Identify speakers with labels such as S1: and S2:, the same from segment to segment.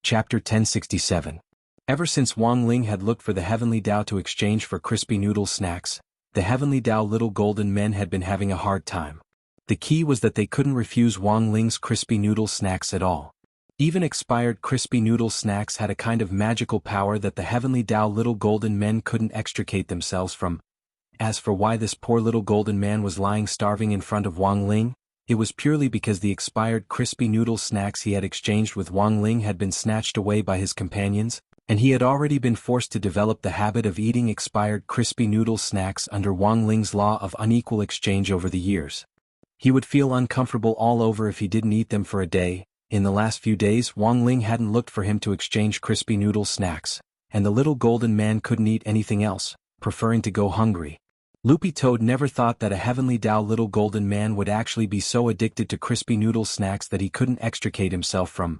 S1: Chapter 1067. Ever since Wang Ling had looked for the Heavenly Tao to exchange for crispy noodle snacks, the Heavenly Tao little golden men had been having a hard time. The key was that they couldn't refuse Wang Ling's crispy noodle snacks at all. Even expired crispy noodle snacks had a kind of magical power that the Heavenly Tao little golden men couldn't extricate themselves from. As for why this poor little golden man was lying starving in front of Wang Ling, it was purely because the expired crispy noodle snacks he had exchanged with Wang Ling had been snatched away by his companions, and he had already been forced to develop the habit of eating expired crispy noodle snacks under Wang Ling's law of unequal exchange over the years. He would feel uncomfortable all over if he didn't eat them for a day. In the last few days Wang Ling hadn't looked for him to exchange crispy noodle snacks, and the little golden man couldn't eat anything else, preferring to go hungry. Loopy Toad never thought that a Heavenly Tao little golden man would actually be so addicted to crispy noodle snacks that he couldn't extricate himself from.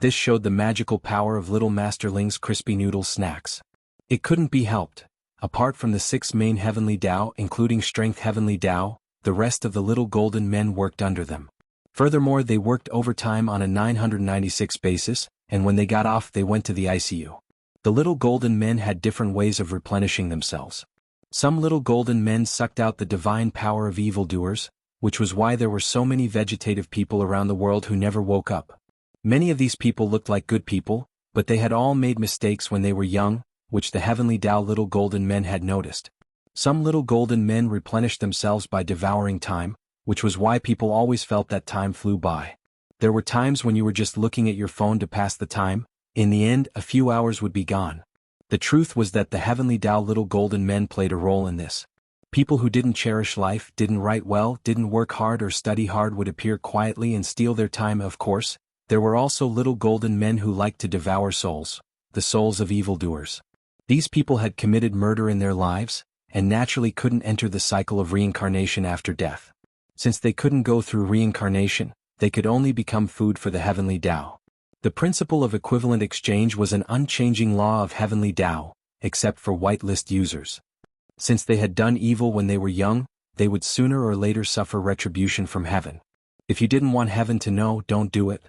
S1: This showed the magical power of little Master Ling's crispy noodle snacks. It couldn't be helped. Apart from the 6 main Heavenly Tao, including Strength Heavenly Tao, the rest of the little golden men worked under them. Furthermore, they worked overtime on a 996 basis, and when they got off they went to the ICU. The little golden men had different ways of replenishing themselves. Some little golden men sucked out the divine power of evildoers, which was why there were so many vegetative people around the world who never woke up. Many of these people looked like good people, but they had all made mistakes when they were young, which the Heavenly Tao little golden men had noticed. Some little golden men replenished themselves by devouring time, which was why people always felt that time flew by. There were times when you were just looking at your phone to pass the time. In the end, a few hours would be gone. The truth was that the Heavenly Tao little golden men played a role in this. People who didn't cherish life, didn't write well, didn't work hard or study hard would appear quietly and steal their time. Of course, there were also little golden men who liked to devour souls, the souls of evildoers. These people had committed murder in their lives, and naturally couldn't enter the cycle of reincarnation after death. Since they couldn't go through reincarnation, they could only become food for the Heavenly Tao. The principle of equivalent exchange was an unchanging law of Heavenly Tao, except for whitelist users. Since they had done evil when they were young, they would sooner or later suffer retribution from heaven. If you didn't want heaven to know, don't do it.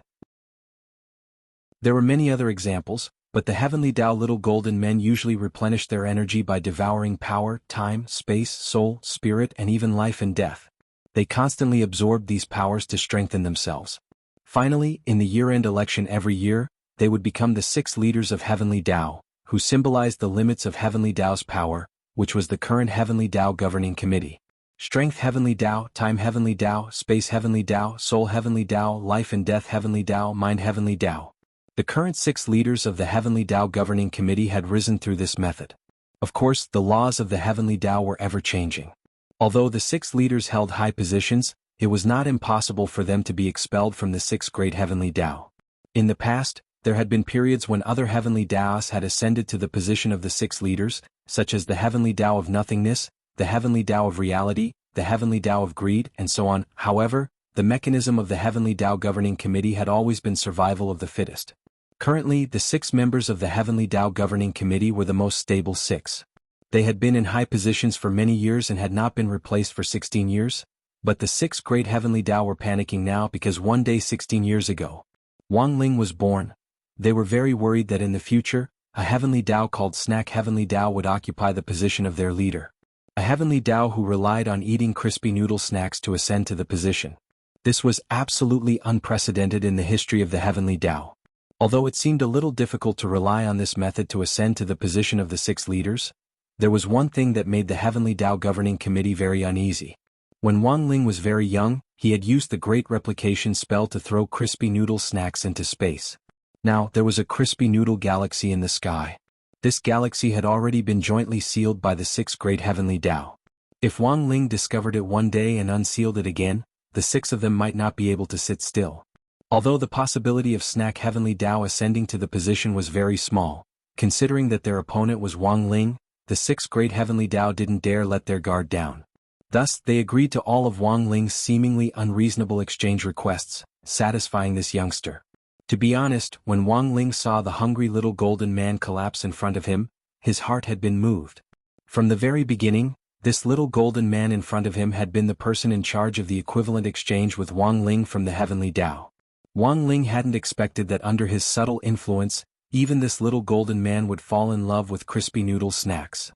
S1: There were many other examples, but the Heavenly Tao little golden men usually replenished their energy by devouring power, time, space, soul, spirit, and even life and death. They constantly absorbed these powers to strengthen themselves. Finally, in the year-end election every year, they would become the 6 leaders of Heavenly Tao, who symbolized the limits of Heavenly Tao's power, which was the current Heavenly Tao Governing Committee. Strength Heavenly Tao, Time Heavenly Tao, Space Heavenly Tao, Soul Heavenly Tao, Life and Death Heavenly Tao, Mind Heavenly Tao. The current 6 leaders of the Heavenly Tao Governing Committee had risen through this method. Of course, the laws of the Heavenly Tao were ever-changing. Although the 6 leaders held high positions, it was not impossible for them to be expelled from the 6 great Heavenly Tao. In the past, there had been periods when other Heavenly Taos had ascended to the position of the 6 leaders, such as the Heavenly Tao of Nothingness, the Heavenly Tao of Reality, the Heavenly Tao of Greed, and so on. However, the mechanism of the Heavenly Tao Governing Committee had always been survival of the fittest. Currently, the 6 members of the Heavenly Tao Governing Committee were the most stable 6. They had been in high positions for many years and had not been replaced for 16 years. But the 6 great Heavenly Tao were panicking now because one day 16 years ago, Wang Ling was born. They were very worried that in the future, a Heavenly Tao called Snack Heavenly Tao would occupy the position of their leader. A Heavenly Tao who relied on eating crispy noodle snacks to ascend to the position. This was absolutely unprecedented in the history of the Heavenly Tao. Although it seemed a little difficult to rely on this method to ascend to the position of the 6 leaders, there was one thing that made the Heavenly Tao Governing Committee very uneasy. When Wang Ling was very young, he had used the Great Replication spell to throw crispy noodle snacks into space. Now, there was a crispy noodle galaxy in the sky. This galaxy had already been jointly sealed by the 6 great Heavenly Tao. If Wang Ling discovered it one day and unsealed it again, the 6 of them might not be able to sit still. Although the possibility of Snack Heavenly Tao ascending to the position was very small, considering that their opponent was Wang Ling, the 6 great Heavenly Tao didn't dare let their guard down. Thus, they agreed to all of Wang Ling's seemingly unreasonable exchange requests, satisfying this youngster. To be honest, when Wang Ling saw the hungry little golden man collapse in front of him, his heart had been moved. From the very beginning, this little golden man in front of him had been the person in charge of the equivalent exchange with Wang Ling from the Heavenly Tao. Wang Ling hadn't expected that under his subtle influence, even this little golden man would fall in love with crispy noodle snacks.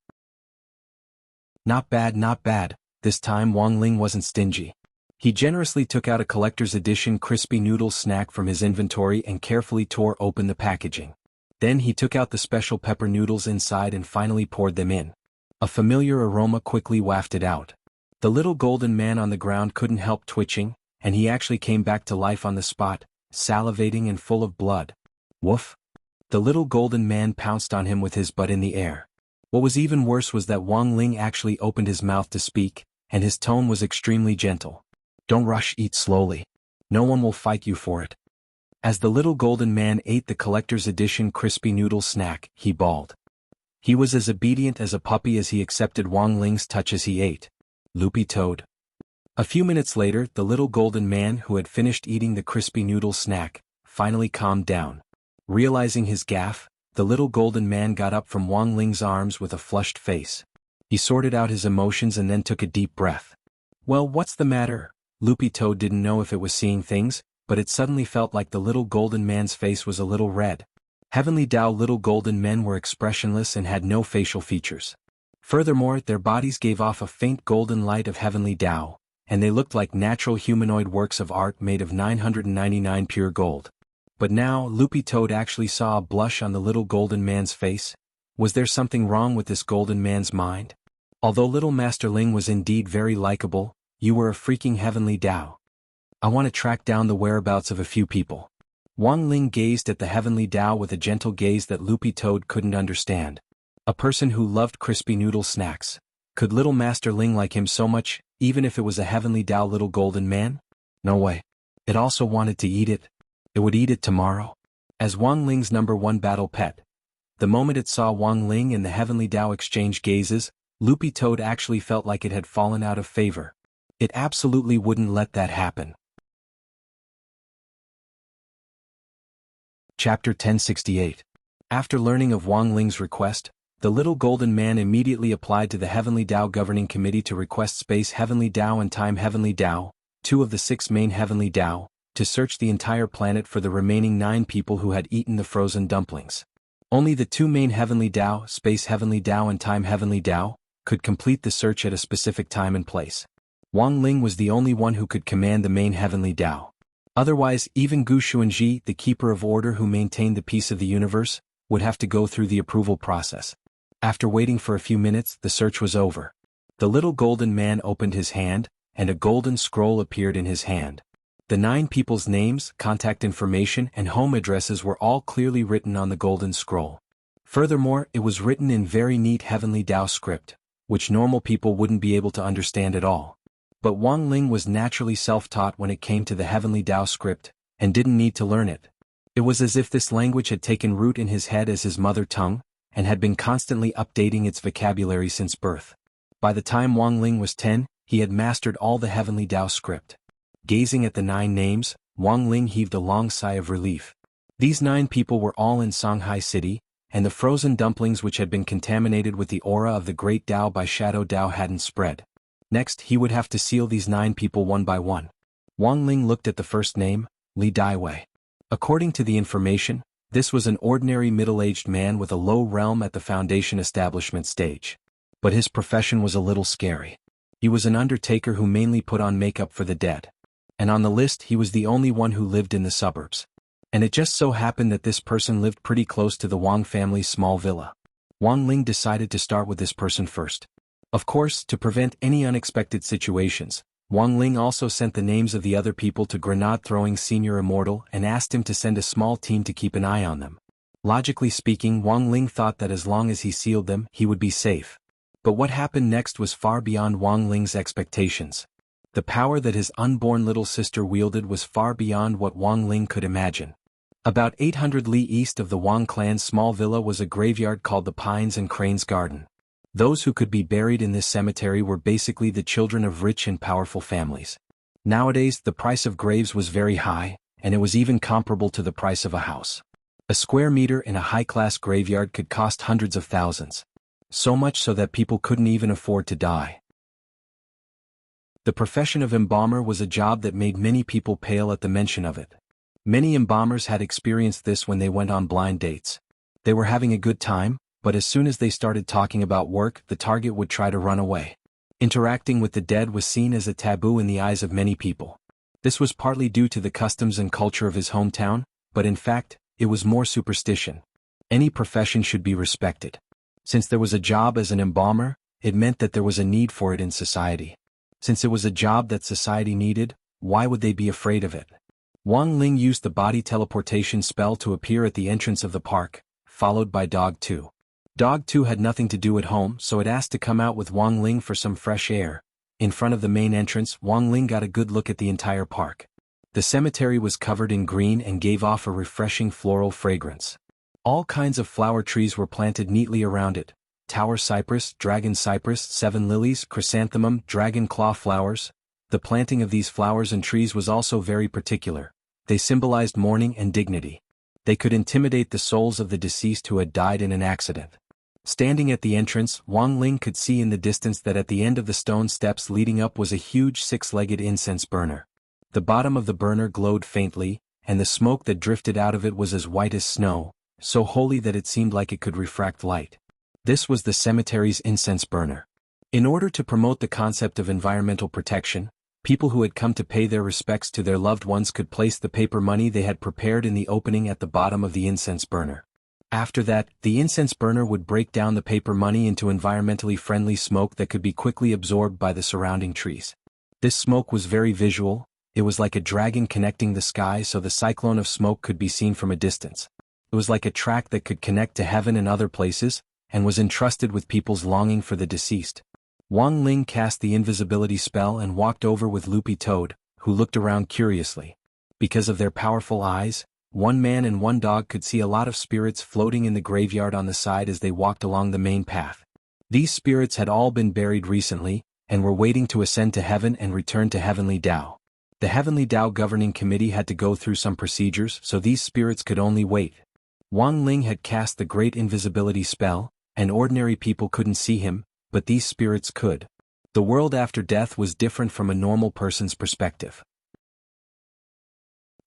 S1: Not bad, not bad. This time Wang Ling wasn't stingy. He generously took out a collector's edition crispy noodle snack from his inventory and carefully tore open the packaging. Then he took out the special pepper noodles inside and finally poured them in. A familiar aroma quickly wafted out. The little golden man on the ground couldn't help twitching, and he actually came back to life on the spot, salivating and full of blood. Woof! The little golden man pounced on him with his butt in the air. What was even worse was that Wang Ling actually opened his mouth to speak, and his tone was extremely gentle. Don't rush, eat slowly. No one will fight you for it. As the little golden man ate the collector's edition crispy noodle snack, he bawled. He was as obedient as a puppy as he accepted Wang Ling's touch as he ate. Loopy toad. A few minutes later, the little golden man who had finished eating the crispy noodle snack, finally calmed down. Realizing his gaffe, the little golden man got up from Wang Ling's arms with a flushed face. He sorted out his emotions and then took a deep breath. Well, what's the matter? Loopy Toad didn't know if it was seeing things, but it suddenly felt like the little golden man's face was a little red. Heavenly Dao little golden men were expressionless and had no facial features. Furthermore, their bodies gave off a faint golden light of Heavenly Dao, and they looked like natural humanoid works of art made of 999 pure gold. But now, Loopy Toad actually saw a blush on the little golden man's face. Was there something wrong with this golden man's mind? Although little Master Ling was indeed very likable, you were a freaking Heavenly Dao. I want to track down the whereabouts of a few people. Wang Ling gazed at the Heavenly Dao with a gentle gaze that Loopy Toad couldn't understand. A person who loved crispy noodle snacks. Could little Master Ling like him so much, even if it was a Heavenly Dao little golden man? No way. It also wanted to eat it. It would eat it tomorrow. As Wang Ling's #1 battle pet. The moment it saw Wang Ling and the Heavenly Dao exchange gazes, Loopy Toad actually felt like it had fallen out of favor. It absolutely wouldn't let that happen. Chapter 1068. After learning of Wang Ling's request, the little golden man immediately applied to the Heavenly Dao Governing Committee to request Space Heavenly Dao and Time Heavenly Dao, 2 of the 6 main Heavenly Dao, to search the entire planet for the remaining 9 people who had eaten the frozen dumplings. Only the 2 main Heavenly Dao, Space Heavenly Dao and Time Heavenly Dao, could complete the search at a specific time and place. Wang Ling was the only one who could command the main Heavenly Dao. Otherwise, even Gu Xuanji, the Keeper of Order who maintained the peace of the universe, would have to go through the approval process. After waiting for a few minutes, the search was over. The little golden man opened his hand, and a golden scroll appeared in his hand. The 9 people's names, contact information, and home addresses were all clearly written on the golden scroll. Furthermore, it was written in very neat Heavenly Dao script, which normal people wouldn't be able to understand at all. But Wang Ling was naturally self-taught when it came to the Heavenly Dao script, and didn't need to learn it. It was as if this language had taken root in his head as his mother tongue, and had been constantly updating its vocabulary since birth. By the time Wang Ling was 10, he had mastered all the Heavenly Dao script. Gazing at the 9 names, Wang Ling heaved a long sigh of relief. These 9 people were all in Songhai City, and the frozen dumplings which had been contaminated with the aura of the Great Dao by Shadow Dao hadn't spread. Next, he would have to seal these 9 people one by one. Wang Ling looked at the first name, Li Daiwei. According to the information, this was an ordinary middle-aged man with a low realm at the foundation establishment stage. But his profession was a little scary. He was an undertaker who mainly put on makeup for the dead. And on the list he was the only one who lived in the suburbs. And it just so happened that this person lived pretty close to the Wang family's small villa. Wang Ling decided to start with this person first. Of course, to prevent any unexpected situations, Wang Ling also sent the names of the other people to grenade-throwing Senior Immortal and asked him to send a small team to keep an eye on them. Logically speaking, Wang Ling thought that as long as he sealed them, he would be safe. But what happened next was far beyond Wang Ling's expectations. The power that his unborn little sister wielded was far beyond what Wang Ling could imagine. About 800 li east of the Wang clan's small villa was a graveyard called the Pines and Cranes Garden. Those who could be buried in this cemetery were basically the children of rich and powerful families. Nowadays, the price of graves was very high, and it was even comparable to the price of a house. A square meter in a high-class graveyard could cost hundreds of thousands. So much so that people couldn't even afford to die. The profession of embalmer was a job that made many people pale at the mention of it. Many embalmers had experienced this when they went on blind dates. They were having a good time, but as soon as they started talking about work, the target would try to run away. Interacting with the dead was seen as a taboo in the eyes of many people. This was partly due to the customs and culture of his hometown, but in fact, it was more superstition. Any profession should be respected. Since there was a job as an embalmer, it meant that there was a need for it in society. Since it was a job that society needed, why would they be afraid of it? Wang Ling used the body teleportation spell to appear at the entrance of the park, followed by Dog 2. Dog 2 had nothing to do at home, so it asked to come out with Wang Ling for some fresh air. In front of the main entrance, Wang Ling got a good look at the entire park. The cemetery was covered in green and gave off a refreshing floral fragrance. All kinds of flower trees were planted neatly around it: tower cypress, dragon cypress, seven lilies, chrysanthemum, dragon claw flowers. The planting of these flowers and trees was also very particular. They symbolized mourning and dignity. They could intimidate the souls of the deceased who had died in an accident. Standing at the entrance, Wang Ling could see in the distance that at the end of the stone steps leading up was a huge six-legged incense burner. The bottom of the burner glowed faintly, and the smoke that drifted out of it was as white as snow, so holy that it seemed like it could refract light. This was the cemetery's incense burner. In order to promote the concept of environmental protection, people who had come to pay their respects to their loved ones could place the paper money they had prepared in the opening at the bottom of the incense burner. After that, the incense burner would break down the paper money into environmentally friendly smoke that could be quickly absorbed by the surrounding trees. This smoke was very visual. It was like a dragon connecting the sky, so the cyclone of smoke could be seen from a distance. It was like a track that could connect to heaven and other places, and was entrusted with people's longing for the deceased. Wang Ling cast the invisibility spell and walked over with Loopy Toad, who looked around curiously. Because of their powerful eyes, one man and one dog could see a lot of spirits floating in the graveyard on the side as they walked along the main path. These spirits had all been buried recently, and were waiting to ascend to heaven and return to Heavenly Tao. The Heavenly Tao governing committee had to go through some procedures, so these spirits could only wait. Wang Ling had cast the great invisibility spell, and ordinary people couldn't see him, but these spirits could. The world after death was different from a normal person's perspective.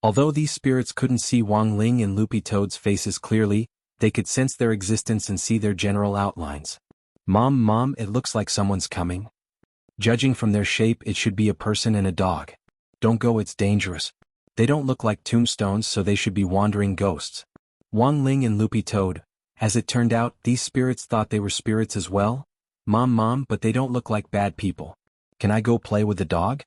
S1: Although these spirits couldn't see Wang Ling and Loopy Toad's faces clearly, they could sense their existence and see their general outlines. Mom, it looks like someone's coming. Judging from their shape, it should be a person and a dog. Don't go, it's dangerous. They don't look like tombstones, so they should be wandering ghosts. Wang Ling and Loopy Toad. As it turned out, these spirits thought they were spirits as well. Mom, but they don't look like bad people. Can I go play with the dog?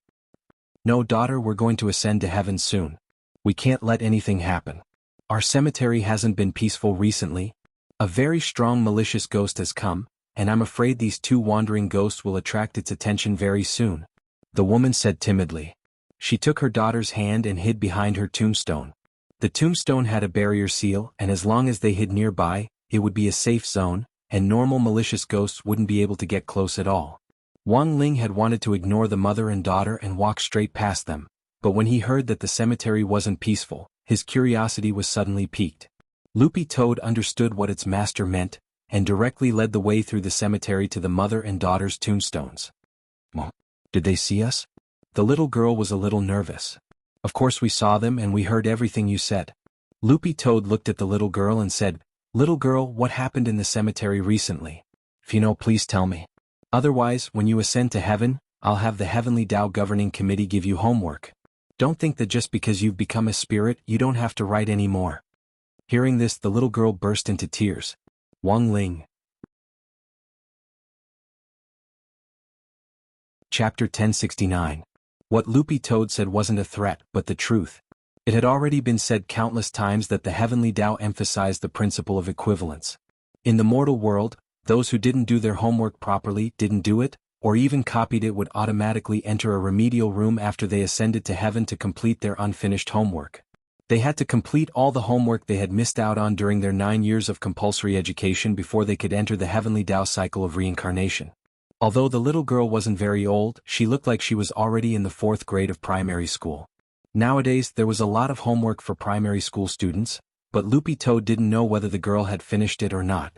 S1: No, daughter, we're going to ascend to heaven soon. We can't let anything happen. Our cemetery hasn't been peaceful recently. A very strong malicious ghost has come, and I'm afraid these two wandering ghosts will attract its attention very soon. The woman said timidly. She took her daughter's hand and hid behind her tombstone. The tombstone had a barrier seal, and as long as they hid nearby, it would be a safe zone, and normal malicious ghosts wouldn't be able to get close at all. Wang Ling had wanted to ignore the mother and daughter and walk straight past them, but when he heard that the cemetery wasn't peaceful, his curiosity was suddenly piqued. Loopy Toad understood what its master meant, and directly led the way through the cemetery to the mother and daughter's tombstones. Mom, did they see us? The little girl was a little nervous. Of course we saw them and we heard everything you said. Loopy Toad looked at the little girl and said, Little girl, what happened in the cemetery recently? If you know, please tell me. Otherwise, when you ascend to heaven, I'll have the Heavenly Tao Governing Committee give you homework. Don't think that just because you've become a spirit, you don't have to write any more. Hearing this, the little girl burst into tears. Wang Ling. Chapter 1069. What Loopy Toad said wasn't a threat, but the truth. It had already been said countless times that the Heavenly Tao emphasized the principle of equivalence. In the mortal world, those who didn't do their homework properly, didn't do it, or even copied it would automatically enter a remedial room after they ascended to heaven to complete their unfinished homework. They had to complete all the homework they had missed out on during their 9 years of compulsory education before they could enter the Heavenly Tao cycle of reincarnation. Although the little girl wasn't very old, she looked like she was already in the 4th grade of primary school. Nowadays, there was a lot of homework for primary school students, but Loopy Toad didn't know whether the girl had finished it or not.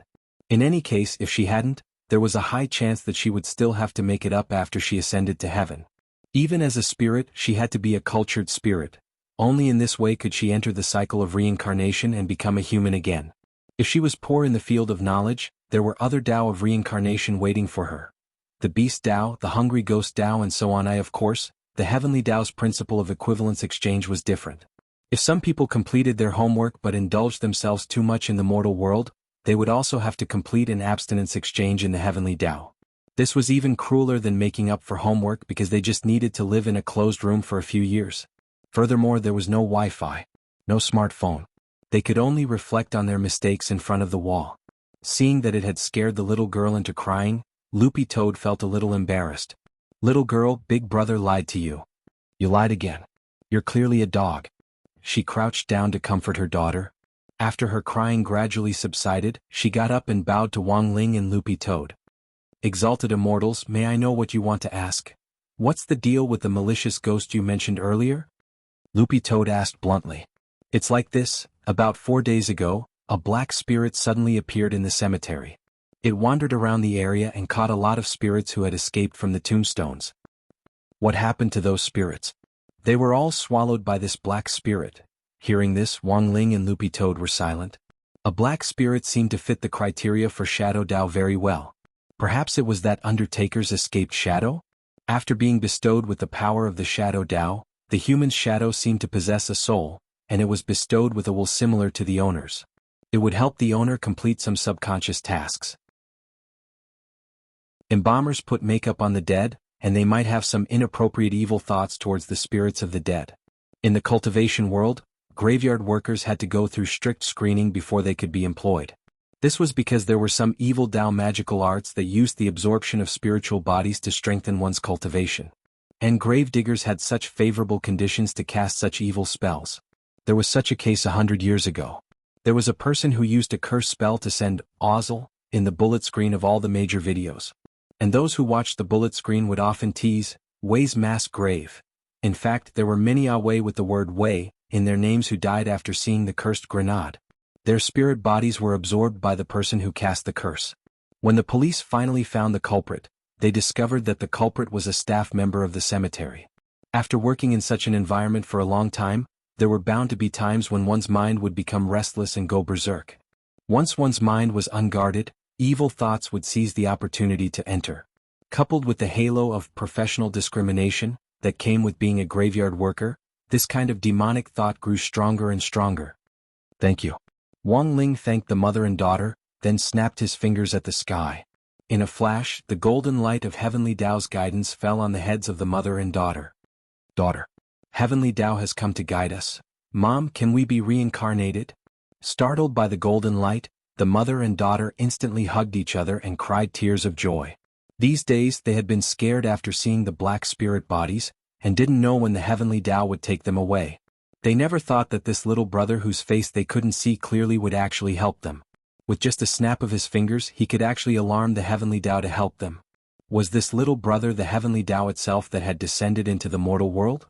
S1: In any case, if she hadn't, there was a high chance that she would still have to make it up after she ascended to heaven. Even as a spirit, she had to be a cultured spirit. Only in this way could she enter the cycle of reincarnation and become a human again. If she was poor in the field of knowledge, there were other Tao of reincarnation waiting for her. The Beast Tao, the Hungry Ghost Tao, and so on. Of course, the Heavenly Tao's principle of equivalence exchange was different. If some people completed their homework but indulged themselves too much in the mortal world, they would also have to complete an abstinence exchange in the Heavenly Tao. This was even crueler than making up for homework because they just needed to live in a closed room for a few years. Furthermore, there was no Wi-Fi, no smartphone. They could only reflect on their mistakes in front of the wall. Seeing that it had scared the little girl into crying, Loopy Toad felt a little embarrassed. "Little girl, Big Brother lied to you. You lied again. You're clearly a dog." She crouched down to comfort her daughter. After her crying gradually subsided, she got up and bowed to Wang Ling and Loopy Toad. "Exalted Immortals, may I know what you want to ask? What's the deal with the malicious ghost you mentioned earlier?" Loopy Toad asked bluntly. "It's like this, about 4 days ago, a black spirit suddenly appeared in the cemetery. It wandered around the area and caught a lot of spirits who had escaped from the tombstones." "What happened to those spirits?" "They were all swallowed by this black spirit." Hearing this, Wang Ling and Loopy Toad were silent. A black spirit seemed to fit the criteria for Shadow Tao very well. Perhaps it was that Undertaker's escaped shadow? After being bestowed with the power of the Shadow Tao, the human's shadow seemed to possess a soul, and it was bestowed with a will similar to the owner's. It would help the owner complete some subconscious tasks. Embalmers put makeup on the dead, and they might have some inappropriate evil thoughts towards the spirits of the dead. In the cultivation world, graveyard workers had to go through strict screening before they could be employed. This was because there were some evil Tao magical arts that used the absorption of spiritual bodies to strengthen one's cultivation. And grave diggers had such favorable conditions to cast such evil spells. There was such a case 100 years ago. There was a person who used a curse spell to send Ozel in the bullet screen of all the major videos. And those who watched the bullet screen would often tease Wei's mass grave. In fact, there were many Wei with the word Wei in their names who died after seeing the cursed grenade. Their spirit bodies were absorbed by the person who cast the curse. When the police finally found the culprit, they discovered that the culprit was a staff member of the cemetery. After working in such an environment for a long time, there were bound to be times when one's mind would become restless and go berserk. Once one's mind was unguarded, evil thoughts would seize the opportunity to enter. Coupled with the halo of professional discrimination that came with being a graveyard worker, this kind of demonic thought grew stronger and stronger. "Thank you." Wang Ling thanked the mother and daughter, then snapped his fingers at the sky. In a flash, the golden light of Heavenly Tao's guidance fell on the heads of the mother and daughter. "Daughter, Heavenly Tao has come to guide us. Mom, can we be reincarnated?" Startled by the golden light, the mother and daughter instantly hugged each other and cried tears of joy. These days they had been scared after seeing the black spirit bodies, and didn't know when the Heavenly Tao would take them away. They never thought that this little brother whose face they couldn't see clearly would actually help them. With just a snap of his fingers he could actually alarm the Heavenly Tao to help them. Was this little brother the Heavenly Tao itself that had descended into the mortal world?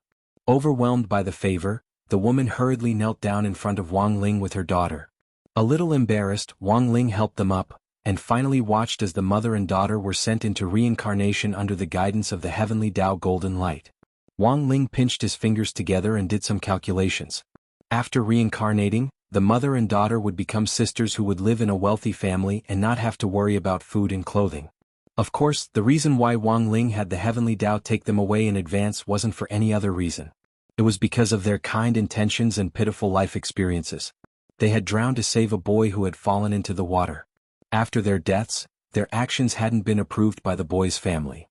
S1: Overwhelmed by the favor, the woman hurriedly knelt down in front of Wang Ling with her daughter. A little embarrassed, Wang Ling helped them up, and finally watched as the mother and daughter were sent into reincarnation under the guidance of the Heavenly Tao golden light. Wang Ling pinched his fingers together and did some calculations. After reincarnating, the mother and daughter would become sisters who would live in a wealthy family and not have to worry about food and clothing. Of course, the reason why Wang Ling had the Heavenly Tao take them away in advance wasn't for any other reason. It was because of their kind intentions and pitiful life experiences. They had drowned to save a boy who had fallen into the water. After their deaths, their actions hadn't been approved by the boy's family.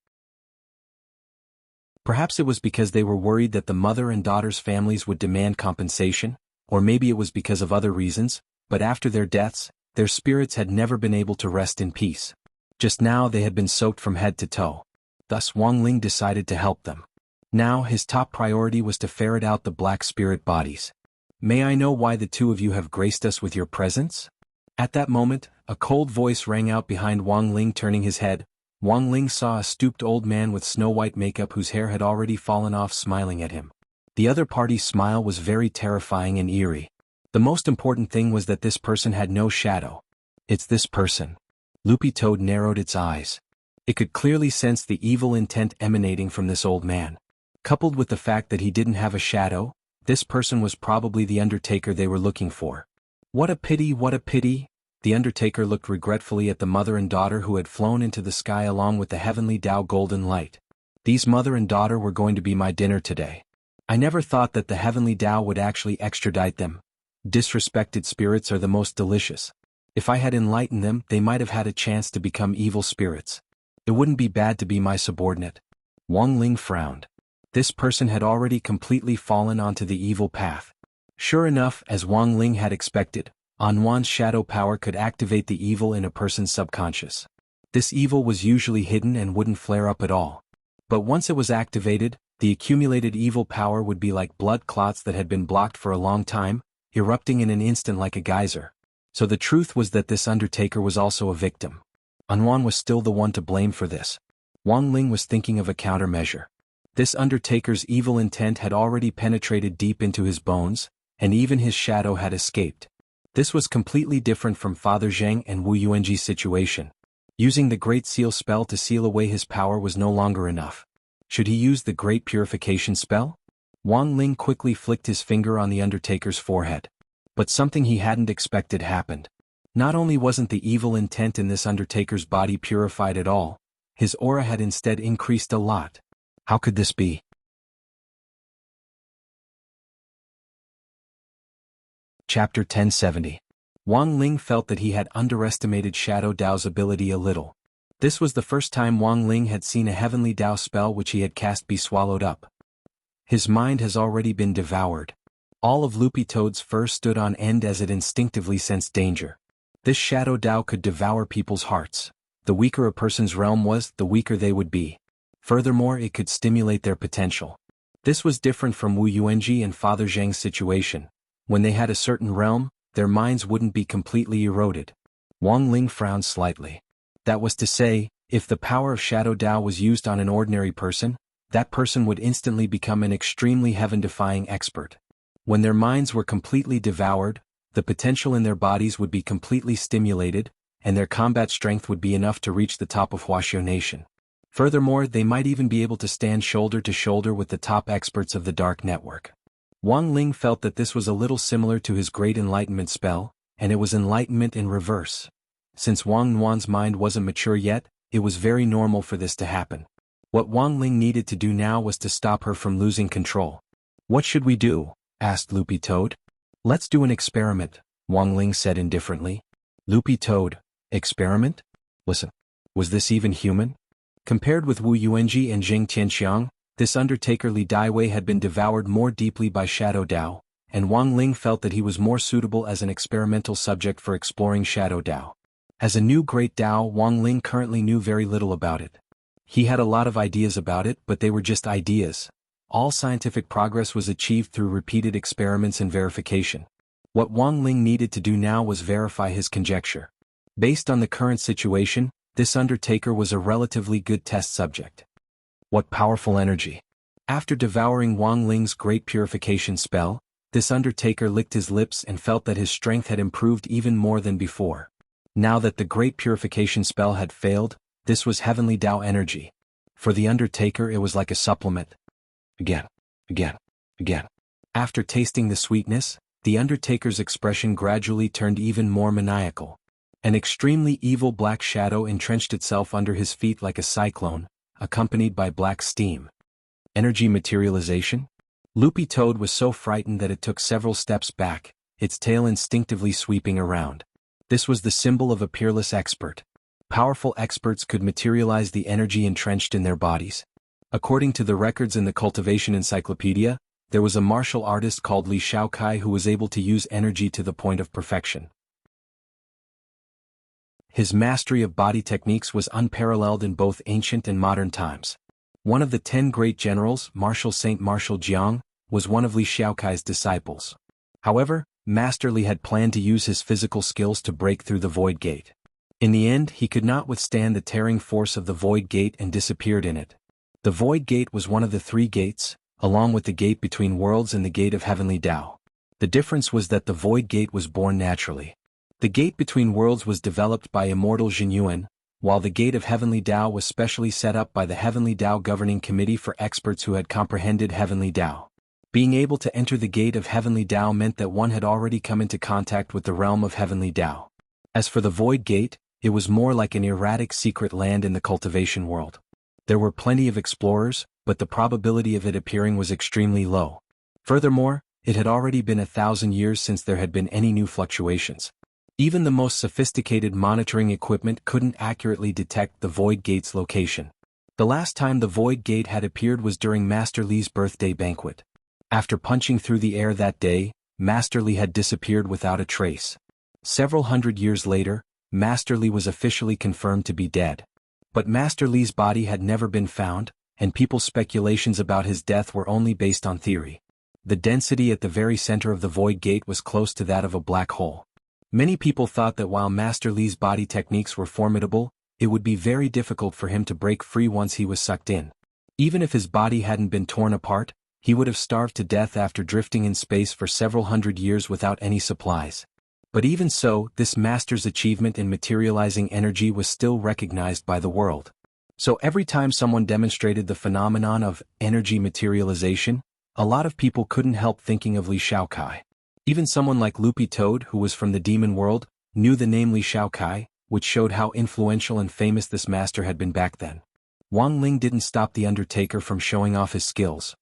S1: Perhaps it was because they were worried that the mother and daughter's families would demand compensation, or maybe it was because of other reasons, but after their deaths, their spirits had never been able to rest in peace. Just now they had been soaked from head to toe. Thus Wang Ling decided to help them. Now his top priority was to ferret out the black spirit bodies. "May I know why the two of you have graced us with your presence?" At that moment, a cold voice rang out behind Wang Ling. Turning his head, Wang Ling saw a stooped old man with snow-white makeup whose hair had already fallen off smiling at him. The other party's smile was very terrifying and eerie. The most important thing was that this person had no shadow. "It's this person." Loopy Toad narrowed its eyes. It could clearly sense the evil intent emanating from this old man. Coupled with the fact that he didn't have a shadow, This person was probably the Undertaker they were looking for. What a pity, what a pity! The Undertaker looked regretfully at the mother and daughter who had flown into the sky along with the heavenly Tao golden light. These mother and daughter were going to be my dinner today. I never thought that the heavenly Tao would actually extradite them. Disrespected spirits are the most delicious. If I had enlightened them, they might have had a chance to become evil spirits. It wouldn't be bad to be my subordinate. Wang Ling frowned. This person had already completely fallen onto the evil path. Sure enough, as Wang Ling had expected, Anwan's shadow power could activate the evil in a person's subconscious. This evil was usually hidden and wouldn't flare up at all. But once it was activated, the accumulated evil power would be like blood clots that had been blocked for a long time, erupting in an instant like a geyser. So the truth was that this Undertaker was also a victim. Anwan was still the one to blame for this. Wang Ling was thinking of a countermeasure. This Undertaker's evil intent had already penetrated deep into his bones, and even his shadow had escaped. This was completely different from Father Zheng and Wu Yuanji's situation. Using the Great Seal spell to seal away his power was no longer enough. Should he use the Great Purification spell? Wang Ling quickly flicked his finger on the Undertaker's forehead. But something he hadn't expected happened. Not only wasn't the evil intent in this Undertaker's body purified at all, his aura had instead increased a lot. How could this be? Chapter 1070. Wang Ling felt that he had underestimated Shadow Dao's ability a little. This was the first time Wang Ling had seen a heavenly Dao spell which he had cast be swallowed up. His mind has already been devoured. All of Loopy Toad's fur stood on end as it instinctively sensed danger. This Shadow Dao could devour people's hearts. The weaker a person's realm was, the weaker they would be. Furthermore, it could stimulate their potential. This was different from Wu Yuanji and Father Zheng's situation. When they had a certain realm, their minds wouldn't be completely eroded. Wang Ling frowned slightly. That was to say, if the power of Shadow Dao was used on an ordinary person, that person would instantly become an extremely heaven-defying expert. When their minds were completely devoured, the potential in their bodies would be completely stimulated, and their combat strength would be enough to reach the top of Huaxiao Nation. Furthermore, they might even be able to stand shoulder to shoulder with the top experts of the Dark Network. Wang Ling felt that this was a little similar to his Great Enlightenment spell, and it was enlightenment in reverse. Since Wang Nuan's mind wasn't mature yet, it was very normal for this to happen. What Wang Ling needed to do now was to stop her from losing control. What should we do? Asked Loopy Toad. Let's do an experiment, Wang Ling said indifferently. Loopy Toad, experiment? Listen, was this even human? Compared with Wu Yuanji and Zheng Tianxiang, this Undertaker Li Daiwei had been devoured more deeply by Shadow Dao, and Wang Ling felt that he was more suitable as an experimental subject for exploring Shadow Dao. As a new great Dao, Wang Ling currently knew very little about it. He had a lot of ideas about it, but they were just ideas. All scientific progress was achieved through repeated experiments and verification. What Wang Ling needed to do now was verify his conjecture. Based on the current situation, this Undertaker was a relatively good test subject. What powerful energy! After devouring Wang Ling's Great Purification spell, this Undertaker licked his lips and felt that his strength had improved even more than before. Now that the Great Purification spell had failed, this was heavenly Dao energy. For the Undertaker it was like a supplement. Again. After tasting the sweetness, the Undertaker's expression gradually turned even more maniacal. An extremely evil black shadow entrenched itself under his feet like a cyclone, accompanied by black steam. Energy materialization? Loopy Toad was so frightened that it took several steps back, its tail instinctively sweeping around. This was the symbol of a peerless expert. Powerful experts could materialize the energy entrenched in their bodies. According to the records in the Cultivation Encyclopedia, there was a martial artist called Li Shaokai who was able to use energy to the point of perfection. His mastery of body techniques was unparalleled in both ancient and modern times. One of the 10 great generals, Marshal Saint Marshal Jiang, was one of Li Shaokai's disciples. However, Master Li had planned to use his physical skills to break through the Void Gate. In the end, he could not withstand the tearing force of the Void Gate and disappeared in it. The Void Gate was one of the 3 gates, along with the Gate Between Worlds and the Gate of Heavenly Dao. The difference was that the Void Gate was born naturally. The Gate Between Worlds was developed by Immortal Jianyuan, while the Gate of Heavenly Dao was specially set up by the Heavenly Dao Governing Committee for experts who had comprehended Heavenly Dao. Being able to enter the gate of Heavenly Tao meant that one had already come into contact with the realm of Heavenly Tao. As for the Void Gate, it was more like an erratic secret land in the cultivation world. There were plenty of explorers, but the probability of it appearing was extremely low. Furthermore, it had already been 1,000 years since there had been any new fluctuations. Even the most sophisticated monitoring equipment couldn't accurately detect the Void Gate's location. The last time the Void Gate had appeared was during Master Li's birthday banquet. After punching through the air that day, Master Li had disappeared without a trace. Several hundred years later, Master Li was officially confirmed to be dead. But Master Li's body had never been found, and people's speculations about his death were only based on theory. The density at the very center of the Void Gate was close to that of a black hole. Many people thought that while Master Li's body techniques were formidable, it would be very difficult for him to break free once he was sucked in. Even if his body hadn't been torn apart, he would have starved to death after drifting in space for several hundred years without any supplies. But even so, this master's achievement in materializing energy was still recognized by the world. So every time someone demonstrated the phenomenon of energy materialization, a lot of people couldn't help thinking of Li Shaokai. Even someone like Loopy Toad, who was from the demon world, knew the name Li Shaokai, which showed how influential and famous this master had been back then. Wang Ling didn't stop the Undertaker from showing off his skills.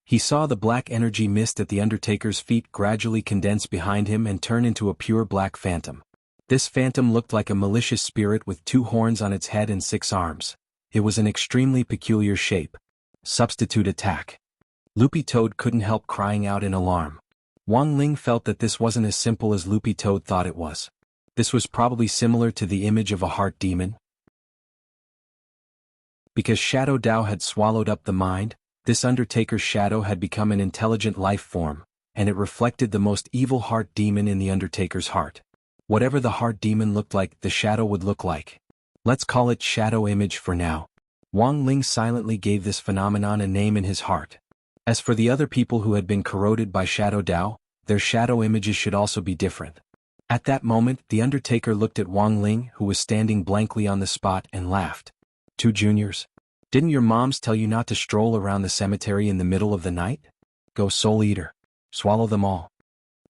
S1: He saw the black energy mist at the Undertaker's feet gradually condense behind him and turn into a pure black phantom. This phantom looked like a malicious spirit with 2 horns on its head and 6 arms. It was an extremely peculiar shape. Substitute attack. Loopy Toad couldn't help crying out in alarm. Wang Ling felt that this wasn't as simple as Loopy Toad thought it was. This was probably similar to the image of a heart demon. Because Shadow Dao had swallowed up the mind, this Undertaker's shadow had become an intelligent life form, and it reflected the most evil heart demon in the Undertaker's heart. Whatever the heart demon looked like, the shadow would look like. Let's call it shadow image for now. Wang Ling silently gave this phenomenon a name in his heart. As for the other people who had been corroded by Shadow Dao, their shadow images should also be different. At that moment, the Undertaker looked at Wang Ling, who was standing blankly on the spot, and laughed. 2 juniors? Didn't your moms tell you not to stroll around the cemetery in the middle of the night? Go Soul Eater. Swallow them all.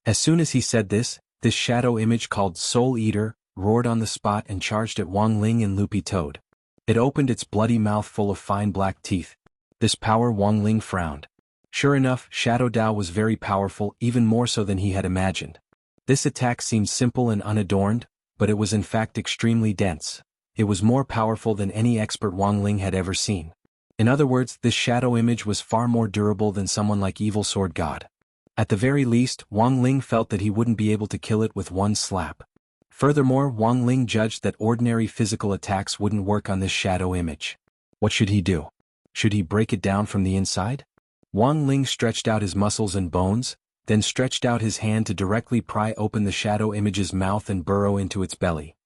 S1: As soon as he said this shadow image called Soul Eater roared on the spot and charged at Wang Ling and Loopy Toad. It opened its bloody mouth full of fine black teeth. This power, Wang Ling frowned. Sure enough, Shadow Dao was very powerful, even more so than he had imagined. This attack seemed simple and unadorned, but it was in fact extremely dense. It was more powerful than any expert Wang Ling had ever seen. In other words, this shadow image was far more durable than someone like Evil Sword God. At the very least, Wang Ling felt that he wouldn't be able to kill it with one slap. Furthermore, Wang Ling judged that ordinary physical attacks wouldn't work on this shadow image. What should he do? Should he break it down from the inside? Wang Ling stretched out his muscles and bones, then stretched out his hand to directly pry open the shadow image's mouth and burrow into its belly.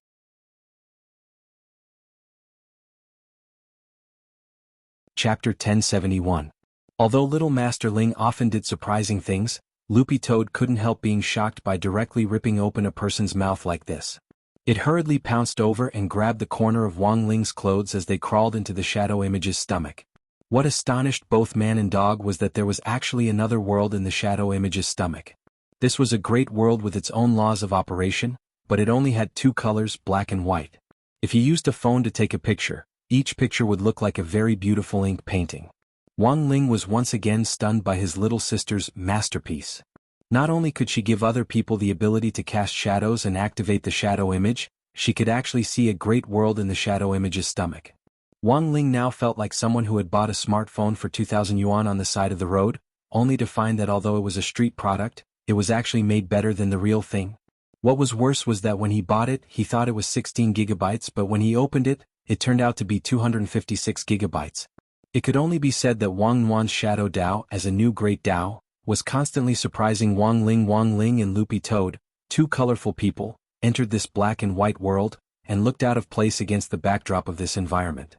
S1: Chapter 1071. Although Little Master Ling often did surprising things, Loopy Toad couldn't help being shocked by directly ripping open a person's mouth like this. It hurriedly pounced over and grabbed the corner of Wang Ling's clothes as they crawled into the shadow image's stomach. What astonished both man and dog was that there was actually another world in the shadow image's stomach. This was a great world with its own laws of operation, but it only had 2 colors, black and white. If you used a phone to take a picture, each picture would look like a very beautiful ink painting. Wang Ling was once again stunned by his little sister's masterpiece. Not only could she give other people the ability to cast shadows and activate the shadow image, she could actually see a great world in the shadow image's stomach. Wang Ling now felt like someone who had bought a smartphone for 2,000 yuan on the side of the road, only to find that although it was a street product, it was actually made better than the real thing. What was worse was that when he bought it, he thought it was 16 gigabytes, but when he opened it, it turned out to be 256 gigabytes. It could only be said that Wang Nuan's Shadow Dao, as a new great Dao, was constantly surprising Wang Ling. Wang Ling and Loopy Toad, 2 colorful people, entered this black and white world, and looked out of place against the backdrop of this environment.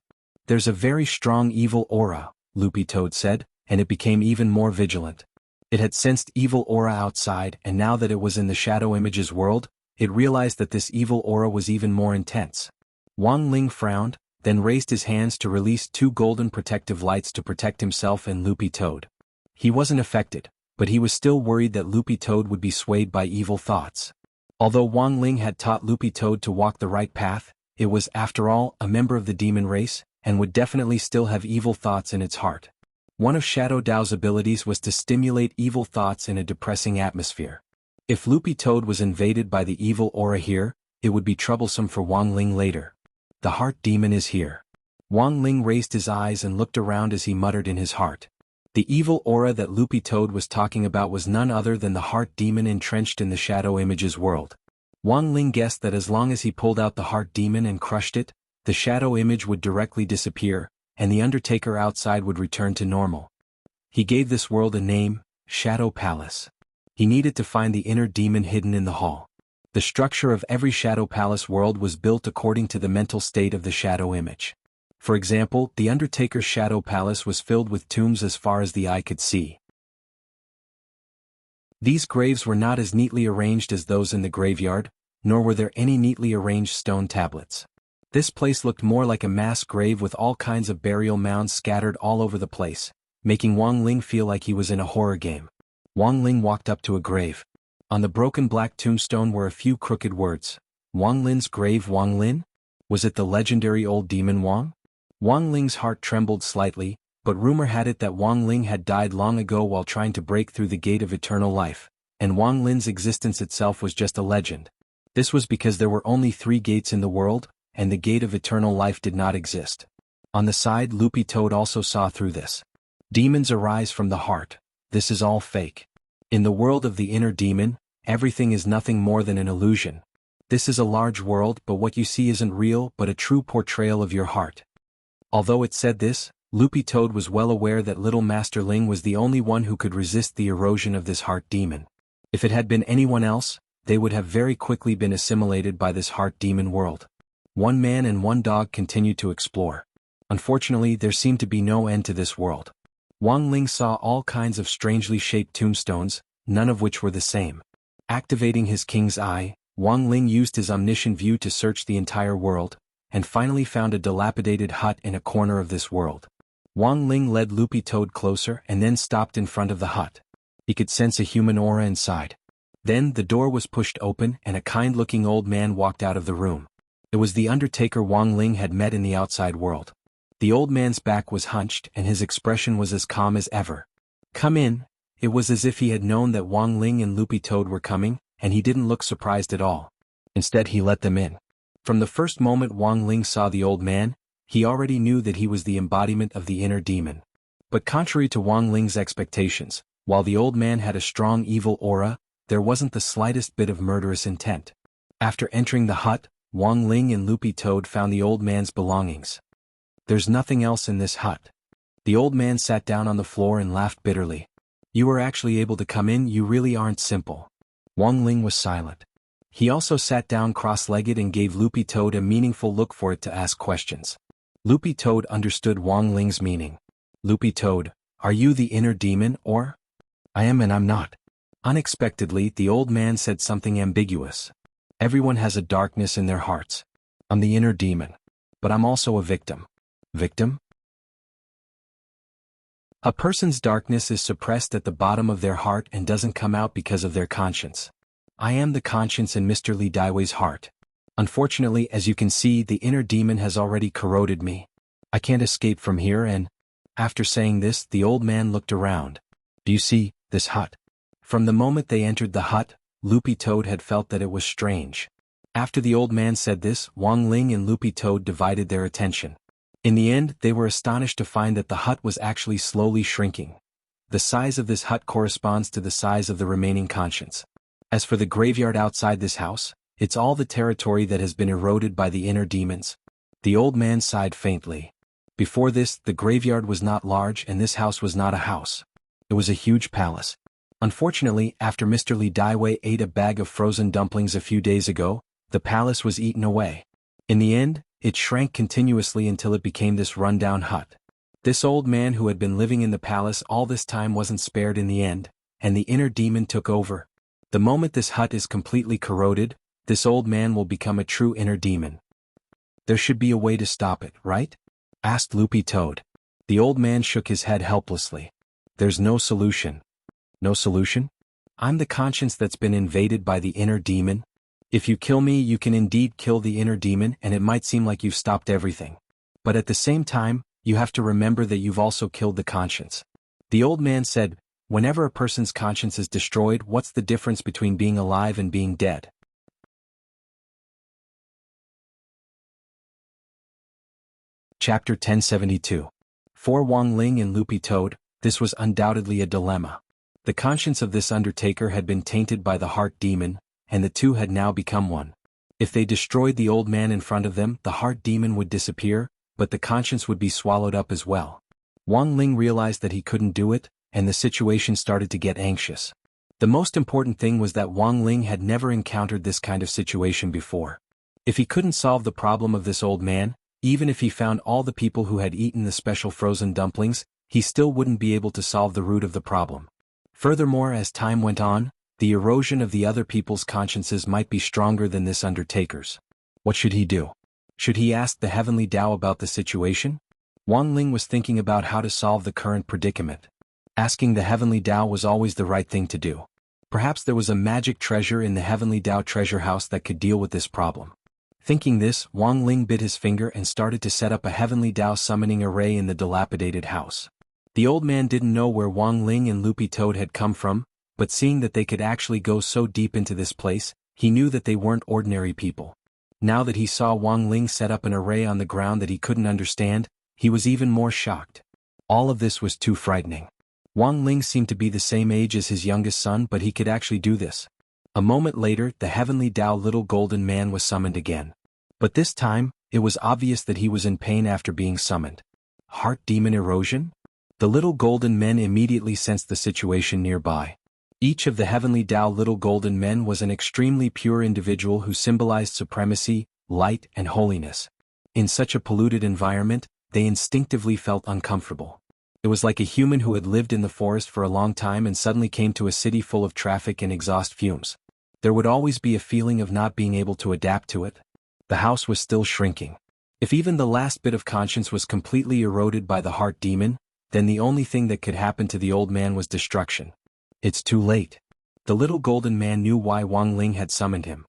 S1: There's a very strong evil aura, Loopy Toad said, and it became even more vigilant. It had sensed evil aura outside, and now that it was in the shadow image's world, it realized that this evil aura was even more intense. Wang Ling frowned, then raised his hands to release 2 golden protective lights to protect himself and Loopy Toad. He wasn't affected, but he was still worried that Loopy Toad would be swayed by evil thoughts. Although Wang Ling had taught Loopy Toad to walk the right path, it was, after all, a member of the demon race, and would definitely still have evil thoughts in its heart. One of Shadow Dao's abilities was to stimulate evil thoughts in a depressing atmosphere. If Loopy Toad was invaded by the evil aura here, it would be troublesome for Wang Ling later. The heart demon is here. Wang Ling raised his eyes and looked around as he muttered in his heart. The evil aura that Loopy Toad was talking about was none other than the heart demon entrenched in the Shadow Image's world. Wang Ling guessed that as long as he pulled out the heart demon and crushed it, the Shadow Image would directly disappear, and the Undertaker outside would return to normal. He gave this world a name, Shadow Palace. He needed to find the inner demon hidden in the hall. The structure of every Shadow Palace world was built according to the mental state of the Shadow Image. For example, the Undertaker's Shadow Palace was filled with tombs as far as the eye could see. These graves were not as neatly arranged as those in the graveyard, nor were there any neatly arranged stone tablets. This place looked more like a mass grave with all kinds of burial mounds scattered all over the place, making Wang Ling feel like he was in a horror game. Wang Ling walked up to a grave. On the broken black tombstone were a few crooked words. Wang Lin's grave. Wang Lin? Was it the legendary old demon Wang? Wang Ling's heart trembled slightly, but rumor had it that Wang Ling had died long ago while trying to break through the gate of eternal life, and Wang Lin's existence itself was just a legend. This was because there were only 3 gates in the world, and the gate of eternal life did not exist. On the side, Loopy Toad also saw through this. Demons arise from the heart. This is all fake. In the world of the inner demon, everything is nothing more than an illusion. This is a large world, but what you see isn't real but a true portrayal of your heart. Although it said this, Loopy Toad was well aware that little Master Ling was the only one who could resist the erosion of this heart demon. If it had been anyone else, they would have very quickly been assimilated by this heart demon world. One man and one dog continued to explore. Unfortunately, there seemed to be no end to this world. Wang Ling saw all kinds of strangely shaped tombstones, none of which were the same. Activating his king's eye, Wang Ling used his omniscient view to search the entire world, and finally found a dilapidated hut in a corner of this world. Wang Ling led Loopy Toad closer and then stopped in front of the hut. He could sense a human aura inside. Then the door was pushed open and a kind-looking old man walked out of the room. It was the Undertaker Wang Ling had met in the outside world. The old man's back was hunched and his expression was as calm as ever. "Come in." It was as if he had known that Wang Ling and Loopy Toad were coming, and he didn't look surprised at all. Instead, he let them in. From the first moment Wang Ling saw the old man, he already knew that he was the embodiment of the inner demon. But contrary to Wang Ling's expectations, while the old man had a strong evil aura, there wasn't the slightest bit of murderous intent. After entering the hut, Wang Ling and Loopy Toad found the old man's belongings. "There's nothing else in this hut." The old man sat down on the floor and laughed bitterly. "You were actually able to come in, you really aren't simple." Wang Ling was silent. He also sat down cross-legged and gave Loopy Toad a meaningful look for it to ask questions. Loopy Toad understood Wang Ling's meaning. "Loopy Toad, are you the inner demon or?" "I am and I'm not." Unexpectedly, the old man said something ambiguous. "Everyone has a darkness in their hearts. I'm the inner demon. But I'm also a victim." "Victim?" A person's darkness is suppressed at the bottom of their heart and doesn't come out because of their conscience. I am the conscience in Mr. Li Daiwei's heart. Unfortunately, as you can see, the inner demon has already corroded me. I can't escape from here and... After saying this, the old man looked around. "Do you see this hut?" From the moment they entered the hut, Loopy Toad had felt that it was strange. After the old man said this, Wang Ling and Loopy Toad divided their attention. In the end, they were astonished to find that the hut was actually slowly shrinking. The size of this hut corresponds to the size of the remaining conscience. As for the graveyard outside this house, it's all the territory that has been eroded by the inner demons. The old man sighed faintly. Before this, the graveyard was not large and this house was not a house. It was a huge palace. Unfortunately, after Mr. Li Daiwei ate a bag of frozen dumplings a few days ago, the palace was eaten away. In the end, it shrank continuously until it became this run-down hut. This old man who had been living in the palace all this time wasn't spared in the end, and the inner demon took over. The moment this hut is completely corroded, this old man will become a true inner demon. "There should be a way to stop it, right?" asked Loopy Toad. The old man shook his head helplessly. There's no solution. No solution? I'm the conscience that's been invaded by the inner demon. If you kill me, you can indeed kill the inner demon, and it might seem like you've stopped everything. But at the same time, you have to remember that you've also killed the conscience. The old man said, whenever a person's conscience is destroyed, what's the difference between being alive and being dead? Chapter 1072. For Wang Ling and Loopy Toad, this was undoubtedly a dilemma. The conscience of this undertaker had been tainted by the heart demon, and the two had now become one. If they destroyed the old man in front of them, the heart demon would disappear, but the conscience would be swallowed up as well. Wang Ling realized that he couldn't do it, and the situation started to get anxious. The most important thing was that Wang Ling had never encountered this kind of situation before. If he couldn't solve the problem of this old man, even if he found all the people who had eaten the special frozen dumplings, he still wouldn't be able to solve the root of the problem. Furthermore, as time went on, the erosion of the other people's consciences might be stronger than this undertaker's. What should he do? Should he ask the Heavenly Tao about the situation? Wang Ling was thinking about how to solve the current predicament. Asking the Heavenly Tao was always the right thing to do. Perhaps there was a magic treasure in the Heavenly Tao treasure house that could deal with this problem. Thinking this, Wang Ling bit his finger and started to set up a Heavenly Tao summoning array in the dilapidated house. The old man didn't know where Wang Ling and Loopy Toad had come from, but seeing that they could actually go so deep into this place, he knew that they weren't ordinary people. Now that he saw Wang Ling set up an array on the ground that he couldn't understand, he was even more shocked. All of this was too frightening. Wang Ling seemed to be the same age as his youngest son, but he could actually do this. A moment later, the Heavenly Tao little golden man was summoned again. But this time, it was obvious that he was in pain after being summoned. Heart demon erosion? The little golden men immediately sensed the situation nearby. Each of the Heavenly Tao little golden men was an extremely pure individual who symbolized supremacy, light, and holiness. In such a polluted environment, they instinctively felt uncomfortable. It was like a human who had lived in the forest for a long time and suddenly came to a city full of traffic and exhaust fumes. There would always be a feeling of not being able to adapt to it. The house was still shrinking. If even the last bit of conscience was completely eroded by the heart demon, then the only thing that could happen to the old man was destruction. It's too late. The little golden man knew why Wang Ling had summoned him.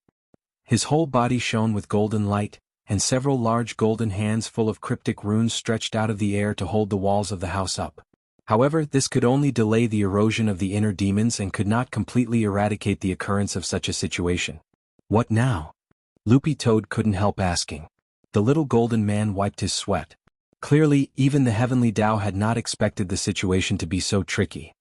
S1: His whole body shone with golden light, and several large golden hands full of cryptic runes stretched out of the air to hold the walls of the house up. However, this could only delay the erosion of the inner demons and could not completely eradicate the occurrence of such a situation. What now? Loopy Toad couldn't help asking. The little golden man wiped his sweat. Clearly, even the Heavenly Tao had not expected the situation to be so tricky.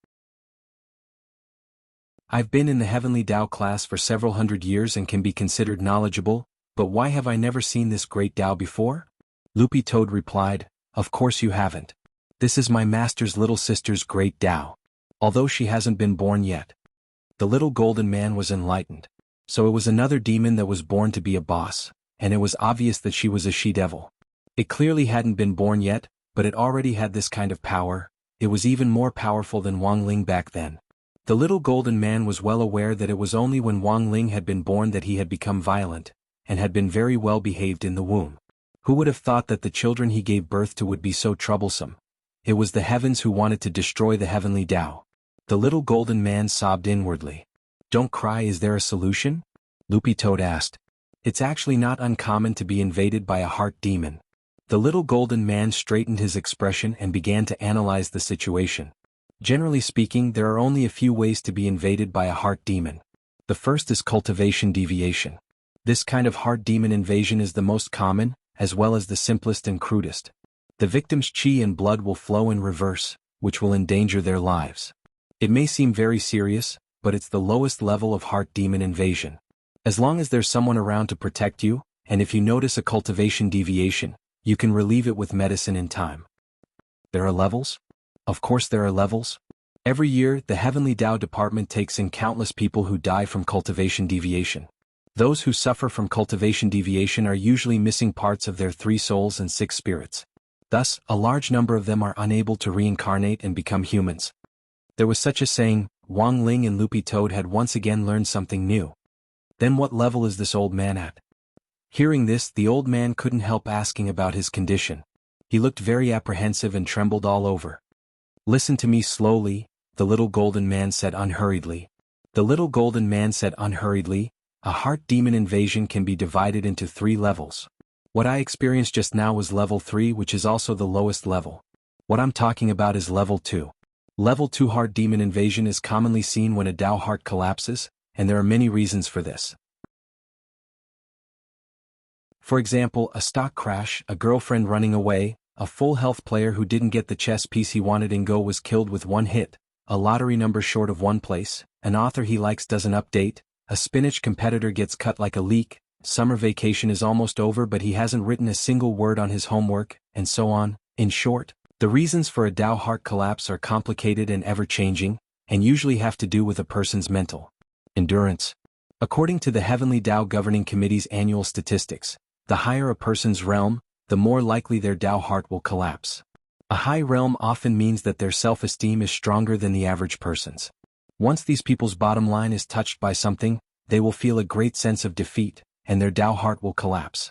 S1: I've been in the Heavenly Tao class for several hundred years and can be considered knowledgeable, but why have I never seen this great Tao before? Loopy Toad replied, of course you haven't. This is my master's little sister's great Tao. Although she hasn't been born yet. The little golden man was enlightened. So it was another demon that was born to be a boss, and it was obvious that she was a she-devil. It clearly hadn't been born yet, but it already had this kind of power. It was even more powerful than Wang Ling back then. The little golden man was well aware that it was only when Wang Ling had been born that he had become violent, and had been very well behaved in the womb. Who would have thought that the children he gave birth to would be so troublesome? It was the heavens who wanted to destroy the Heavenly Tao. The little golden man sobbed inwardly. Don't cry, is there a solution? Loopy Toad asked. It's actually not uncommon to be invaded by a heart demon. The little golden man straightened his expression and began to analyze the situation. Generally speaking, there are only a few ways to be invaded by a heart demon. The first is cultivation deviation. This kind of heart demon invasion is the most common, as well as the simplest and crudest. The victim's chi and blood will flow in reverse, which will endanger their lives. It may seem very serious, but it's the lowest level of heart demon invasion. As long as there's someone around to protect you, and if you notice a cultivation deviation, you can relieve it with medicine in time. There are levels? Of course there are levels. Every year, the Heavenly Tao Department takes in countless people who die from cultivation deviation. Those who suffer from cultivation deviation are usually missing parts of their 3 souls and 6 spirits. Thus, a large number of them are unable to reincarnate and become humans. There was such a saying, Wang Ling and Loopy Toad had once again learned something new. Then what level is this old man at? Hearing this, the old man couldn't help asking about his condition. He looked very apprehensive and trembled all over. Listen to me slowly, the little golden man said unhurriedly. The little golden man said unhurriedly, a heart demon invasion can be divided into 3 levels. What I experienced just now was level 3, which is also the lowest level. What I'm talking about is level 2. Level 2 heart demon invasion is commonly seen when a Tao heart collapses, and there are many reasons for this. For example, a stock crash, a girlfriend running away, a full health player who didn't get the chess piece he wanted in Go was killed with 1 hit, a lottery number short of 1 place, an author he likes doesn't update, a spinach competitor gets cut like a leak, summer vacation is almost over but he hasn't written a single word on his homework, and so on. In short, the reasons for a Tao heart collapse are complicated and ever-changing, and usually have to do with a person's mental endurance. According to the Heavenly Tao Governing Committee's annual statistics, the higher a person's realm, the more likely their Tao heart will collapse. A high realm often means that their self-esteem is stronger than the average person's. Once these people's bottom line is touched by something, they will feel a great sense of defeat, and their Tao heart will collapse.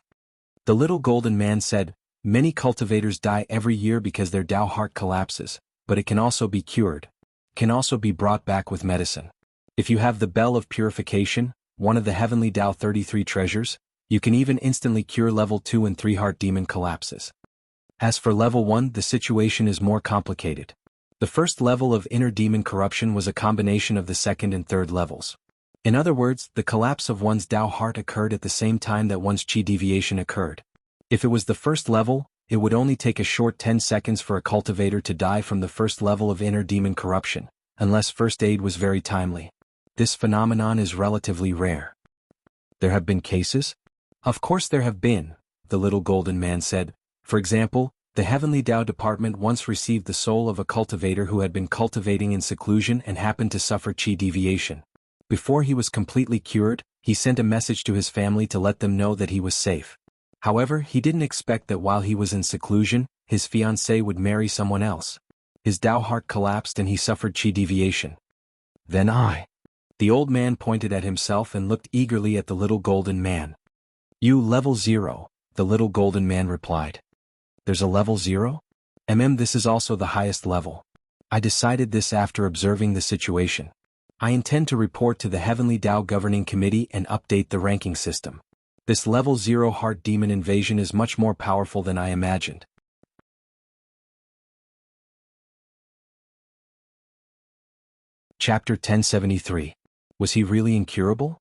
S1: The little golden man said, many cultivators die every year because their Tao heart collapses, but it can also be cured. Can also be brought back with medicine. If you have the Bell of Purification, one of the Heavenly Tao 33 treasures, you can even instantly cure level 2 and 3 heart demon collapses. As for level 1, the situation is more complicated. The first level of inner demon corruption was a combination of the second and third levels. In other words, the collapse of one's Tao heart occurred at the same time that one's chi deviation occurred. If it was the first level, it would only take a short 10 seconds for a cultivator to die from the first level of inner demon corruption, unless first aid was very timely. This phenomenon is relatively rare. There have been cases? Of course there have been, the little golden man said. For example, the Heavenly Tao Department once received the soul of a cultivator who had been cultivating in seclusion and happened to suffer chi deviation. Before he was completely cured, he sent a message to his family to let them know that he was safe. However, he didn't expect that while he was in seclusion, his fiancée would marry someone else. His Tao heart collapsed and he suffered chi deviation. Then the old man pointed at himself and looked eagerly at the little golden man. You level 0, the little golden man replied. There's a level 0? This is also the highest level. I decided this after observing the situation. I intend to report to the Heavenly Tao Governing Committee and update the ranking system. This level 0 heart demon invasion is much more powerful than I imagined. Chapter 1073. Was he really incurable?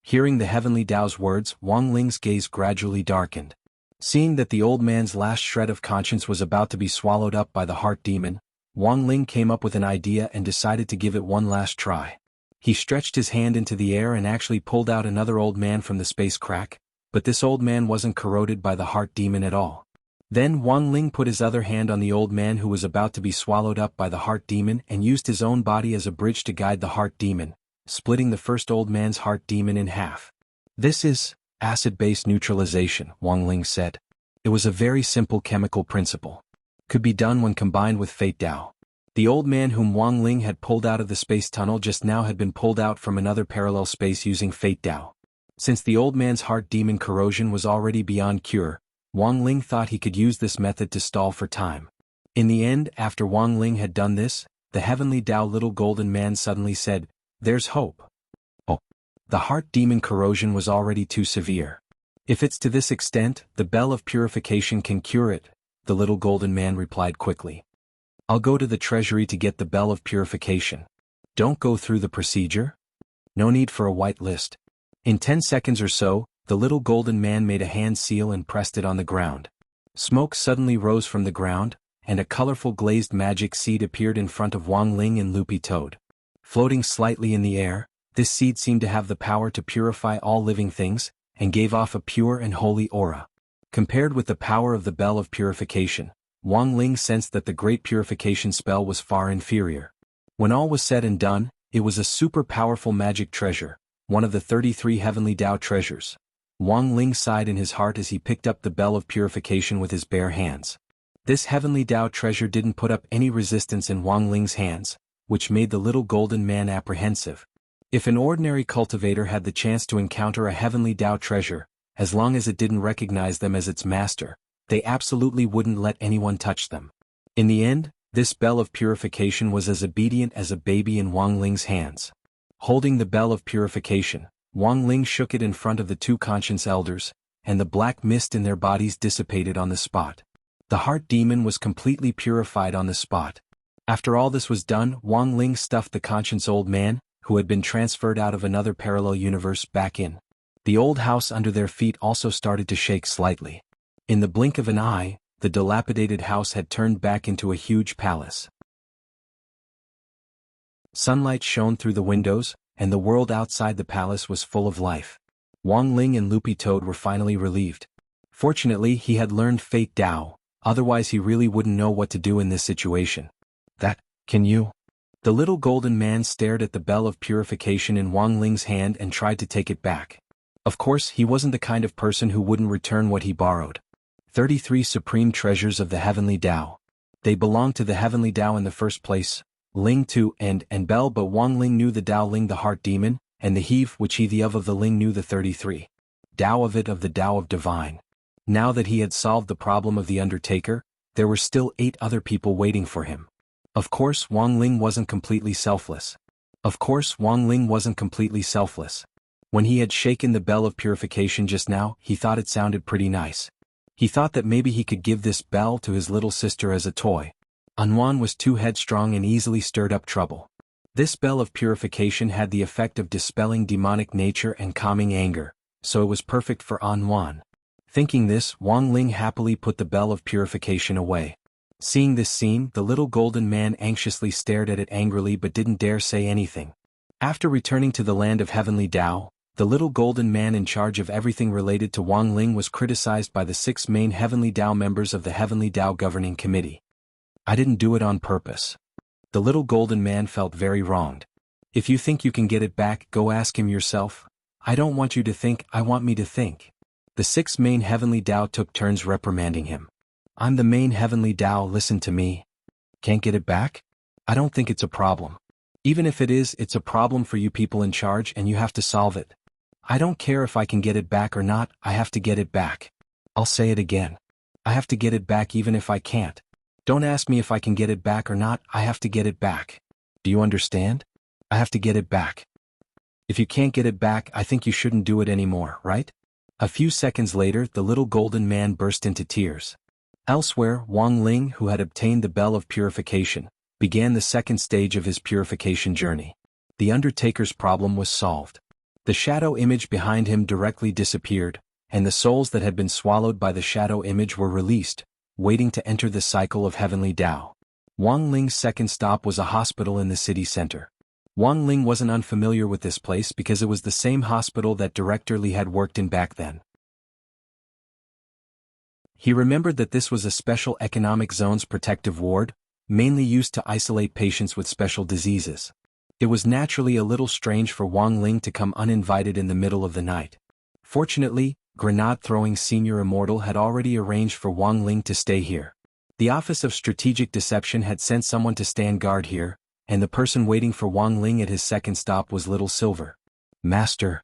S1: Hearing the Heavenly Tao's words, Wang Ling's gaze gradually darkened. Seeing that the old man's last shred of conscience was about to be swallowed up by the heart demon, Wang Ling came up with an idea and decided to give it one last try. He stretched his hand into the air and actually pulled out another old man from the space crack, but this old man wasn't corroded by the heart demon at all. Then Wang Ling put his other hand on the old man who was about to be swallowed up by the heart demon and used his own body as a bridge to guide the heart demon, splitting the first old man's heart demon in half. This is acid-base neutralization, Wang Ling said. It was a very simple chemical principle. Could be done when combined with Fate Tao. The old man whom Wang Ling had pulled out of the space tunnel just now had been pulled out from another parallel space using Fate Tao. Since the old man's heart demon corrosion was already beyond cure, Wang Ling thought he could use this method to stall for time. In the end, after Wang Ling had done this, the Heavenly Tao little golden man suddenly said, "There's hope." Oh. The heart demon corrosion was already too severe. If it's to this extent, the Bell of Purification can cure it, the little golden man replied quickly. I'll go to the treasury to get the Bell of Purification. Don't go through the procedure? No need for a white list. In 10 seconds or so, the little golden man made a hand seal and pressed it on the ground. Smoke suddenly rose from the ground, and a colorful glazed magic seed appeared in front of Wang Ling and Loopy Toad. Floating slightly in the air, this seed seemed to have the power to purify all living things, and gave off a pure and holy aura. Compared with the power of the Bell of Purification, Wang Ling sensed that the Great Purification spell was far inferior. When all was said and done, it was a super powerful magic treasure, one of the 33 Heavenly Tao treasures. Wang Ling sighed in his heart as he picked up the Bell of Purification with his bare hands. This Heavenly Tao treasure didn't put up any resistance in Wang Ling's hands, which made the little golden man apprehensive. If an ordinary cultivator had the chance to encounter a Heavenly Tao treasure, as long as it didn't recognize them as its master, they absolutely wouldn't let anyone touch them. In the end, This bell of purification was as obedient as a baby in Wang Ling's hands. Holding the bell of purification, Wang Ling shook it in front of the two conscience elders, and the black mist in their bodies dissipated on the spot. The heart demon was completely purified on the spot. After all this was done, Wang Ling stuffed the conscience old man, who had been transferred out of another parallel universe, back in. The old house under their feet also started to shake slightly. In the blink of an eye, the dilapidated house had turned back into a huge palace. Sunlight shone through the windows, and the world outside the palace was full of life. Wang Ling and Loopy Toad were finally relieved. Fortunately, he had learned Fate Dao, otherwise he really wouldn't know what to do in this situation. Can you? The little golden man stared at the bell of purification in Wang Ling's hand and tried to take it back. Of course, he wasn't the kind of person who wouldn't return what he borrowed. 33 supreme treasures of the heavenly Dao. They belonged to the heavenly Dao in the first place, Ling Tu and Bell, but Wang Ling knew the Dao Ling the heart demon, and the Heave which he the of the Ling knew the 33. Dao of it of the Dao of divine. Now that he had solved the problem of the Undertaker, there were still 8 other people waiting for him. Of course, Wang Ling wasn't completely selfless. When he had shaken the bell of purification just now, he thought it sounded pretty nice. He thought that maybe he could give this bell to his little sister as a toy. Anwan was too headstrong and easily stirred up trouble. This bell of purification had the effect of dispelling demonic nature and calming anger, so it was perfect for Anwan. Thinking this, Wang Ling happily put the bell of purification away. Seeing this scene, the little golden man anxiously stared at it angrily but didn't dare say anything. After returning to the land of heavenly Dao, the little golden man in charge of everything related to Wang Ling was criticized by the 6 main heavenly Dao members of the heavenly Dao governing committee. I didn't do it on purpose. The little golden man felt very wronged. If you think you can get it back, go ask him yourself. I don't want you to think, I want me to think. The 6 main heavenly Dao took turns reprimanding him. I'm the main heavenly Dao, listen to me. Can't get it back? I don't think it's a problem. Even if it is, it's a problem for you people in charge and you have to solve it. I don't care if I can get it back or not, I have to get it back. I'll say it again. I have to get it back even if I can't. Don't ask me if I can get it back or not, I have to get it back. Do you understand? I have to get it back. If you can't get it back, I think you shouldn't do it anymore, right? A few seconds later, the little golden man burst into tears. Elsewhere, Wang Ling, who had obtained the bell of purification, began the second stage of his purification journey. The Undertaker's problem was solved. The shadow image behind him directly disappeared, and the souls that had been swallowed by the shadow image were released, waiting to enter the cycle of heavenly Dao. Wang Ling's second stop was a hospital in the city center. Wang Ling wasn't unfamiliar with this place because it was the same hospital that Director Li had worked in back then. He remembered that this was a special economic zone's protective ward, mainly used to isolate patients with special diseases. It was naturally a little strange for Wang Ling to come uninvited in the middle of the night. Fortunately, grenade-throwing Senior Immortal had already arranged for Wang Ling to stay here. The Office of Strategic Deception had sent someone to stand guard here, and the person waiting for Wang Ling at his second stop was Little Silver. Master.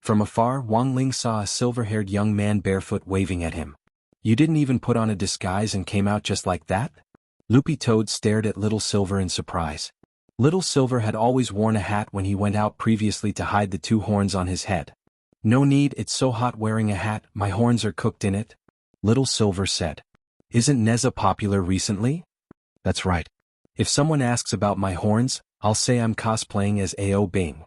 S1: From afar, Wang Ling saw a silver-haired young man barefoot waving at him. You didn't even put on a disguise and came out just like that? Loopy Toad stared at Little Silver in surprise. Little Silver had always worn a hat when he went out previously to hide the 2 horns on his head. No need, it's so hot wearing a hat, my horns are cooked in it. Little Silver said. Isn't Neza popular recently? That's right. If someone asks about my horns, I'll say I'm cosplaying as A.O. Bing.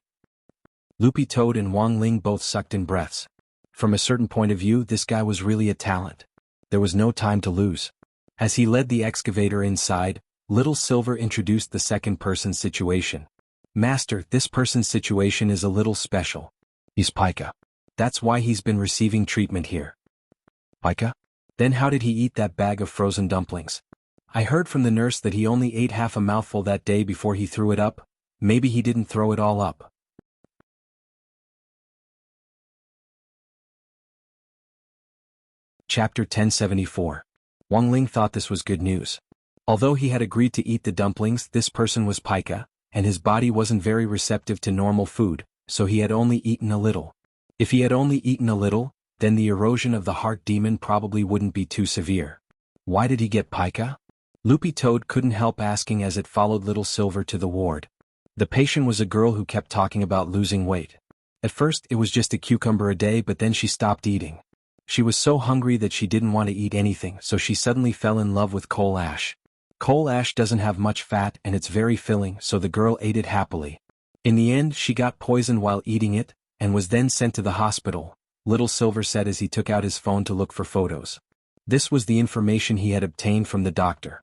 S1: Loopy Toad and Wang Ling both sucked in breaths. From a certain point of view, this guy was really a talent. There was no time to lose. As he led the excavator inside, Little Silver introduced the second person's situation. Master, this person's situation is a little special. He's Pika. That's why he's been receiving treatment here. Pika? Then how did he eat that bag of frozen dumplings? I heard from the nurse that he only ate half a mouthful that day before he threw it up. Maybe he didn't throw it all up. Chapter 1074. Wang Ling thought this was good news. Although he had agreed to eat the dumplings, this person was Pika, and his body wasn't very receptive to normal food, so he had only eaten a little. If he had only eaten a little, then the erosion of the heart demon probably wouldn't be too severe. Why did he get Pika? Loopy Toad couldn't help asking as it followed Little Silver to the ward. The patient was a girl who kept talking about losing weight. At first it was just a cucumber a day, but then she stopped eating. She was so hungry that she didn't want to eat anything, so she suddenly fell in love with coal ash. Coal ash doesn't have much fat and it's very filling, so the girl ate it happily. In the end she got poisoned while eating it, and was then sent to the hospital, Little Silver said as he took out his phone to look for photos. This was the information he had obtained from the doctor.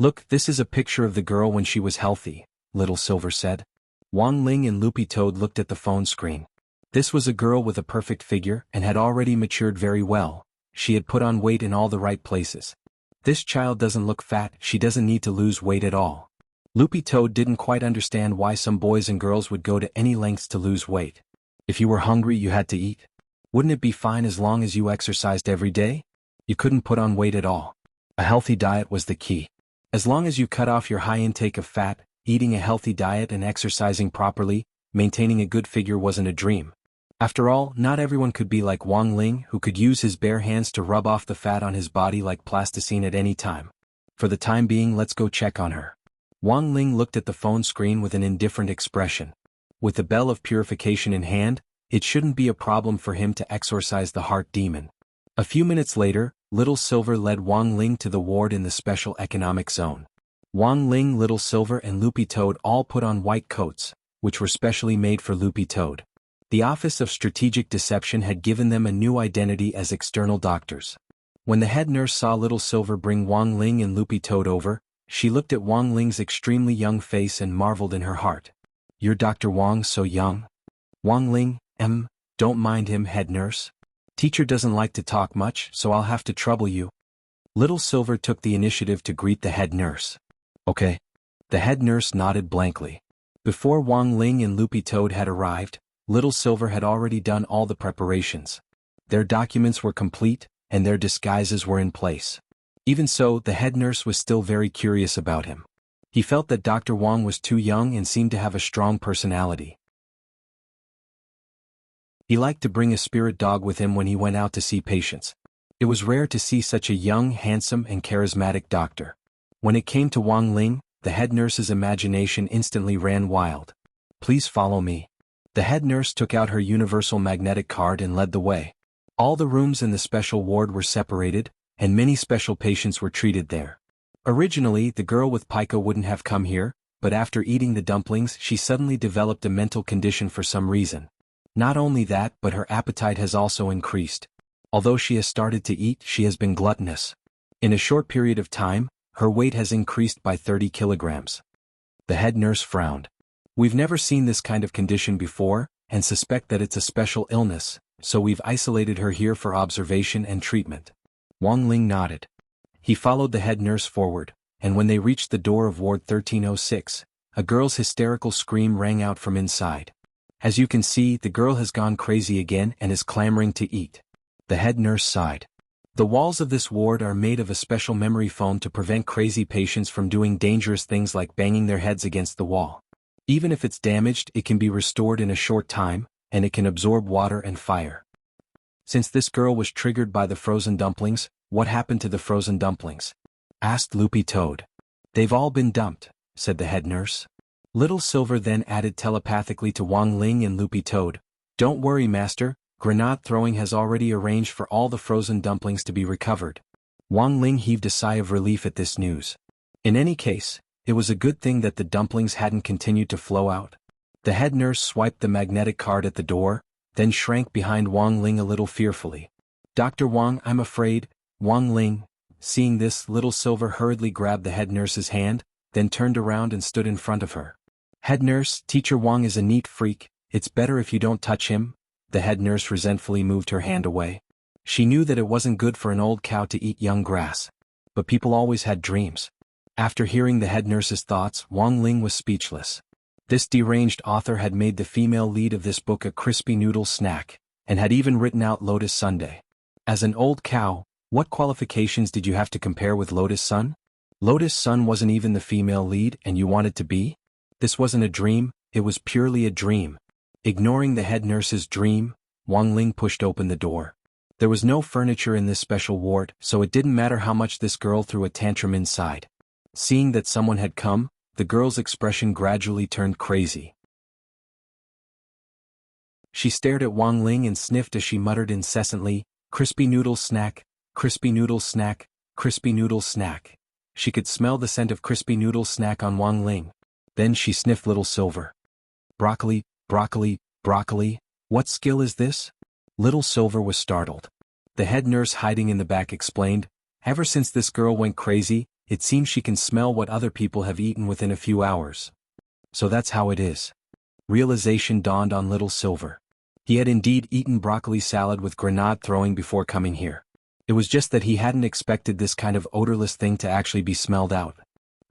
S1: "Look, this is a picture of the girl when she was healthy," Little Silver said. Wang Ling and Loopy Toad looked at the phone screen. This was a girl with a perfect figure and had already matured very well. She had put on weight in all the right places. This child doesn't look fat, she doesn't need to lose weight at all. Loopy Toad didn't quite understand why some boys and girls would go to any lengths to lose weight. If you were hungry, you had to eat. Wouldn't it be fine as long as you exercised every day? You couldn't put on weight at all. A healthy diet was the key. As long as you cut off your high intake of fat, eating a healthy diet and exercising properly, maintaining a good figure wasn't a dream. After all, not everyone could be like Wang Ling, who could use his bare hands to rub off the fat on his body like plasticine at any time. For the time being, let's go check on her. Wang Ling looked at the phone screen with an indifferent expression. With the bell of purification in hand, it shouldn't be a problem for him to exorcise the heart demon. A few minutes later, Little Silver led Wang Ling to the ward in the Special Economic Zone. Wang Ling, Little Silver and Loopy Toad all put on white coats, which were specially made for Loopy Toad. The Office of Strategic Deception had given them a new identity as external doctors. When the head nurse saw Little Silver bring Wang Ling and Loopy Toad over, she looked at Wang Ling's extremely young face and marveled in her heart. "You're Dr. Wang, so young?" "Wang Ling, don't mind him, head nurse. Teacher doesn't like to talk much, so I'll have to trouble you." Little Silver took the initiative to greet the head nurse. "Okay." The head nurse nodded blankly. Before Wang Ling and Loopy Toad had arrived, Little Silver had already done all the preparations. Their documents were complete, and their disguises were in place. Even so, the head nurse was still very curious about him. He felt that Dr. Wang was too young and seemed to have a strong personality. He liked to bring a spirit dog with him when he went out to see patients. It was rare to see such a young, handsome, and charismatic doctor. When it came to Wang Ling, the head nurse's imagination instantly ran wild. "Please follow me." The head nurse took out her universal magnetic card and led the way. All the rooms in the special ward were separated, and many special patients were treated there. Originally, the girl with pica wouldn't have come here, but after eating the dumplings she suddenly developed a mental condition for some reason. Not only that, but her appetite has also increased. Although she has started to eat, she has been gluttonous. In a short period of time, her weight has increased by 30 kilograms. The head nurse frowned. "We've never seen this kind of condition before, and suspect that it's a special illness, so we've isolated her here for observation and treatment." Wang Ling nodded. He followed the head nurse forward, and when they reached the door of Ward 1306, a girl's hysterical scream rang out from inside. "As you can see, the girl has gone crazy again and is clamoring to eat." The head nurse sighed. The walls of this ward are made of a special memory foam to prevent crazy patients from doing dangerous things like banging their heads against the wall. Even if it's damaged, it can be restored in a short time, and it can absorb water and fire. "Since this girl was triggered by the frozen dumplings, what happened to the frozen dumplings?" asked Loopy Toad. "They've all been dumped," said the head nurse. Little Silver then added telepathically to Wang Ling and Loopy Toad, "Don't worry, master, grenade throwing has already arranged for all the frozen dumplings to be recovered." Wang Ling heaved a sigh of relief at this news. In any case, it was a good thing that the dumplings hadn't continued to flow out. The head nurse swiped the magnetic card at the door, then shrank behind Wang Ling a little fearfully. "Dr. Wang, I'm afraid." Wang Ling, seeing this, Little Silver hurriedly grabbed the head nurse's hand, then turned around and stood in front of her. "Head nurse, Teacher Wang is a neat freak, it's better if you don't touch him." The head nurse resentfully moved her hand away. She knew that it wasn't good for an old cow to eat young grass. But people always had dreams. After hearing the head nurse's thoughts, Wang Ling was speechless. This deranged author had made the female lead of this book a crispy noodle snack, and had even written out Lotus Sundae. As an old cow, what qualifications did you have to compare with Lotus Sun? Lotus Sun wasn't even the female lead, and you wanted to be? This wasn't a dream, it was purely a dream. Ignoring the head nurse's dream, Wang Ling pushed open the door. There was no furniture in this special ward, so it didn't matter how much this girl threw a tantrum inside. Seeing that someone had come, the girl's expression gradually turned crazy. She stared at Wang Ling and sniffed as she muttered incessantly, "Crispy noodle snack, crispy noodle snack, crispy noodle snack." She could smell the scent of crispy noodle snack on Wang Ling. Then she sniffed Little Silver. "Broccoli, broccoli, broccoli, what skill is this?" Little Silver was startled. The head nurse hiding in the back explained, "Ever since this girl went crazy, it seems she can smell what other people have eaten within a few hours. So that's how it is." Realization dawned on Little Silver. He had indeed eaten broccoli salad with grenade throwing before coming here. It was just that he hadn't expected this kind of odorless thing to actually be smelled out.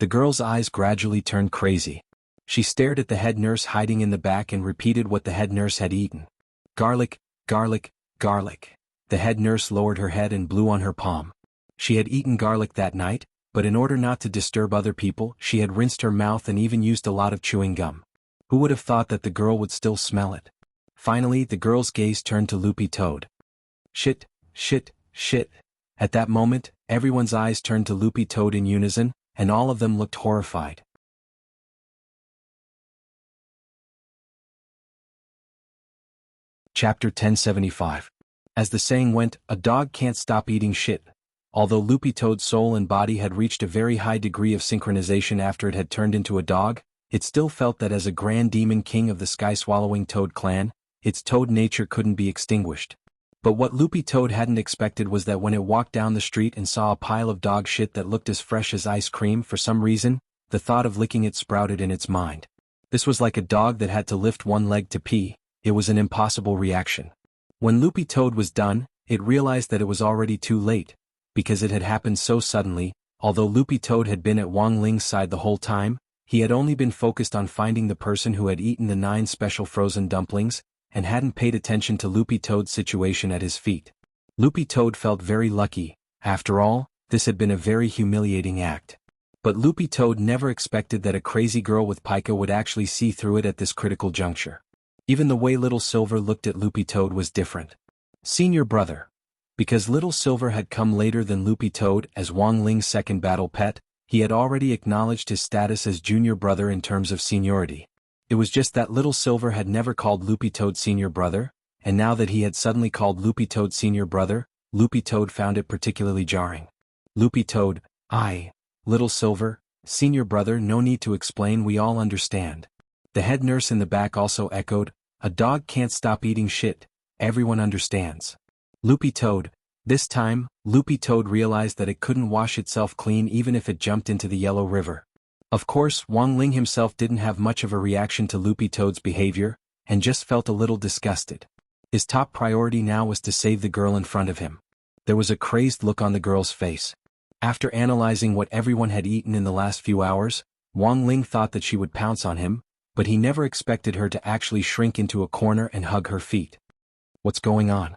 S1: The girl's eyes gradually turned crazy. She stared at the head nurse hiding in the back and repeated what the head nurse had eaten. "Garlic, garlic, garlic." The head nurse lowered her head and blew on her palm. She had eaten garlic that night, but in order not to disturb other people, she had rinsed her mouth and even used a lot of chewing gum. Who would have thought that the girl would still smell it? Finally, the girl's gaze turned to Loopy Toad. "Shit, shit, shit." At that moment, everyone's eyes turned to Loopy Toad in unison, and all of them looked horrified. Chapter 1075. As the saying went, a dog can't stop eating shit. Although Loopy Toad's soul and body had reached a very high degree of synchronization after it had turned into a dog, it still felt that as a grand demon king of the sky-swallowing Toad clan, its toad nature couldn't be extinguished. But what Loopy Toad hadn't expected was that when it walked down the street and saw a pile of dog shit that looked as fresh as ice cream, for some reason, the thought of licking it sprouted in its mind. This was like a dog that had to lift one leg to pee. It was an impossible reaction. When Loopy Toad was done, it realized that it was already too late, because it had happened so suddenly. Although Loopy Toad had been at Wang Ling's side the whole time, he had only been focused on finding the person who had eaten the 9 special frozen dumplings, and hadn't paid attention to Loopy Toad's situation at his feet. Loopy Toad felt very lucky. After all, this had been a very humiliating act. But Loopy Toad never expected that a crazy girl with pica would actually see through it at this critical juncture. Even the way Little Silver looked at Loopy Toad was different. Senior brother. Because Little Silver had come later than Loopy Toad as Wang Ling's second battle pet, he had already acknowledged his status as junior brother in terms of seniority. It was just that Little Silver had never called Loopy Toad senior brother, and now that he had suddenly called Loopy Toad senior brother, Loopy Toad found it particularly jarring. Loopy Toad, Little Silver, senior brother, no need to explain, we all understand. The head nurse in the back also echoed, a dog can't stop eating shit, everyone understands. Loopy Toad. This time, Loopy Toad realized that it couldn't wash itself clean even if it jumped into the Yellow River. Of course, Wang Ling himself didn't have much of a reaction to Loopy Toad's behavior, and just felt a little disgusted. His top priority now was to save the girl in front of him. There was a crazed look on the girl's face. After analyzing what everyone had eaten in the last few hours, Wang Ling thought that she would pounce on him, but he never expected her to actually shrink into a corner and hug her feet. What's going on?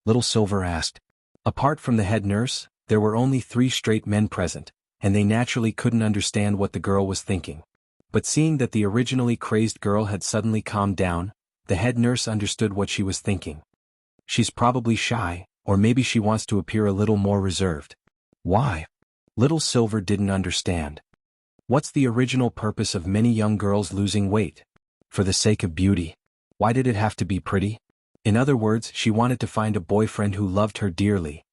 S1: Little Silver asked. Apart from the head nurse, there were only 3 straight men present, and they naturally couldn't understand what the girl was thinking. But seeing that the originally crazed girl had suddenly calmed down, the head nurse understood what she was thinking. She's probably shy, or maybe she wants to appear a little more reserved. Why? Little Silver didn't understand. What's the original purpose of many young girls losing weight? For the sake of beauty. Why did it have to be pretty? In other words, she wanted to find a boyfriend who loved her dearly.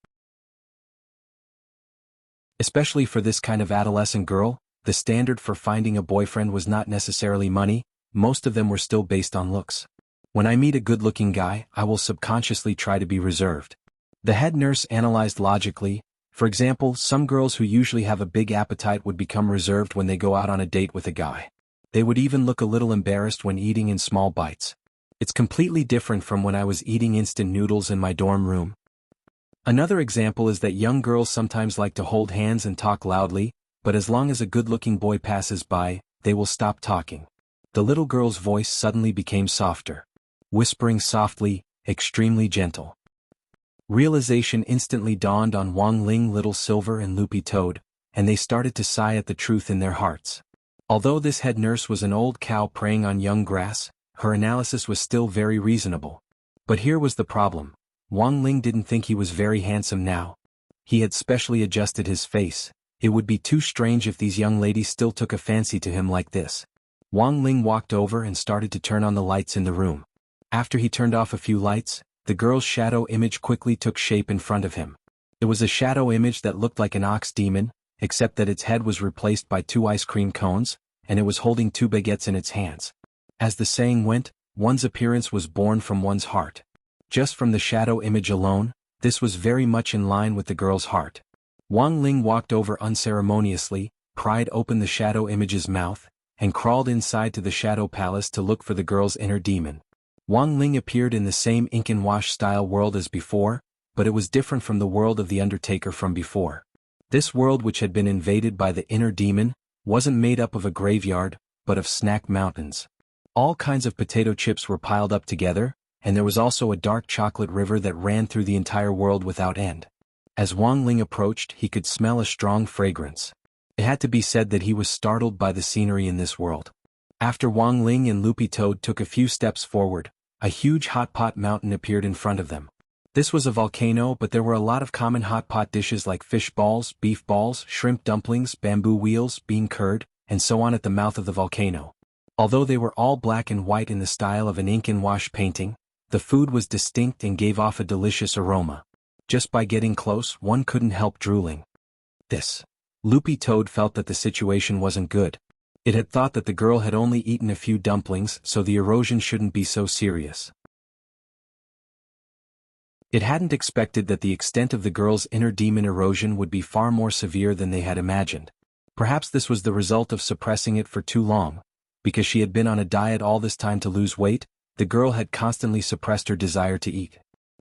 S1: Especially for this kind of adolescent girl, the standard for finding a boyfriend was not necessarily money, most of them were still based on looks. When I meet a good-looking guy, I will subconsciously try to be reserved. The head nurse analyzed logically. For example, some girls who usually have a big appetite would become reserved when they go out on a date with a guy. They would even look a little embarrassed when eating in small bites. It's completely different from when I was eating instant noodles in my dorm room. Another example is that young girls sometimes like to hold hands and talk loudly, but as long as a good-looking boy passes by, they will stop talking. The little girl's voice suddenly became softer. Whispering softly, extremely gentle. Realization instantly dawned on Wang Ling, Little Silver and Loopy Toad, and they started to sigh at the truth in their hearts. Although this head nurse was an old cow preying on young grass, her analysis was still very reasonable. But here was the problem. Wang Ling didn't think he was very handsome now. He had specially adjusted his face, It would be too strange if these young ladies still took a fancy to him like this. Wang Ling walked over and started to turn on the lights in the room. After he turned off a few lights, the girl's shadow image quickly took shape in front of him. It was a shadow image that looked like an ox demon, except that its head was replaced by 2 ice cream cones, and it was holding 2 baguettes in its hands. As the saying went, one's appearance was born from one's heart. Just from the shadow image alone, this was very much in line with the girl's heart. Wang Ling walked over unceremoniously, pried open the shadow image's mouth, and crawled inside to the shadow palace to look for the girl's inner demon. Wang Ling appeared in the same ink and wash style world as before, but it was different from the world of the Undertaker from before. This world, which had been invaded by the inner demon, wasn't made up of a graveyard, but of snack mountains. All kinds of potato chips were piled up together, and there was also a dark chocolate river that ran through the entire world without end. As Wang Ling approached, he could smell a strong fragrance. It had to be said that he was startled by the scenery in this world. After Wang Ling and Loopy Toad took a few steps forward, a huge hot pot mountain appeared in front of them. This was a volcano, but there were a lot of common hot pot dishes like fish balls, beef balls, shrimp dumplings, bamboo wheels, bean curd, and so on at the mouth of the volcano. Although they were all black and white in the style of an ink and wash painting, the food was distinct and gave off a delicious aroma. Just by getting close, one couldn't help drooling. Loopy Toad felt that the situation wasn't good. It had thought that the girl had only eaten a few dumplings, so the erosion shouldn't be so serious. It hadn't expected that the extent of the girl's inner demon erosion would be far more severe than they had imagined. Perhaps this was the result of suppressing it for too long. Because she had been on a diet all this time to lose weight, the girl had constantly suppressed her desire to eat.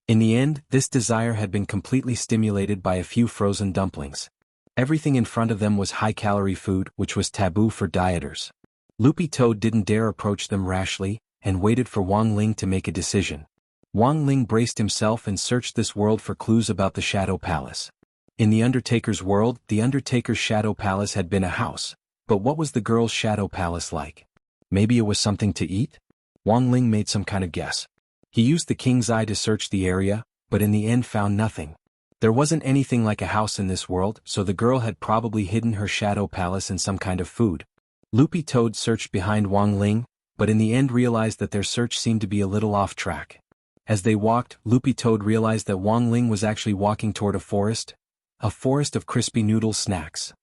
S1: In the end, this desire had been completely stimulated by a few frozen dumplings. Everything in front of them was high-calorie food, which was taboo for dieters. Loopy Toad didn't dare approach them rashly, and waited for Wang Ling to make a decision. Wang Ling braced himself and searched this world for clues about the Shadow Palace. In the Undertaker's world, the Undertaker's Shadow Palace had been a house, but what was the girl's Shadow Palace like? Maybe it was something to eat? Wang Ling made some kind of guess. He used the king's eye to search the area, but in the end found nothing. There wasn't anything like a house in this world, so the girl had probably hidden her Shadow Palace in some kind of food. Loopy Toad searched behind Wang Ling, but in the end realized that their search seemed to be a little off track. As they walked, Loopy Toad realized that Wang Ling was actually walking toward a forest of crispy noodle snacks.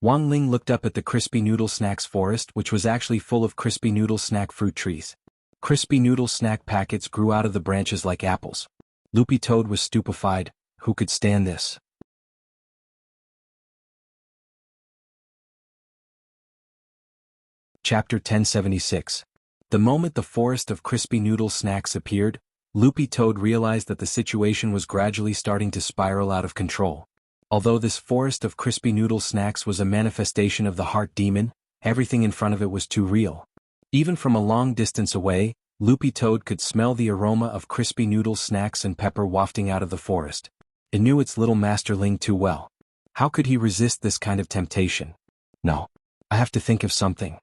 S1: Wang Ling looked up at the crispy noodle snacks forest, which was actually full of crispy noodle snack fruit trees. Crispy noodle snack packets grew out of the branches like apples. Loopy Toad was stupefied. Who could stand this? Chapter 1076. The moment the forest of crispy noodle snacks appeared, Loopy Toad realized that the situation was gradually starting to spiral out of control. Although this forest of crispy noodle snacks was a manifestation of the heart demon, everything in front of it was too real. Even from a long distance away, Loopy Toad could smell the aroma of crispy noodle snacks and pepper wafting out of the forest. It knew its little masterling too well. How could he resist this kind of temptation? No. I have to think of something.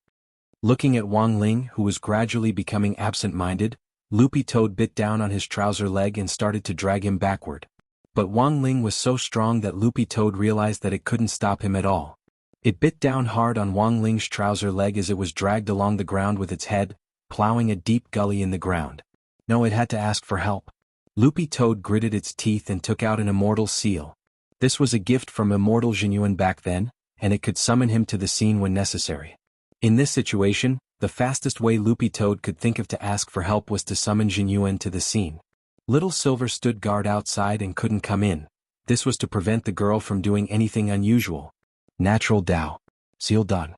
S1: Looking at Wang Ling, who was gradually becoming absent-minded, Loopy Toad bit down on his trouser leg and started to drag him backward. But Wang Ling was so strong that Loopy Toad realized that it couldn't stop him at all. It bit down hard on Wang Ling's trouser leg as it was dragged along the ground with its head, plowing a deep gully in the ground. No, it had to ask for help. Loopy Toad gritted its teeth and took out an Immortal seal. This was a gift from Immortal Jianghu back then, and it could summon him to the scene when necessary. In this situation, the fastest way Loopy Toad could think of to ask for help was to summon Jianghu to the scene. Little Silver stood guard outside and couldn't come in. This was to prevent the girl from doing anything unusual. Natural Tao. Seal done.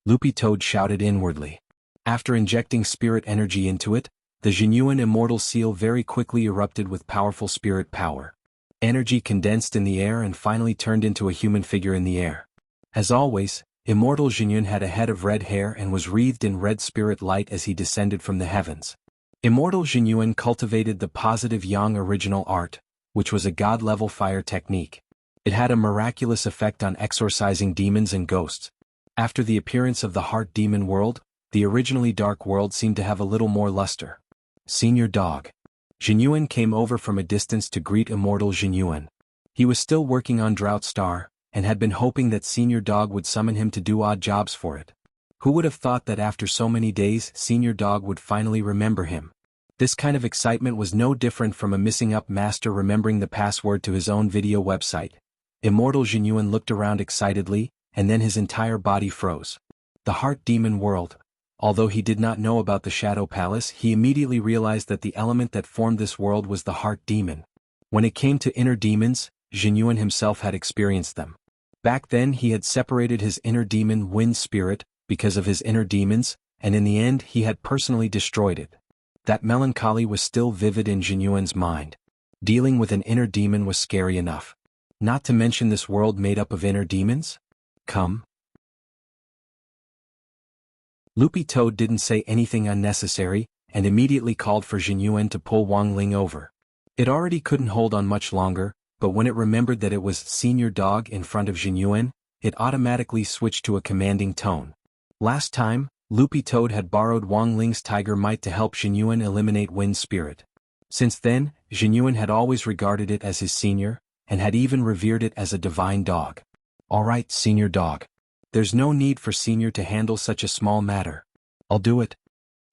S1: Loopy Toad shouted inwardly. After injecting spirit energy into it, the Jianghu Immortal seal very quickly erupted with powerful spirit power. Energy condensed in the air and finally turned into a human figure in the air. As always, Immortal Jianghu had a head of red hair and was wreathed in red spirit light as he descended from the heavens. Immortal Jianghu cultivated the positive yang original art, which was a god-level fire technique. It had a miraculous effect on exorcising demons and ghosts. After the appearance of the heart demon world, the originally dark world seemed to have a little more luster. Senior Dog. Jianghu came over from a distance to greet Immortal Jianghu. He was still working on Drought Star, and had been hoping that Senior Dog would summon him to do odd jobs for it. Who would have thought that after so many days Senior Dog would finally remember him? This kind of excitement was no different from a missing-up master remembering the password to his own video website. Immortal Jianghu looked around excitedly, and then his entire body froze. The Heart Demon World. Although he did not know about the Shadow Palace, he immediately realized that the element that formed this world was the Heart Demon. When it came to inner demons, Jianghu himself had experienced them. Back then he had separated his inner demon Wind Spirit, because of his inner demons, and in the end he had personally destroyed it. That melancholy was still vivid in Jianghu's mind. Dealing with an inner demon was scary enough. Not to mention this world made up of inner demons? Come. Loopy Toad didn't say anything unnecessary, and immediately called for Jianghu to pull Wang Ling over. It already couldn't hold on much longer, but when it remembered that it was Senior Dog in front of Jianghu, it automatically switched to a commanding tone. Last time, Loopy Toad had borrowed Wang Ling's Tiger Might to help Jianghu eliminate Wind Spirit. Since then, Jianghu had always regarded it as his senior, and had even revered it as a divine dog. Alright, Senior Dog. There's no need for Senior to handle such a small matter. I'll do it.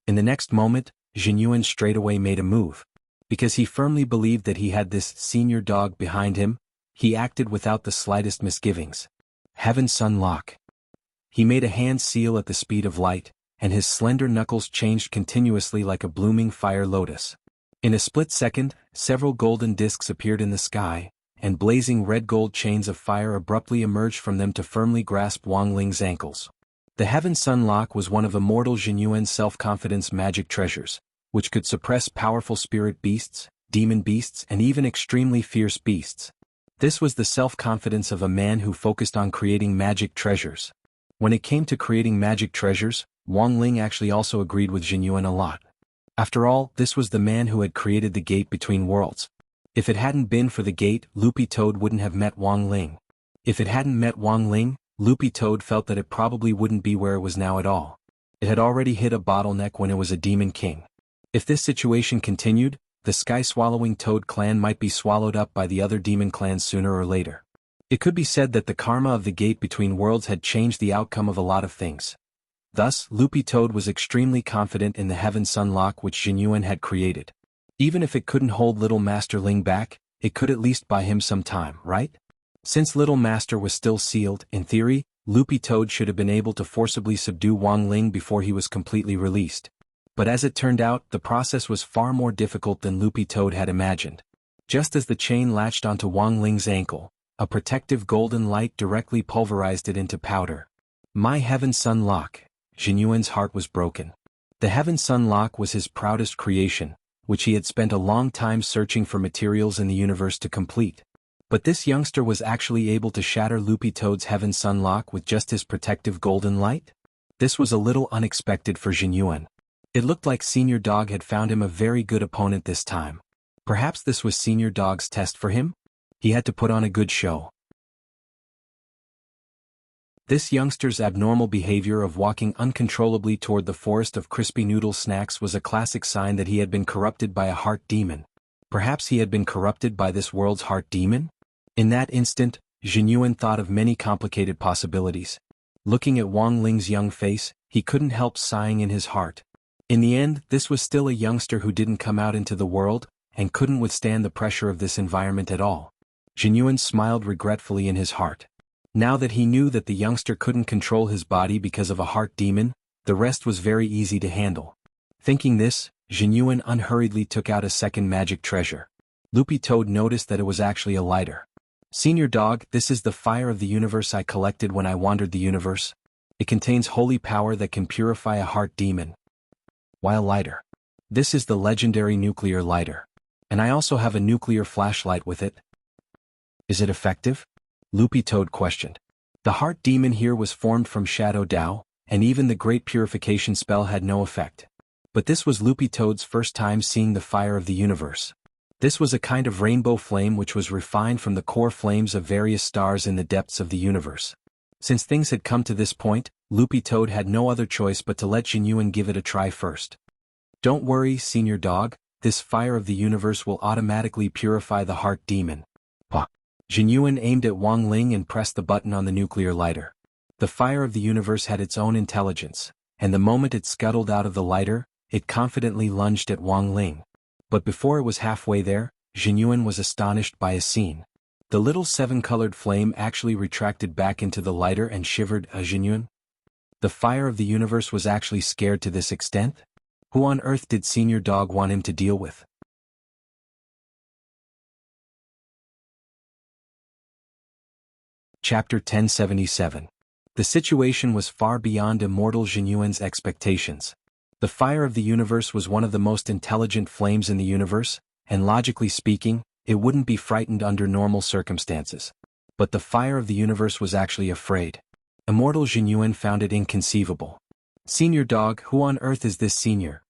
S1: In the next moment, Jianghu straightaway made a move. Because he firmly believed that he had this Senior Dog behind him, he acted without the slightest misgivings. Heaven Sun Lock. He made a hand seal at the speed of light, and his slender knuckles changed continuously like a blooming fire lotus. In a split second, several golden discs appeared in the sky, and blazing red-gold chains of fire abruptly emerged from them to firmly grasp Wang Ling's ankles. The Heaven Sun Lock was one of Immortal Jianghu's self-confidence magic treasures, which could suppress powerful spirit beasts, demon beasts, and even extremely fierce beasts. This was the self-confidence of a man who focused on creating magic treasures. When it came to creating magic treasures, Wang Ling actually also agreed with Jianghu a lot. After all, this was the man who had created the gate between worlds. If it hadn't been for the gate, Loopy Toad wouldn't have met Wang Ling. If it hadn't met Wang Ling, Loopy Toad felt that it probably wouldn't be where it was now at all. It had already hit a bottleneck when it was a Demon King. If this situation continued, the sky-swallowing Toad clan might be swallowed up by the other demon clans sooner or later. It could be said that the karma of the gate between worlds had changed the outcome of a lot of things. Thus, Loopy Toad was extremely confident in the Heaven Sun Lock which Jianghu had created. Even if it couldn't hold Little Master Ling back, it could at least buy him some time, right? Since Little Master was still sealed, in theory, Loopy Toad should have been able to forcibly subdue Wang Ling before he was completely released. But as it turned out, the process was far more difficult than Loopy Toad had imagined. Just as the chain latched onto Wang Ling's ankle, a protective golden light directly pulverized it into powder. My Heaven Sun Lock. Jianghu's heart was broken. The Heaven Sun Lock was his proudest creation, which he had spent a long time searching for materials in the universe to complete. But this youngster was actually able to shatter Loopy Toad's Heaven Sun Lock with just his protective golden light? This was a little unexpected for Jianghu. It looked like Senior Dog had found him a very good opponent this time. Perhaps this was Senior Dog's test for him? He had to put on a good show. This youngster's abnormal behavior of walking uncontrollably toward the forest of crispy noodle snacks was a classic sign that he had been corrupted by a heart demon. Perhaps he had been corrupted by this world's heart demon? In that instant, Jianghu thought of many complicated possibilities. Looking at Wang Ling's young face, he couldn't help sighing in his heart. In the end, this was still a youngster who didn't come out into the world, and couldn't withstand the pressure of this environment at all. Jianghu smiled regretfully in his heart. Now that he knew that the youngster couldn't control his body because of a heart demon, the rest was very easy to handle. Thinking this, Jianghu unhurriedly took out a second magic treasure. Loopy Toad noticed that it was actually a lighter. Senior Dog, this is the fire of the universe I collected when I wandered the universe. It contains holy power that can purify a heart demon. While lighter. This is the legendary nuclear lighter. And I also have a nuclear flashlight with it. Is it effective? Loopy Toad questioned. The heart demon here was formed from Shadow Dao, and even the great purification spell had no effect. But this was Loopy Toad's first time seeing the fire of the universe. This was a kind of rainbow flame which was refined from the core flames of various stars in the depths of the universe. Since things had come to this point, Loopy Toad had no other choice but to let Jianghu give it a try first. Don't worry, Senior Dog, this fire of the universe will automatically purify the heart demon. Jinyuan aimed at Wang Ling and pressed the button on the nuclear lighter. The fire of the universe had its own intelligence, and the moment it scuttled out of the lighter, it confidently lunged at Wang Ling. But before it was halfway there, Jinyuan was astonished by a scene. The little seven-colored flame actually retracted back into the lighter and shivered. Jinyuan? The fire of the universe was actually scared to this extent? Who on earth did Senior Dog want him to deal with? Chapter 1077. The situation was far beyond Immortal Jinyuan's expectations. The fire of the universe was one of the most intelligent flames in the universe, and logically speaking, it wouldn't be frightened under normal circumstances. But the fire of the universe was actually afraid. Immortal Jinyuan found it inconceivable. Senior Dog, who on earth is this senior?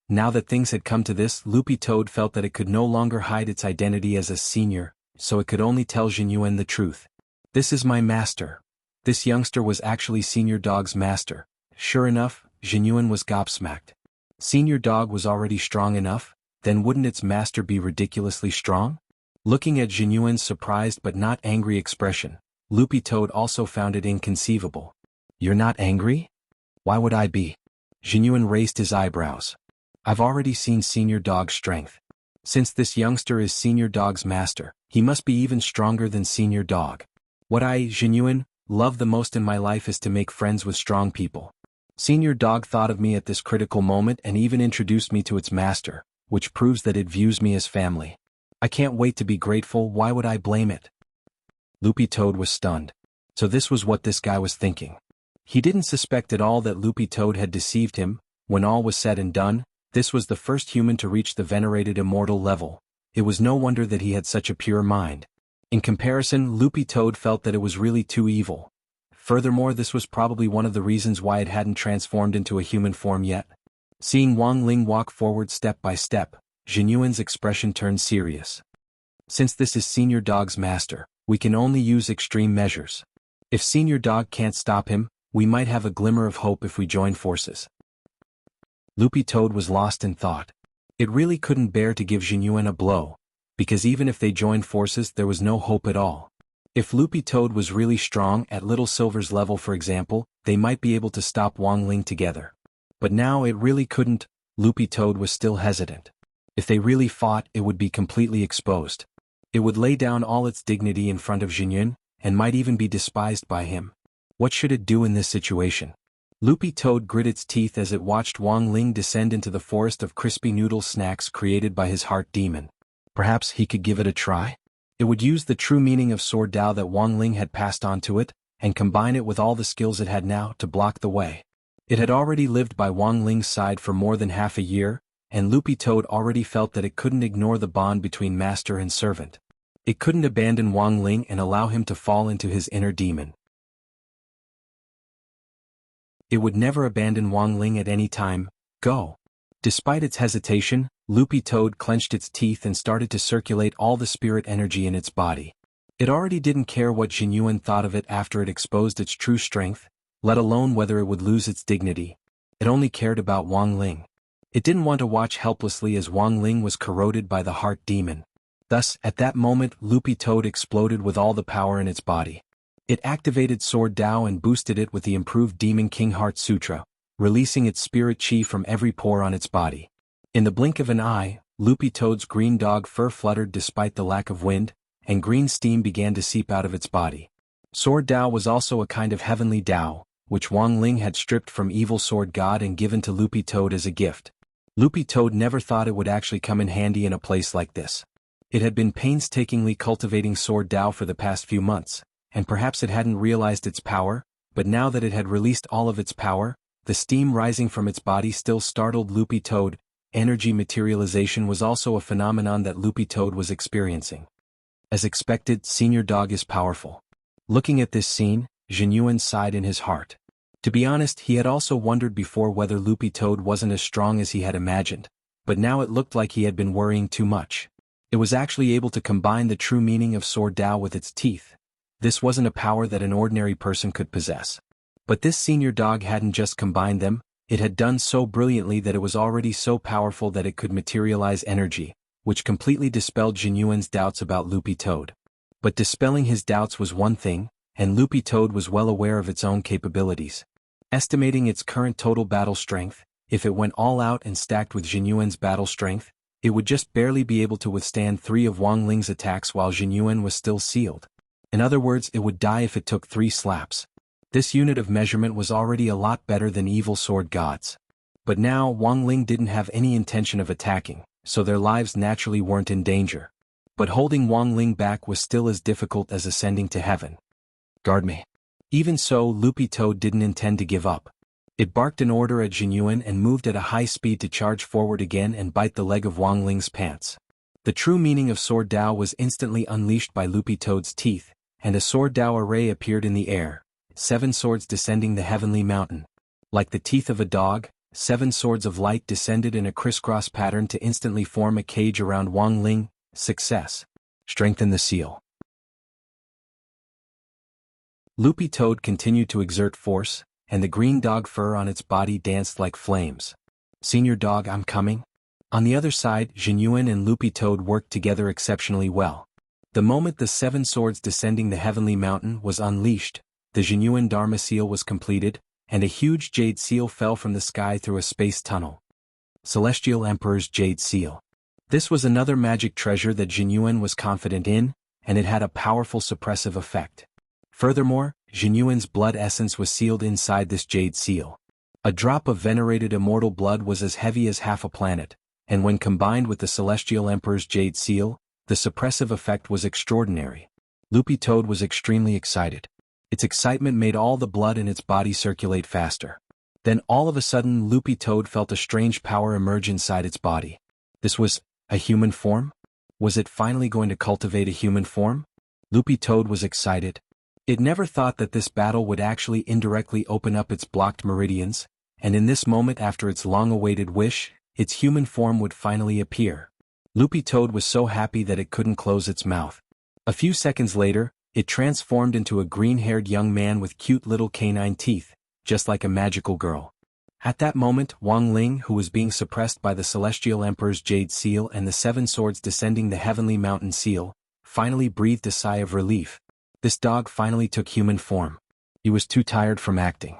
S1: Now that things had come to this, Loopy Toad felt that it could no longer hide its identity as a senior, so it could only tell Jinyuan the truth. This is my master. This youngster was actually Senior Dog's master. Sure enough, Jinyuan was gobsmacked. Senior Dog was already strong enough, then wouldn't its master be ridiculously strong? Looking at Jinyuan's surprised but not angry expression, Loopy Toad also found it inconceivable. You're not angry? Why would I be? Jinyuan raised his eyebrows. I've already seen Senior Dog's strength. Since this youngster is Senior Dog's master, he must be even stronger than Senior Dog. What I, Jinyuan, love the most in my life is to make friends with strong people. Senior Dog thought of me at this critical moment and even introduced me to its master, which proves that it views me as family. I can't wait to be grateful. Why would I blame it? Loopy Toad was stunned. So this was what this guy was thinking. He didn't suspect at all that Loopy Toad had deceived him. When all was said and done, this was the first human to reach the venerated immortal level. It was no wonder that he had such a pure mind. In comparison, Loopy Toad felt that it was really too evil. Furthermore, this was probably one of the reasons why it hadn't transformed into a human form yet. Seeing Wang Ling walk forward step by step, Jinyuan's expression turned serious. Since this is Senior Dog's master, we can only use extreme measures. If Senior Dog can't stop him, we might have a glimmer of hope if we join forces. Loopy Toad was lost in thought. It really couldn't bear to give Jinyuan a blow, because even if they joined forces there was no hope at all. If Loopy Toad was really strong at Little Silver's level for example, they might be able to stop Wang Ling together. But now it really couldn't. Loopy Toad was still hesitant. If they really fought, it would be completely exposed. It would lay down all its dignity in front of Jinyuan, and might even be despised by him. What should it do in this situation? Loopy Toad grit its teeth as it watched Wang Ling descend into the forest of crispy noodle snacks created by his heart demon. Perhaps he could give it a try? It would use the true meaning of Sword Dao that Wang Ling had passed on to it, and combine it with all the skills it had now to block the way. It had already lived by Wang Ling's side for more than half a year, and Loopy Toad already felt that it couldn't ignore the bond between master and servant. It couldn't abandon Wang Ling and allow him to fall into his inner demon. It would never abandon Wang Ling at any time. Go. Despite its hesitation, Loopy Toad clenched its teeth and started to circulate all the spirit energy in its body. It already didn't care what Jinyuan thought of it after it exposed its true strength, let alone whether it would lose its dignity. It only cared about Wang Ling. It didn't want to watch helplessly as Wang Ling was corroded by the heart demon. Thus, at that moment, Loopy Toad exploded with all the power in its body. It activated Sword Dao and boosted it with the improved Demon King Heart Sutra, releasing its spirit chi from every pore on its body. In the blink of an eye, Loopy Toad's green dog fur fluttered despite the lack of wind, and green steam began to seep out of its body. Sword Dao was also a kind of heavenly Dao, which Wang Ling had stripped from Evil Sword God and given to Loopy Toad as a gift. Loopy Toad never thought it would actually come in handy in a place like this. It had been painstakingly cultivating Sword Dao for the past few months, and perhaps it hadn't realized its power, but now that it had released all of its power, the steam rising from its body still startled Loopy Toad. Energy materialization was also a phenomenon that Loopy Toad was experiencing. As expected, Senior Dog is powerful. Looking at this scene, Jinyuan sighed in his heart. To be honest, he had also wondered before whether Loopy Toad wasn't as strong as he had imagined, but now it looked like he had been worrying too much. It was actually able to combine the true meaning of Sword Dao with its teeth. This wasn't a power that an ordinary person could possess. But this Senior Dog hadn't just combined them, it had done so brilliantly that it was already so powerful that it could materialize energy, which completely dispelled Jinyuan's doubts about Loopy Toad. But dispelling his doubts was one thing, and Loopy Toad was well aware of its own capabilities. Estimating its current total battle strength, if it went all out and stacked with Jinyuan's battle strength, it would just barely be able to withstand 3 of Wang Ling's attacks while Jinyuan was still sealed. In other words, it would die if it took 3 slaps. This unit of measurement was already a lot better than evil sword gods. But now Wang Ling didn't have any intention of attacking, so their lives naturally weren't in danger. But holding Wang Ling back was still as difficult as ascending to heaven. Guard me. Even so, Loopy Toad didn't intend to give up. It barked an order at Jinyuan and moved at a high speed to charge forward again and bite the leg of Wang Ling's pants. The true meaning of Sword Dao was instantly unleashed by Loopy Toad's teeth, and a Sword Dao array appeared in the air, 7 swords descending the heavenly mountain. Like the teeth of a dog, 7 swords of light descended in a crisscross pattern to instantly form a cage around Wang Ling. Success. Strengthen the seal. Loopy Toad continued to exert force, and the green dog fur on its body danced like flames. Senior dog, I'm coming. On the other side, Jinyuan and Loopy Toad worked together exceptionally well. The moment the 7 swords descending the heavenly mountain was unleashed, the Jinyuan Dharma seal was completed, and a huge jade seal fell from the sky through a space tunnel. Celestial Emperor's Jade Seal. This was another magic treasure that Jinyuan was confident in, and it had a powerful suppressive effect. Furthermore, Jinyuan's blood essence was sealed inside this jade seal. A drop of venerated immortal blood was as heavy as half a planet, and when combined with the Celestial Emperor's jade seal, the suppressive effect was extraordinary. Loopy Toad was extremely excited. Its excitement made all the blood in its body circulate faster. Then all of a sudden Loopy Toad felt a strange power emerge inside its body. This was a human form? Was it finally going to cultivate a human form? Loopy Toad was excited. It never thought that this battle would actually indirectly open up its blocked meridians, and in this moment after its long-awaited wish, its human form would finally appear. Loopy Toad was so happy that it couldn't close its mouth. A few seconds later, it transformed into a green-haired young man with cute little canine teeth, just like a magical girl. At that moment, Wang Ling, who was being suppressed by the Celestial Emperor's Jade Seal and the 7 swords descending the Heavenly Mountain Seal, finally breathed a sigh of relief. This dog finally took human form. He was too tired from acting.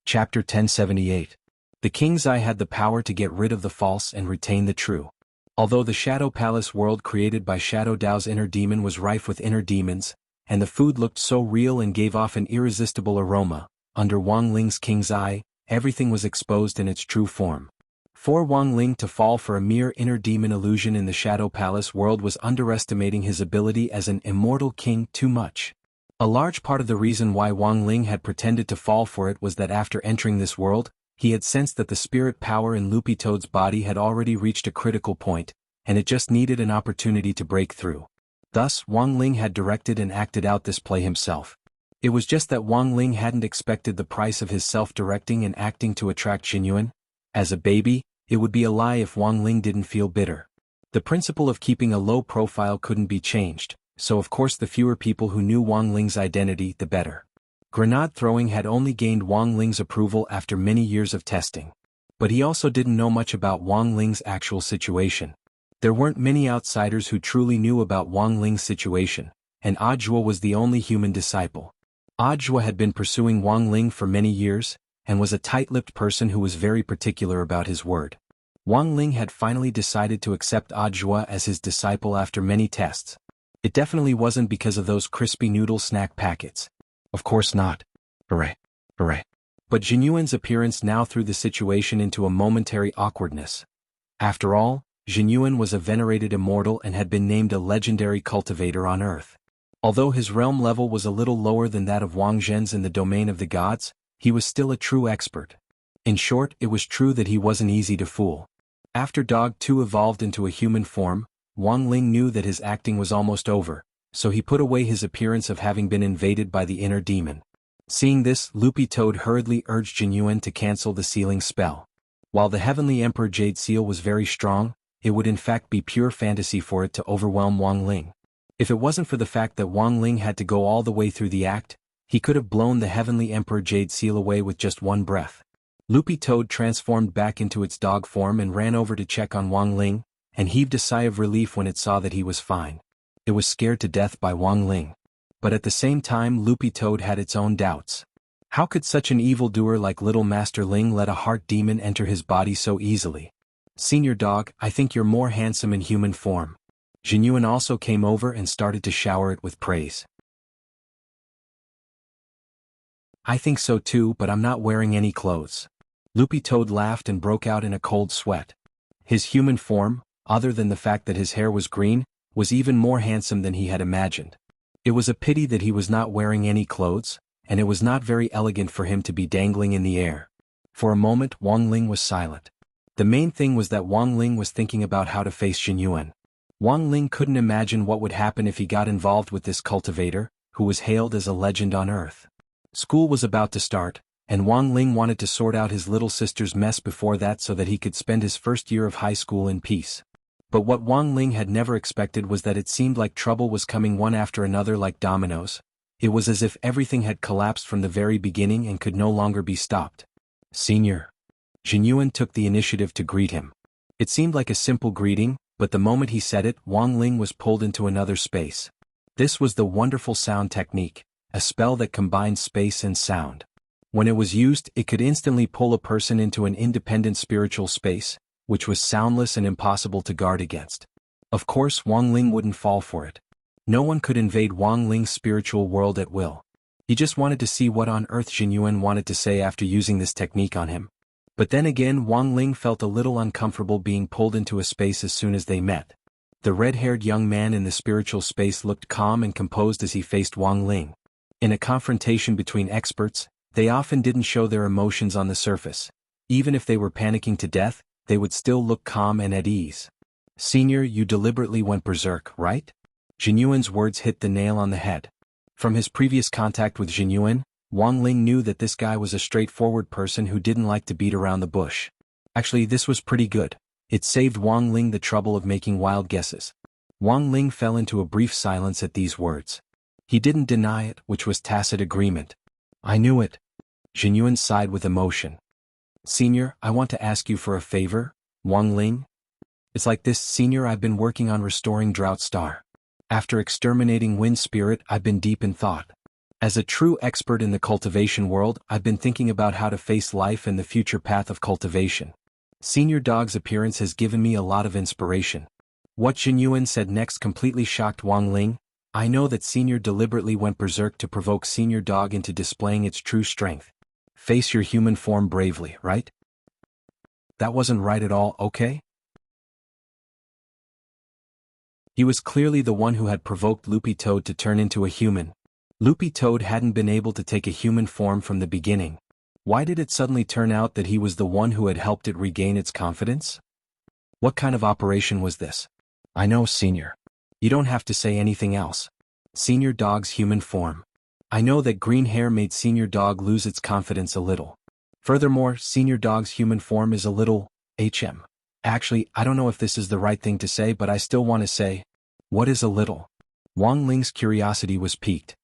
S1: Chapter 1078. The King's Eye had the power to get rid of the false and retain the true. Although the Shadow Palace world created by Shadow Dao's inner demon was rife with inner demons, and the food looked so real and gave off an irresistible aroma, under Wang Ling's King's Eye, everything was exposed in its true form. For Wang Ling to fall for a mere inner demon illusion in the Shadow Palace world was underestimating his ability as an immortal king too much. A large part of the reason why Wang Ling had pretended to fall for it was that after entering this world, he had sensed that the spirit power in Loopy Toad's body had already reached a critical point, and it just needed an opportunity to break through. Thus, Wang Ling had directed and acted out this play himself. It was just that Wang Ling hadn't expected the price of his self-directing and acting to attract Jinyuan. As a baby, it would be a lie if Wang Ling didn't feel bitter. The principle of keeping a low profile couldn't be changed, so of course the fewer people who knew Wang Ling's identity, the better. Grenade throwing had only gained Wang Ling's approval after many years of testing. But he also didn't know much about Wang Ling's actual situation. There weren't many outsiders who truly knew about Wang Ling's situation, and Audiobook was the only human disciple. Audiobook had been pursuing Wang Ling for many years, and was a tight-lipped person who was very particular about his word. Wang Ling had finally decided to accept Audiobook as his disciple after many tests. It definitely wasn't because of those crispy noodle snack packets. Of course not. Hooray. Hooray. But Jinyuan's appearance now threw the situation into a momentary awkwardness. After all, Jinyuan was a venerated immortal and had been named a legendary cultivator on Earth. Although his realm level was a little lower than that of Wang Zhen's in the domain of the gods, he was still a true expert. In short, it was true that he wasn't easy to fool. After Dog 2 evolved into a human form, Wang Ling knew that his acting was almost over, so he put away his appearance of having been invaded by the inner demon. Seeing this, Loopy Toad hurriedly urged Jinyuan to cancel the sealing spell. While the Heavenly Emperor Jade Seal was very strong, it would in fact be pure fantasy for it to overwhelm Wang Ling. If it wasn't for the fact that Wang Ling had to go all the way through the act, he could have blown the Heavenly Emperor Jade Seal away with just one breath. Loopy Toad transformed back into its dog form and ran over to check on Wang Ling, and heaved a sigh of relief when it saw that he was fine. It was scared to death by Wang Ling. But at the same time Loopy Toad had its own doubts. How could such an evildoer like Little Master Ling let a heart demon enter his body so easily? Senior Dog, I think you're more handsome in human form. Jinyuan also came over and started to shower it with praise. I think so too, but I'm not wearing any clothes. Loopy Toad laughed and broke out in a cold sweat. His human form, other than the fact that his hair was green, was even more handsome than he had imagined. It was a pity that he was not wearing any clothes, and it was not very elegant for him to be dangling in the air. For a moment Wang Ling was silent. The main thing was that Wang Ling was thinking about how to face Jinyuan. Wang Ling couldn't imagine what would happen if he got involved with this cultivator, who was hailed as a legend on Earth. School was about to start, and Wang Ling wanted to sort out his little sister's mess before that so that he could spend his first year of high school in peace. But what Wang Ling had never expected was that it seemed like trouble was coming one after another like dominoes. It was as if everything had collapsed from the very beginning and could no longer be stopped. Senior. Jinyuan took the initiative to greet him. It seemed like a simple greeting, but the moment he said it, Wang Ling was pulled into another space. This was the wonderful sound technique, a spell that combined space and sound. When it was used, it could instantly pull a person into an independent spiritual space, which was soundless and impossible to guard against. Of course Wang Ling wouldn't fall for it. No one could invade Wang Ling's spiritual world at will. He just wanted to see what on earth Jinyuan wanted to say after using this technique on him. But then again Wang Ling felt a little uncomfortable being pulled into a space as soon as they met. The red-haired young man in the spiritual space looked calm and composed as he faced Wang Ling. In a confrontation between experts, they often didn't show their emotions on the surface. Even if they were panicking to death, they would still look calm and at ease. Senior, you deliberately went berserk, right? Jinyuan's words hit the nail on the head. From his previous contact with Jinyuan, Wang Ling knew that this guy was a straightforward person who didn't like to beat around the bush. Actually, this was pretty good. It saved Wang Ling the trouble of making wild guesses. Wang Ling fell into a brief silence at these words. He didn't deny it, which was tacit agreement. I knew it. Jinyuan sighed with emotion. Senior, I want to ask you for a favor, Wang Ling. It's like this, Senior, I've been working on restoring Drought Star. After exterminating Wind Spirit, I've been deep in thought. As a true expert in the cultivation world, I've been thinking about how to face life and the future path of cultivation. Senior Dog's appearance has given me a lot of inspiration. What Jinyuan said next completely shocked Wang Ling. I know that Senior deliberately went berserk to provoke Senior Dog into displaying its true strength. Face your human form bravely, right? That wasn't right at all, okay? He was clearly the one who had provoked Loopy Toad to turn into a human. Loopy Toad hadn't been able to take a human form from the beginning. Why did it suddenly turn out that he was the one who had helped it regain its confidence? What kind of operation was this? I know, Senior. You don't have to say anything else. Senior Dog's human form. I know that green hair made Senior Dog lose its confidence a little. Furthermore, Senior Dog's human form is a little, Actually, I don't know if this is the right thing to say, but I still want to say, what is a little? Wang Ling's curiosity was piqued.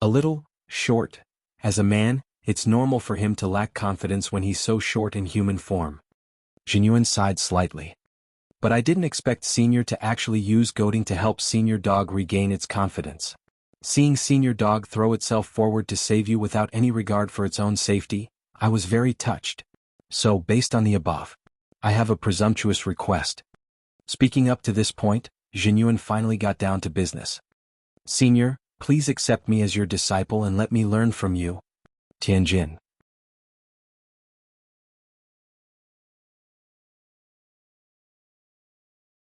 S1: A little, short. As a man, it's normal for him to lack confidence when he's so short in human form. Jinyuan sighed slightly. But I didn't expect Senior to actually use goading to help Senior Dog regain its confidence. Seeing Senior Dog throw itself forward to save you without any regard for its own safety, I was very touched. So, based on the above, I have a presumptuous request. Speaking up to this point, Jinyuan finally got down to business. Senior, please accept me as your disciple and let me learn from you. Tianjin.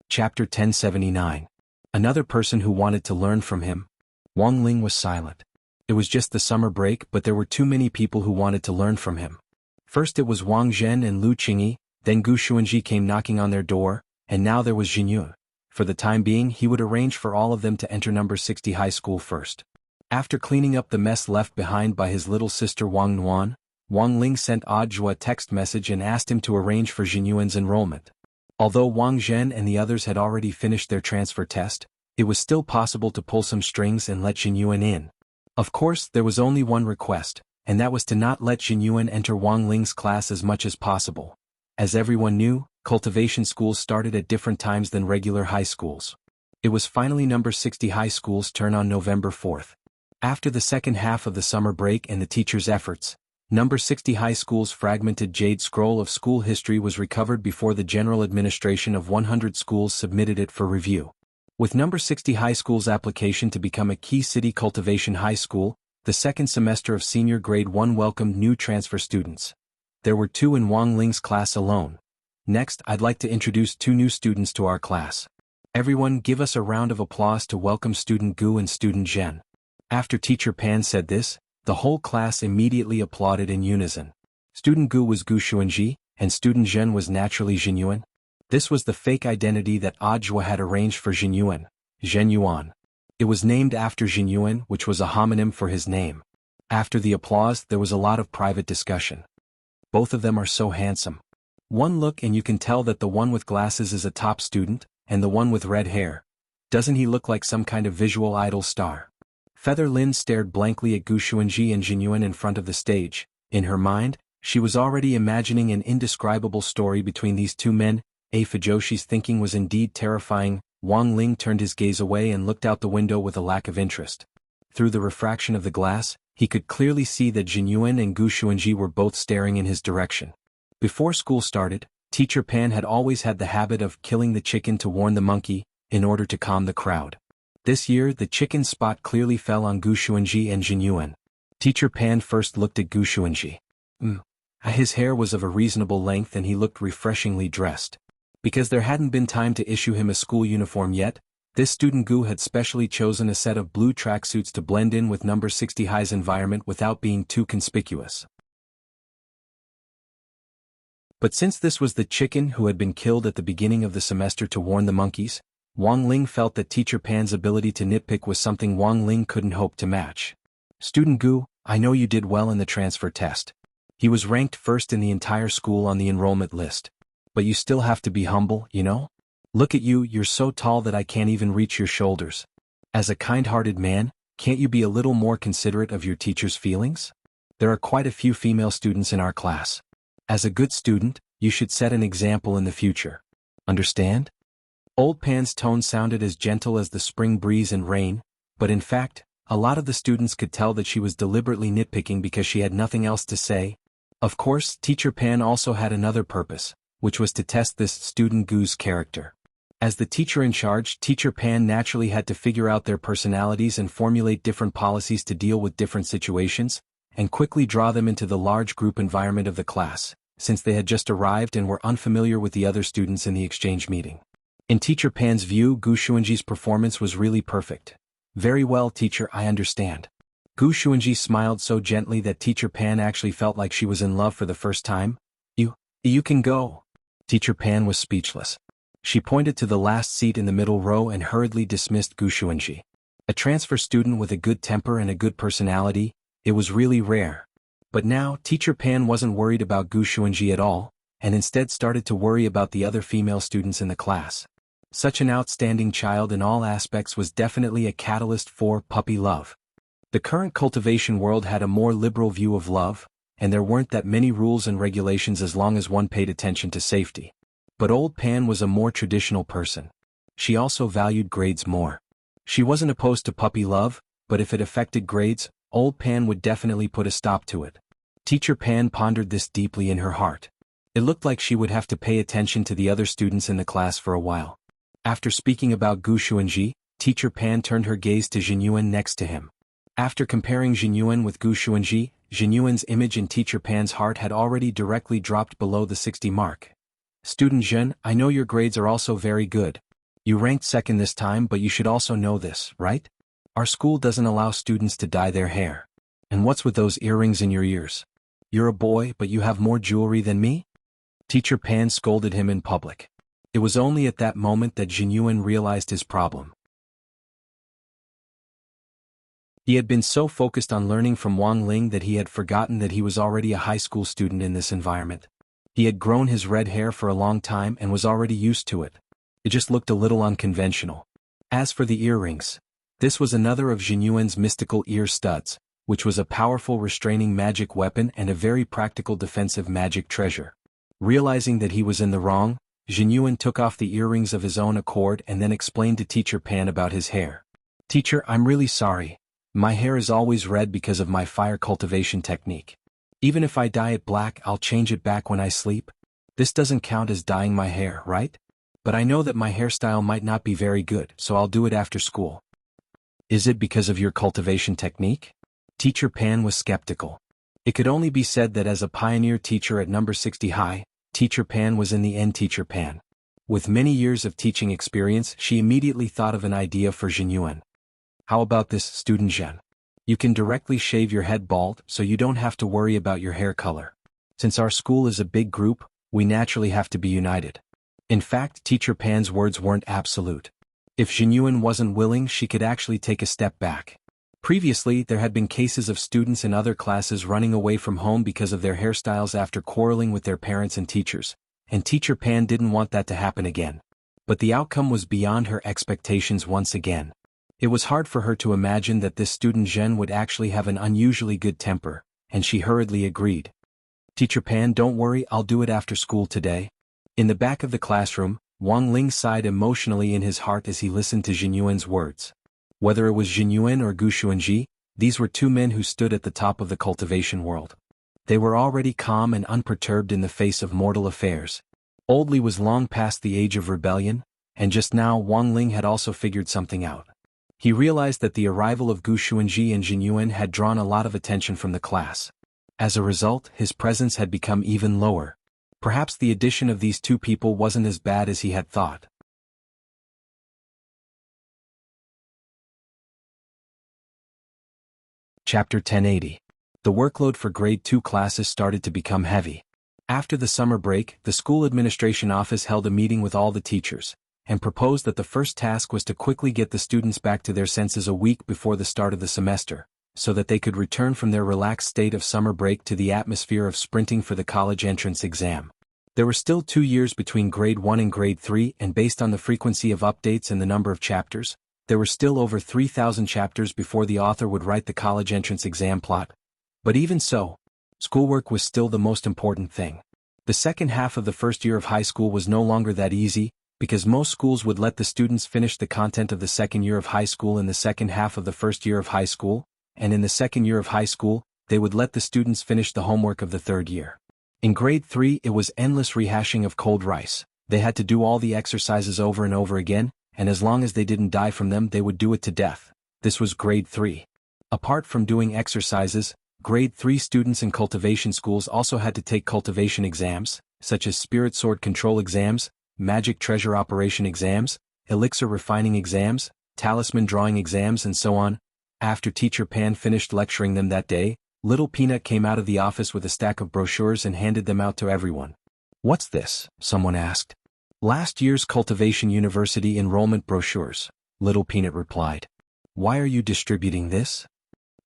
S1: Chapter 1079. Another person who wanted to learn from him. Wang Ling was silent. It was just the summer break, but there were too many people who wanted to learn from him. First it was Wang Zhen and Lu Qingyi, then Gu Xuanji came knocking on their door, and now there was Jinyuan. For the time being, he would arrange for all of them to enter number 60 high school first. After cleaning up the mess left behind by his little sister Wang Nuan, Wang Ling sent Audiobook a text message and asked him to arrange for Jinyuan's enrollment. Although Wang Zhen and the others had already finished their transfer test, it was still possible to pull some strings and let Jinyuan in. Of course, there was only one request, and that was to not let Jinyuan enter Wang Ling's class as much as possible. As everyone knew, cultivation schools started at different times than regular high schools. It was finally number 60 high school's turn on November 4th. After the second half of the summer break and the teachers' efforts, number 60 high school's fragmented jade scroll of school history was recovered before the general administration of 100 schools submitted it for review. With number 60 high school's application to become a key city cultivation high school, the second semester of senior grade 1 welcomed new transfer students. There were 2 in Wang Ling's class alone. Next, I'd like to introduce 2 new students to our class. Everyone give us a round of applause to welcome student Gu and student Zhen. After teacher Pan said this, the whole class immediately applauded in unison. Student Gu was Gu Xuanji, and student Zhen was naturally Jinyuan. This was the fake identity that Audiobook had arranged for Jinyuan, Zhen Yuan. It was named after Jinyuan, which was a homonym for his name. After the applause, there was a lot of private discussion. Both of them are so handsome. One look and you can tell that the one with glasses is a top student, and the one with red hair. Doesn't he look like some kind of visual idol star? Feather Lin stared blankly at Gu Xuanji and Jinyuan in front of the stage. In her mind, she was already imagining an indescribable story between these 2 men. Fujoshi's thinking was indeed terrifying. Wang Ling turned his gaze away and looked out the window with a lack of interest. Through the refraction of the glass, he could clearly see that Jinyuan and Gu Xuanji were both staring in his direction. Before school started, Teacher Pan had always had the habit of killing the chicken to warn the monkey, in order to calm the crowd. This year the chicken spot clearly fell on Gu Xuanji and Jinyuan. Teacher Pan first looked at Gu Xuanji. His hair was of a reasonable length and he looked refreshingly dressed. Because there hadn't been time to issue him a school uniform yet, this student Gu had specially chosen a set of blue tracksuits to blend in with number 60 high's environment without being too conspicuous. But since this was the chicken who had been killed at the beginning of the semester to warn the monkeys, Wang Ling felt that Teacher Pan's ability to nitpick was something Wang Ling couldn't hope to match. Student Gu, I know you did well in the transfer test. He was ranked first in the entire school on the enrollment list. But you still have to be humble, you know? Look at you, you're so tall that I can't even reach your shoulders. As a kind-hearted man, can't you be a little more considerate of your teacher's feelings? There are quite a few female students in our class. As a good student, you should set an example in the future. Understand? Old Pan's tone sounded as gentle as the spring breeze and rain, but in fact, a lot of the students could tell that she was deliberately nitpicking because she had nothing else to say. Of course, Teacher Pan also had another purpose, which was to test this student Gu's character. As the teacher in charge, Teacher Pan naturally had to figure out their personalities and formulate different policies to deal with different situations, and quickly draw them into the large group environment of the class, since they had just arrived and were unfamiliar with the other students in the exchange meeting. In Teacher Pan's view, Gu Xuanji's performance was really perfect. Very well, teacher, I understand. Gu Xuanji smiled so gently that Teacher Pan actually felt like she was in love for the first time. You can go. Teacher Pan was speechless. She pointed to the last seat in the middle row and hurriedly dismissed Gu Xuanji. A transfer student with a good temper and a good personality, it was really rare. But now, Teacher Pan wasn't worried about Gu Xuanji at all, and instead started to worry about the other female students in the class. Such an outstanding child in all aspects was definitely a catalyst for puppy love. The current cultivation world had a more liberal view of love, and there weren't that many rules and regulations as long as one paid attention to safety. But Old Pan was a more traditional person. She also valued grades more. She wasn't opposed to puppy love, but if it affected grades, Old Pan would definitely put a stop to it. Teacher Pan pondered this deeply in her heart. It looked like she would have to pay attention to the other students in the class for a while. After speaking about Gu Xuanji, Teacher Pan turned her gaze to Jinyuan next to him. After comparing Jinyuan with Gu Xuanji, Jinyuan's image in Teacher Pan's heart had already directly dropped below the 60 mark. Student Zhen, I know your grades are also very good. You ranked second this time, but you should also know this, right? Our school doesn't allow students to dye their hair. And what's with those earrings in your ears? You're a boy, but you have more jewelry than me? Teacher Pan scolded him in public. It was only at that moment that Jinyuan realized his problem. He had been so focused on learning from Wang Ling that he had forgotten that he was already a high school student in this environment. He had grown his red hair for a long time and was already used to it. It just looked a little unconventional. As for the earrings, this was another of Jinyuan's mystical ear studs, which was a powerful restraining magic weapon and a very practical defensive magic treasure. Realizing that he was in the wrong, Jianghu took off the earrings of his own accord and then explained to Teacher Pan about his hair. "Teacher, I'm really sorry. My hair is always red because of my fire cultivation technique. Even if I dye it black, I'll change it back when I sleep. This doesn't count as dyeing my hair, right? But I know that my hairstyle might not be very good, so I'll do it after school." "Is it because of your cultivation technique?" Teacher Pan was skeptical. It could only be said that as a pioneer teacher at number 60 high, Teacher Pan was in the end Teacher Pan. With many years of teaching experience, she immediately thought of an idea for Jianghu. "How about this, student Zhen? You can directly shave your head bald so you don't have to worry about your hair color. Since our school is a big group, we naturally have to be united." In fact, Teacher Pan's words weren't absolute. If Jianghu wasn't willing, she could actually take a step back. Previously, there had been cases of students in other classes running away from home because of their hairstyles after quarreling with their parents and teachers, and Teacher Pan didn't want that to happen again. But the outcome was beyond her expectations once again. It was hard for her to imagine that this student Zhen would actually have an unusually good temper, and she hurriedly agreed. "Teacher Pan, don't worry, I'll do it after school today." In the back of the classroom, Wang Ling sighed emotionally in his heart as he listened to Jianyuan's words. Whether it was Jianyuan or Gu Xuanji, these were two men who stood at the top of the cultivation world. They were already calm and unperturbed in the face of mortal affairs. Old Li was long past the age of rebellion, and just now Wang Ling had also figured something out. He realized that the arrival of Gu Xuanji and Jianyuan had drawn a lot of attention from the class. As a result, his presence had become even lower. Perhaps the addition of these two people wasn't as bad as he had thought. Chapter 1080. The workload for Grade 2 classes started to become heavy. After the summer break, the school administration office held a meeting with all the teachers, and proposed that the first task was to quickly get the students back to their senses a week before the start of the semester, so that they could return from their relaxed state of summer break to the atmosphere of sprinting for the college entrance exam. There were still 2 years between Grade 1 and Grade 3, and based on the frequency of updates and the number of chapters, there were still over 3,000 chapters before the author would write the college entrance exam plot. But even so, schoolwork was still the most important thing. The second half of the first year of high school was no longer that easy, because most schools would let the students finish the content of the second year of high school in the second half of the first year of high school, and in the second year of high school, they would let the students finish the homework of the third year. In Grade 3, it was endless rehashing of cold rice. They had to do all the exercises over and over again, and as long as they didn't die from them, they would do it to death. This was Grade 3. Apart from doing exercises, Grade 3 students in cultivation schools also had to take cultivation exams, such as Spirit Sword Control exams, Magic Treasure Operation exams, Elixir Refining exams, Talisman Drawing exams, and so on. After Teacher Pan finished lecturing them that day, Little Peanut came out of the office with a stack of brochures and handed them out to everyone. "What's this?" someone asked. "Last year's Cultivation University enrollment brochures," Little Peanut replied. "Why are you distributing this?"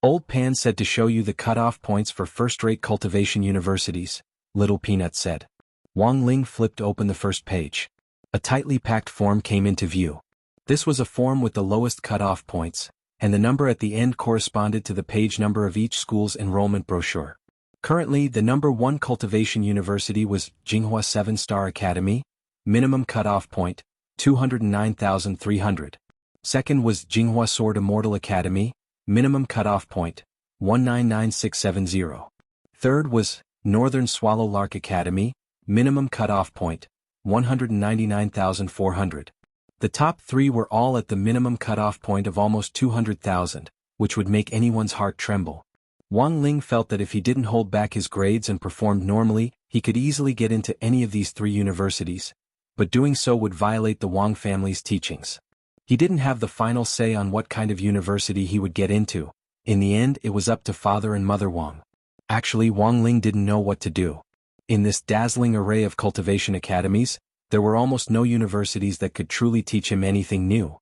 S1: "Old Pan said to show you the cutoff points for first-rate cultivation universities," Little Peanut said. Wang Ling flipped open the first page. A tightly packed form came into view. This was a form with the lowest cutoff points, and the number at the end corresponded to the page number of each school's enrollment brochure. Currently, the number 1 cultivation university was Jinghua 7-Star Academy, minimum cutoff point, 209,300. Second was Jinghua Sword Immortal Academy, minimum cutoff point, 199670. Third was Northern Swallow Lark Academy, minimum cutoff point, 199,400. The top 3 were all at the minimum cutoff point of almost 200,000, which would make anyone's heart tremble. Wang Ling felt that if he didn't hold back his grades and performed normally, he could easily get into any of these 3 universities, but doing so would violate the Wang family's teachings. He didn't have the final say on what kind of university he would get into. In the end, it was up to Father and Mother Wang. Actually, Wang Ling didn't know what to do. In this dazzling array of cultivation academies, there were almost no universities that could truly teach him anything new.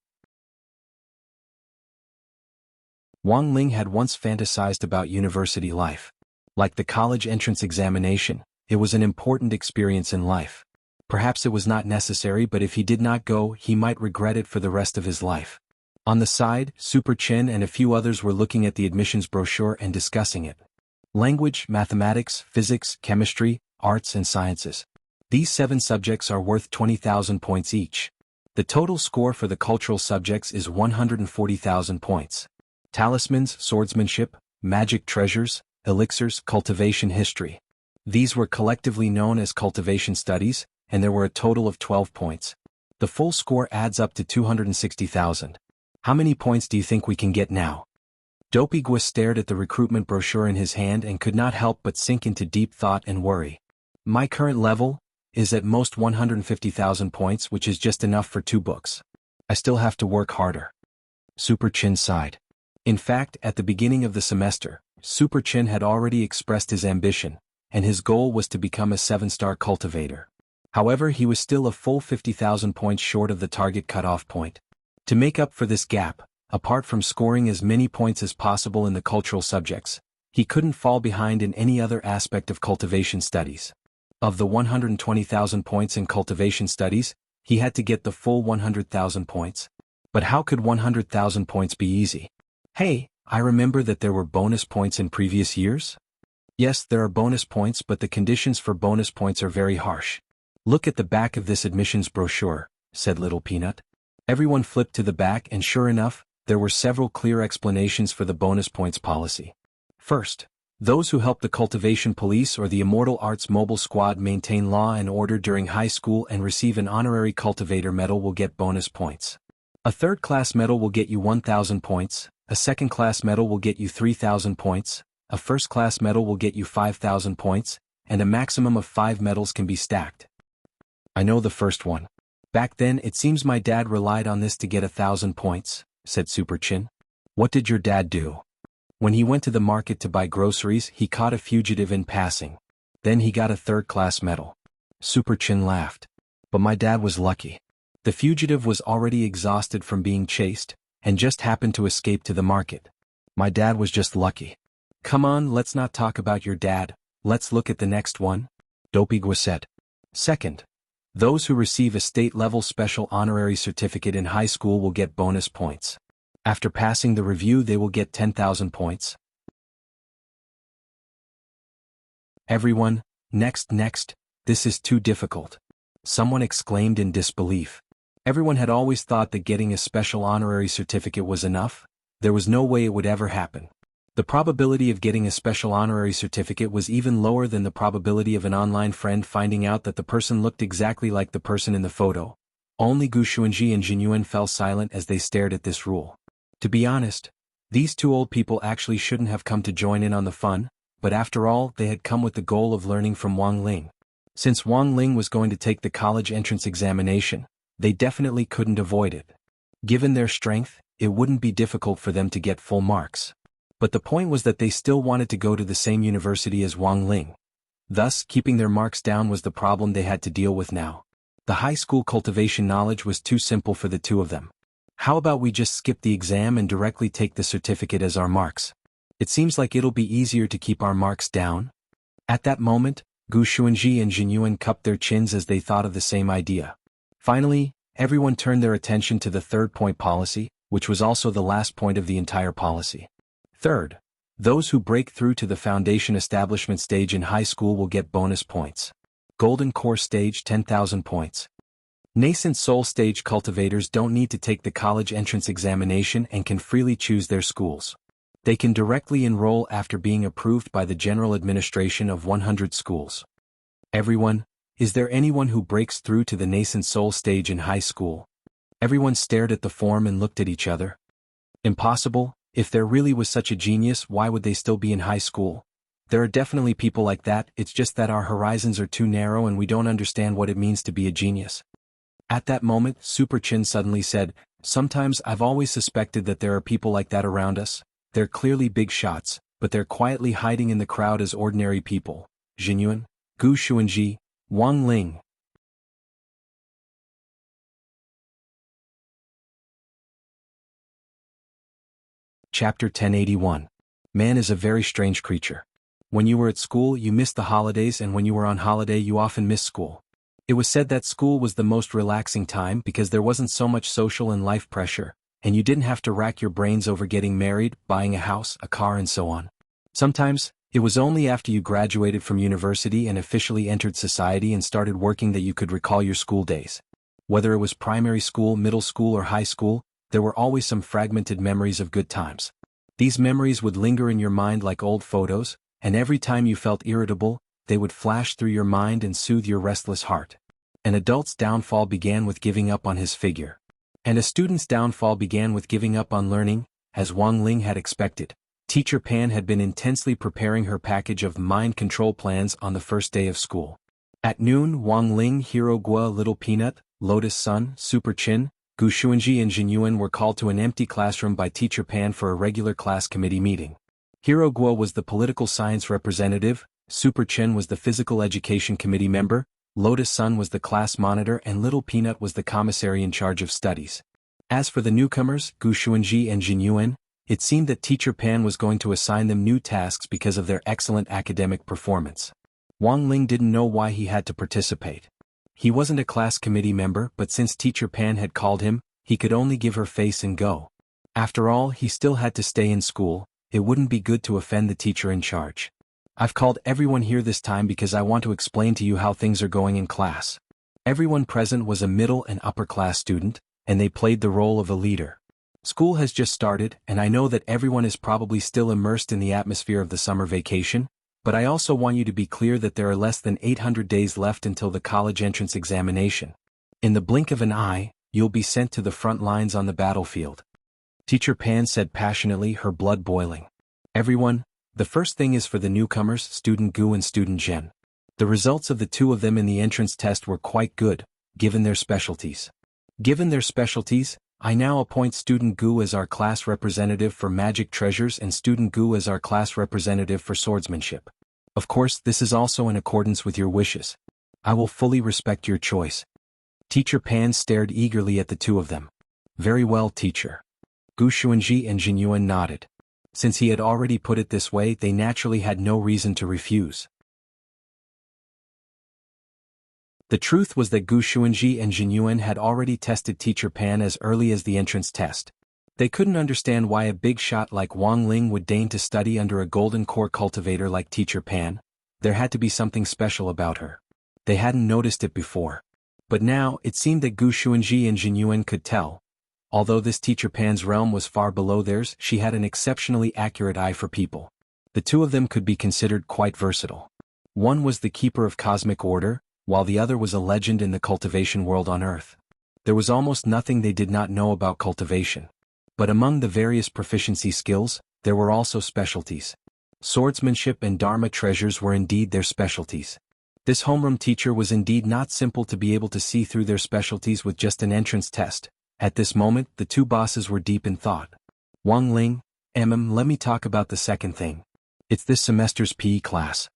S1: Wang Ling had once fantasized about university life. Like the college entrance examination, it was an important experience in life. Perhaps it was not necessary, but if he did not go, he might regret it for the rest of his life. On the side, Super Chin and a few others were looking at the admissions brochure and discussing it. Language, mathematics, physics, chemistry, arts and sciences. These 7 subjects are worth 20,000 points each. The total score for the cultural subjects is 140,000 points. Talismans, swordsmanship, magic treasures, elixirs, cultivation history. These were collectively known as cultivation studies, and there were a total of 12 points. The full score adds up to 260,000. How many points do you think we can get now? Dopey Gua stared at the recruitment brochure in his hand and could not help but sink into deep thought and worry. My current level is at most 150,000 points, which is just enough for 2 books. I still have to work harder. Super Chin sighed. In fact, at the beginning of the semester, Super Chin had already expressed his ambition, and his goal was to become a 7-star cultivator. However, he was still a full 50,000 points short of the target cutoff point. To make up for this gap, apart from scoring as many points as possible in the cultural subjects, he couldn't fall behind in any other aspect of cultivation studies. Of the 120,000 points in cultivation studies, he had to get the full 100,000 points. But how could 100,000 points be easy? Hey, I remember that there were bonus points in previous years? Yes, there are bonus points, but the conditions for bonus points are very harsh. Look at the back of this admissions brochure, said Little Peanut. Everyone flipped to the back and sure enough, there were several clear explanations for the bonus points policy. First, those who help the Cultivation Police or the Immortal Arts Mobile Squad maintain law and order during high school and receive an honorary cultivator medal will get bonus points. A third-class medal will get you 1,000 points, a second-class medal will get you 3,000 points, a first-class medal will get you 5,000 points, and a maximum of 5 medals can be stacked. I know the first one. Back then it seems my dad relied on this to get 1,000 points, said Super Chin. What did your dad do? When he went to the market to buy groceries, he caught a fugitive in passing. Then he got a third-class medal. Super Chin laughed. But my dad was lucky. The fugitive was already exhausted from being chased, and just happened to escape to the market. My dad was just lucky. Come on, let's not talk about your dad, let's look at the next one, Dopey Gua said. Second, those who receive a state-level special honorary certificate in high school will get bonus points. After passing the review they will get 10,000 points. Everyone, next, this is too difficult. Someone exclaimed in disbelief. Everyone had always thought that getting a special honorary certificate was enough. There was no way it would ever happen. The probability of getting a special honorary certificate was even lower than the probability of an online friend finding out that the person looked exactly like the person in the photo. Only Gu Xuanji and Jinyuan fell silent as they stared at this rule. To be honest, these 2 old people actually shouldn't have come to join in on the fun, but after all, they had come with the goal of learning from Wang Ling. Since Wang Ling was going to take the college entrance examination, they definitely couldn't avoid it. Given their strength, it wouldn't be difficult for them to get full marks. But the point was that they still wanted to go to the same university as Wang Ling. Thus, keeping their marks down was the problem they had to deal with now. The high school cultivation knowledge was too simple for the 2 of them. How about we just skip the exam and directly take the certificate as our marks? It seems like it'll be easier to keep our marks down. At that moment, Gu Xuanji and Jinyuan cupped their chins as they thought of the same idea. Finally, everyone turned their attention to the 3rd point policy, which was also the last point of the entire policy. Third, those who break through to the foundation establishment stage in high school will get bonus points. Golden Core stage 10,000 points. Nascent Soul stage cultivators don't need to take the college entrance examination and can freely choose their schools. They can directly enroll after being approved by the general administration of 100 schools. Everyone, is there anyone who breaks through to the Nascent Soul stage in high school? Everyone stared at the form and looked at each other. Impossible. If there really was such a genius, why would they still be in high school? There are definitely people like that, it's just that our horizons are too narrow and we don't understand what it means to be a genius. At that moment, Super Chin suddenly said, sometimes I've always suspected that there are people like that around us. They're clearly big shots, but they're quietly hiding in the crowd as ordinary people. Jinyuan, Gu Xuanji, Wang Ling. Chapter 1081. Man is a very strange creature. When you were at school, you missed the holidays, and when you were on holiday, you often missed school. It was said that school was the most relaxing time because there wasn't so much social and life pressure, and you didn't have to rack your brains over getting married, buying a house, a car and so on. Sometimes, it was only after you graduated from university and officially entered society and started working that you could recall your school days. Whether it was primary school, middle school or high school, there were always some fragmented memories of good times. These memories would linger in your mind like old photos, and every time you felt irritable, they would flash through your mind and soothe your restless heart. An adult's downfall began with giving up on his figure. And a student's downfall began with giving up on learning, as Wang Ling had expected. Teacher Pan had been intensely preparing her package of mind control plans on the first day of school. At noon, Wang Ling, Hero Guo, Little Peanut, Lotus Sun, Super Chin, Gu Xuanji and Jinyuan were called to an empty classroom by Teacher Pan for a regular class committee meeting. Hero Guo was the political science representative, Super Chin was the physical education committee member, Lotus Sun was the class monitor and Little Peanut was the commissary in charge of studies. As for the newcomers, Gu Xuanji and Jinyuan, it seemed that Teacher Pan was going to assign them new tasks because of their excellent academic performance. Wang Ling didn't know why he had to participate. He wasn't a class committee member, but since Teacher Pan had called him, he could only give her face and go. After all, he still had to stay in school. It wouldn't be good to offend the teacher in charge. I've called everyone here this time because I want to explain to you how things are going in class. Everyone present was a middle and upper class student, and they played the role of a leader. School has just started, and I know that everyone is probably still immersed in the atmosphere of the summer vacation, but I also want you to be clear that there are less than 800 days left until the college entrance examination. In the blink of an eye, you'll be sent to the front lines on the battlefield. Teacher Pan said passionately, her blood boiling. Everyone, the first thing is for the newcomers, Student Gu and Student Zhen. The results of the two of them in the entrance test were quite good, given their specialties. Given their specialties, I now appoint Student Gu as our class representative for Magic Treasures and Student Gu as our class representative for Swordsmanship. Of course, this is also in accordance with your wishes. I will fully respect your choice. Teacher Pan stared eagerly at the two of them. Very well, teacher. Gu Xuanji and Jinyuan nodded. Since he had already put it this way, they naturally had no reason to refuse. The truth was that Gu Xuanji and Jinyuan had already tested Teacher Pan as early as the entrance test. They couldn't understand why a big shot like Wang Ling would deign to study under a golden core cultivator like Teacher Pan. There had to be something special about her. They hadn't noticed it before. But now, it seemed that Gu Xuanji and Jinyuan could tell. Although this Teacher Pan's realm was far below theirs, she had an exceptionally accurate eye for people. The two of them could be considered quite versatile. One was the keeper of cosmic order, while the other was a legend in the cultivation world on Earth. There was almost nothing they did not know about cultivation. But among the various proficiency skills, there were also specialties. Swordsmanship and Dharma treasures were indeed their specialties. This homeroom teacher was indeed not simple to be able to see through their specialties with just an entrance test. At this moment, the two bosses were deep in thought. Wang Ling, let me talk about the second thing. It's this semester's PE class.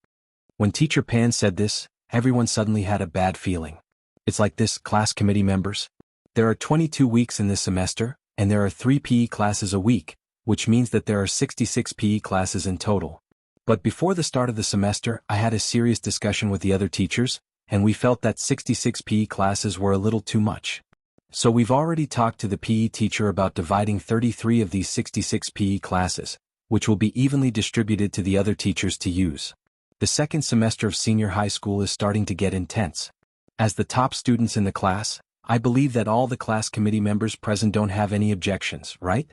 S1: When Teacher Pan said this, everyone suddenly had a bad feeling. It's like this, class committee members. There are 22 weeks in this semester, and there are 3 PE classes a week, which means that there are 66 PE classes in total. But before the start of the semester, I had a serious discussion with the other teachers, and we felt that 66 PE classes were a little too much. So we've already talked to the PE teacher about dividing 33 of these 66 PE classes, which will be evenly distributed to the other teachers to use. The second semester of senior high school is starting to get intense. As the top students in the class, I believe that all the class committee members present don't have any objections, right?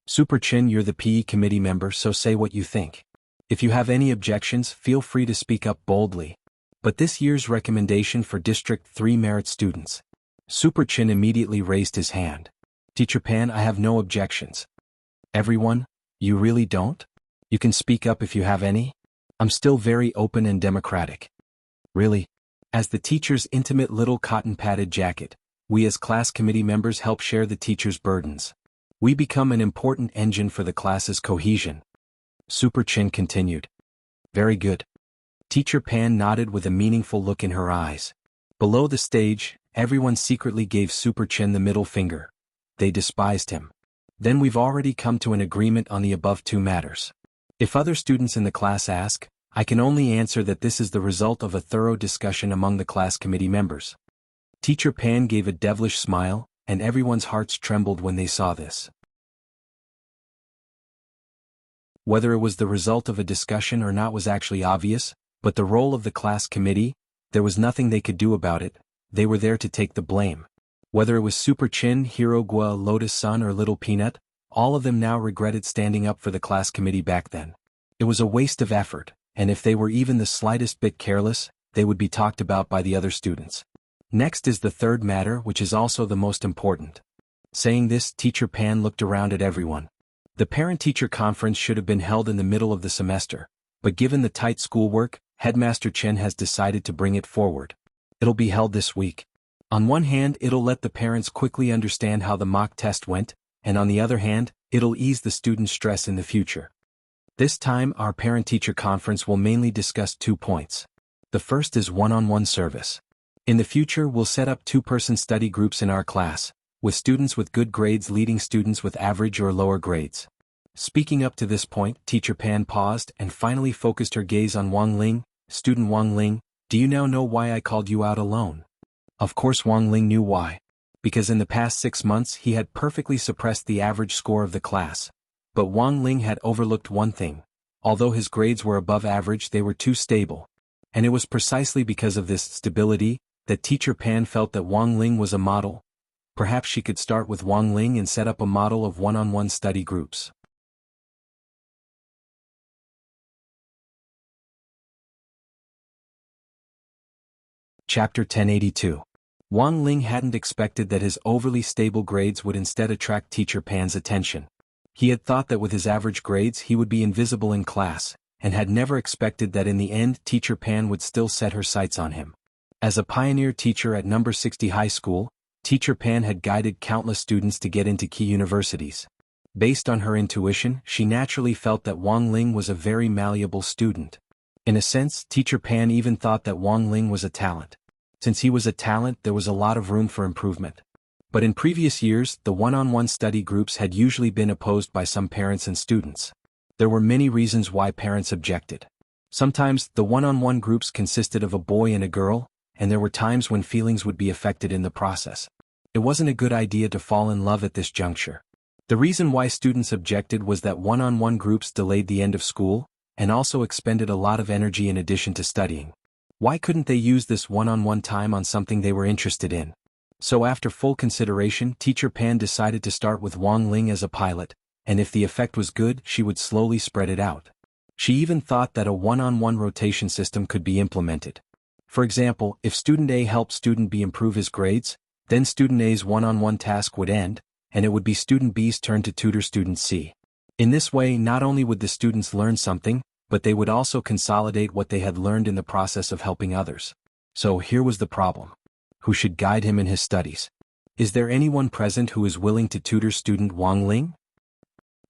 S1: Super Chin, you're the PE committee member, so say what you think. If you have any objections, feel free to speak up boldly. But this year's recommendation for District 3 merit students. Super Chin immediately raised his hand. Teacher Pan, I have no objections. Everyone, you really don't? You can speak up if you have any? I'm still very open and democratic. Really? As the teacher's intimate little cotton-padded jacket, we as class committee members help share the teacher's burdens. We become an important engine for the class's cohesion. Super Chin continued. Very good. Teacher Pan nodded with a meaningful look in her eyes. Below the stage, everyone secretly gave Super Chin the middle finger. They despised him. Then we've already come to an agreement on the above two matters. If other students in the class ask, I can only answer that this is the result of a thorough discussion among the class committee members. Teacher Pan gave a devilish smile, and everyone's hearts trembled when they saw this. Whether it was the result of a discussion or not was actually obvious, but the role of the class committee, there was nothing they could do about it. They were there to take the blame. Whether it was Super Chin, Hirogua, Lotus Sun or Little Peanut, all of them now regretted standing up for the class committee back then. It was a waste of effort, and if they were even the slightest bit careless, they would be talked about by the other students. Next is the third matter, which is also the most important. Saying this, Teacher Pan looked around at everyone. The parent-teacher conference should have been held in the middle of the semester, but given the tight schoolwork, Headmaster Chen has decided to bring it forward. It'll be held this week. On one hand, it'll let the parents quickly understand how the mock test went, and on the other hand, it'll ease the students' stress in the future. This time, our parent-teacher conference will mainly discuss 2 points. The first is one-on-one service. In the future, we'll set up 2-person study groups in our class, with students with good grades leading students with average or lower grades. Speaking up to this point, Teacher Pan paused and finally focused her gaze on Wang Ling. Student Wang Ling, do you now know why I called you out alone? Of course Wang Ling knew why. Because in the past 6 months he had perfectly suppressed the average score of the class. But Wang Ling had overlooked one thing. Although his grades were above average, they were too stable. And it was precisely because of this stability that Teacher Pan felt that Wang Ling was a model. Perhaps she could start with Wang Ling and set up a model of one-on-one study groups. Chapter 1082. Wang Ling hadn't expected that his overly stable grades would instead attract Teacher Pan's attention. He had thought that with his average grades he would be invisible in class, and had never expected that in the end Teacher Pan would still set her sights on him. As a pioneer teacher at number 60 high school, Teacher Pan had guided countless students to get into key universities. Based on her intuition, she naturally felt that Wang Ling was a very malleable student. In a sense, Teacher Pan even thought that Wang Ling was a talent. Since he was a talent, there was a lot of room for improvement. But in previous years, the one-on-one study groups had usually been opposed by some parents and students. There were many reasons why parents objected. Sometimes, the one-on-one groups consisted of a boy and a girl, and there were times when feelings would be affected in the process. It wasn't a good idea to fall in love at this juncture. The reason why students objected was that one-on-one groups delayed the end of school, and also expended a lot of energy in addition to studying. Why couldn't they use this one-on-one time on something they were interested in? So after full consideration, Teacher Pan decided to start with Wang Ling as a pilot, and if the effect was good, she would slowly spread it out. She even thought that a one-on-one rotation system could be implemented. For example, if student A helped student B improve his grades, then student A's one-on-one task would end, and it would be student B's turn to tutor student C. In this way, not only would the students learn something, but they would also consolidate what they had learned in the process of helping others. So here was the problem. Who should guide him in his studies? Is there anyone present who is willing to tutor student Wang Ling?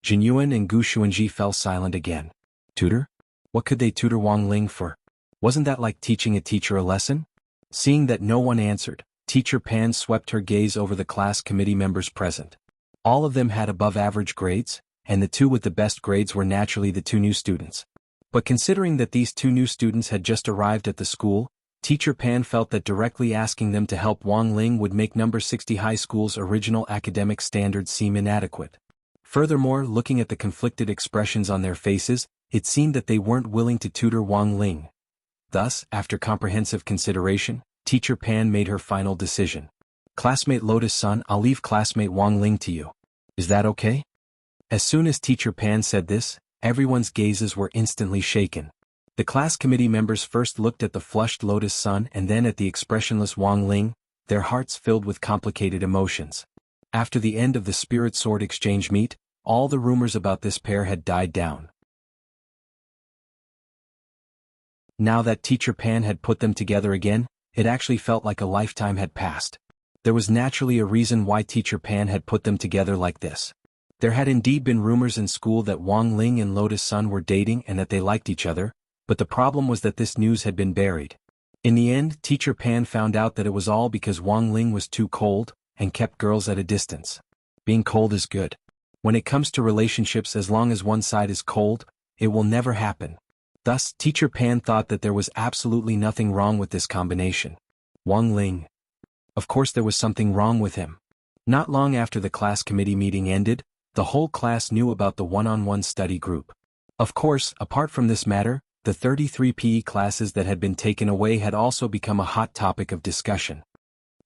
S1: Jin Yuan and Gu Xuanji fell silent again. Tutor? What could they tutor Wang Ling for? Wasn't that like teaching a teacher a lesson? Seeing that no one answered, Teacher Pan swept her gaze over the class committee members present. All of them had above-average grades, and the 2 with the best grades were naturally the 2 new students. But considering that these 2 new students had just arrived at the school, Teacher Pan felt that directly asking them to help Wang Ling would make number 60 high school's original academic standards seem inadequate. Furthermore, looking at the conflicted expressions on their faces, it seemed that they weren't willing to tutor Wang Ling. Thus, after comprehensive consideration, Teacher Pan made her final decision. Classmate Lotus Sun, I'll leave classmate Wang Ling to you. Is that okay? As soon as Teacher Pan said this, everyone's gazes were instantly shaken. The class committee members first looked at the flushed Lotus Sun and then at the expressionless Wang Ling, their hearts filled with complicated emotions. After the end of the Spirit Sword exchange meet, all the rumors about this pair had died down. Now that Teacher Pan had put them together again, it actually felt like a lifetime had passed. There was naturally a reason why Teacher Pan had put them together like this. There had indeed been rumors in school that Wang Ling and Lotus Sun were dating and that they liked each other, but the problem was that this news had been buried. In the end, Teacher Pan found out that it was all because Wang Ling was too cold, and kept girls at a distance. Being cold is good. When it comes to relationships, as long as one side is cold, it will never happen. Thus, Teacher Pan thought that there was absolutely nothing wrong with this combination. Wang Ling. Of course there was something wrong with him. Not long after the class committee meeting ended, the whole class knew about the one-on-one study group. Of course, apart from this matter, the 33 PE classes that had been taken away had also become a hot topic of discussion.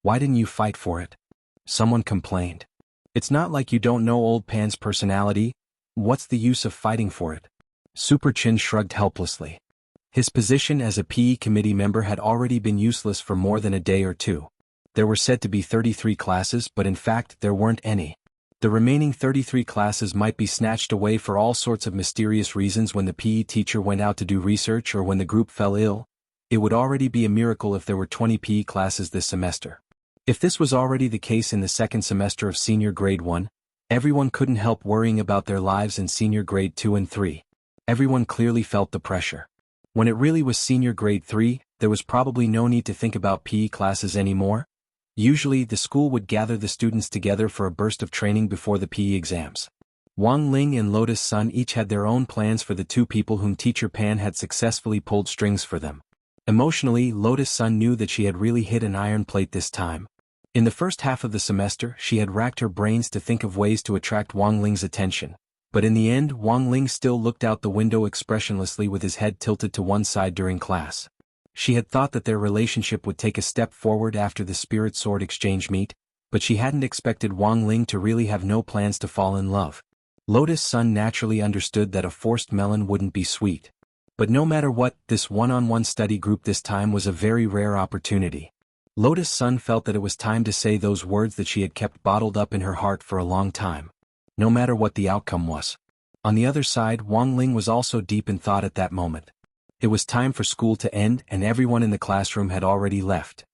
S1: "Why didn't you fight for it?" someone complained. "It's not like you don't know old Pan's personality. What's the use of fighting for it?" Super Chin shrugged helplessly. His position as a PE committee member had already been useless for more than a day or two. There were said to be 33 classes, but in fact there weren't any. The remaining 33 classes might be snatched away for all sorts of mysterious reasons when the PE teacher went out to do research or when the group fell ill. It would already be a miracle if there were 20 PE classes this semester. If this was already the case in the second semester of senior grade 1, everyone couldn't help worrying about their lives in senior grade 2 and 3. Everyone clearly felt the pressure. When it really was senior grade 3, there was probably no need to think about PE classes anymore. Usually, the school would gather the students together for a burst of training before the PE exams. Wang Ling and Lotus Sun each had their own plans for the two people whom Teacher Pan had successfully pulled strings for them. Emotionally, Lotus Sun knew that she had really hit an iron plate this time. In the first half of the semester, she had racked her brains to think of ways to attract Wang Ling's attention. But in the end, Wang Ling still looked out the window expressionlessly with his head tilted to one side during class. She had thought that their relationship would take a step forward after the Spirit Sword exchange meet, but she hadn't expected Wang Ling to really have no plans to fall in love. Lotus Sun naturally understood that a forced melon wouldn't be sweet. But no matter what, this one-on-one study group this time was a very rare opportunity. Lotus Sun felt that it was time to say those words that she had kept bottled up in her heart for a long time. No matter what the outcome was. On the other side, Wang Ling was also deep in thought at that moment. It was time for school to end and everyone in the classroom had already left.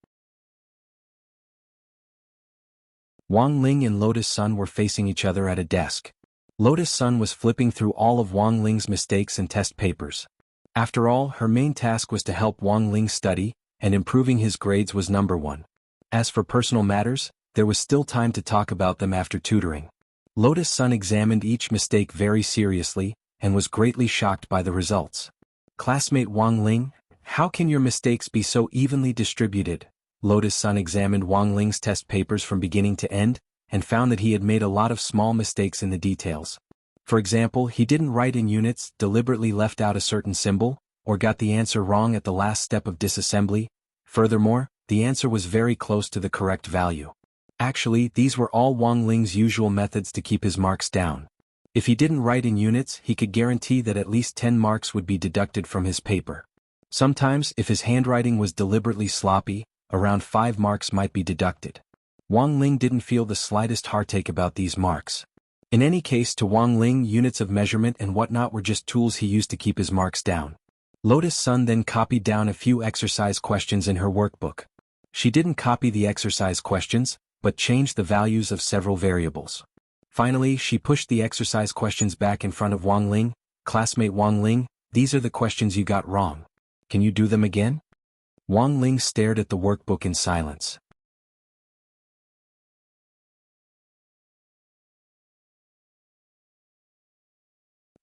S1: Wang Ling and Lotus Sun were facing each other at a desk. Lotus Sun was flipping through all of Wang Ling's mistakes and test papers. After all, her main task was to help Wang Ling study, and improving his grades was number one. As for personal matters, there was still time to talk about them after tutoring. Lotus Sun examined each mistake very seriously, and was greatly shocked by the results. "Classmate Wang Ling, how can your mistakes be so evenly distributed?" Lotus Sun examined Wang Ling's test papers from beginning to end, and found that he had made a lot of small mistakes in the details. For example, he didn't write in units, deliberately left out a certain symbol, or got the answer wrong at the last step of disassembly. Furthermore, the answer was very close to the correct value. Actually, these were all Wang Ling's usual methods to keep his marks down. If he didn't write in units, he could guarantee that at least 10 marks would be deducted from his paper. Sometimes, if his handwriting was deliberately sloppy, around 5 marks might be deducted. Wang Ling didn't feel the slightest heartache about these marks. In any case, to Wang Ling, units of measurement and whatnot were just tools he used to keep his marks down. Lotus Sun then copied down a few exercise questions in her workbook. She didn't copy the exercise questions, but changed the values of several variables. Finally, she pushed the exercise questions back in front of Wang Ling. "Classmate Wang Ling, these are the questions you got wrong. Can you do them again?" Wang Ling stared at the workbook in silence.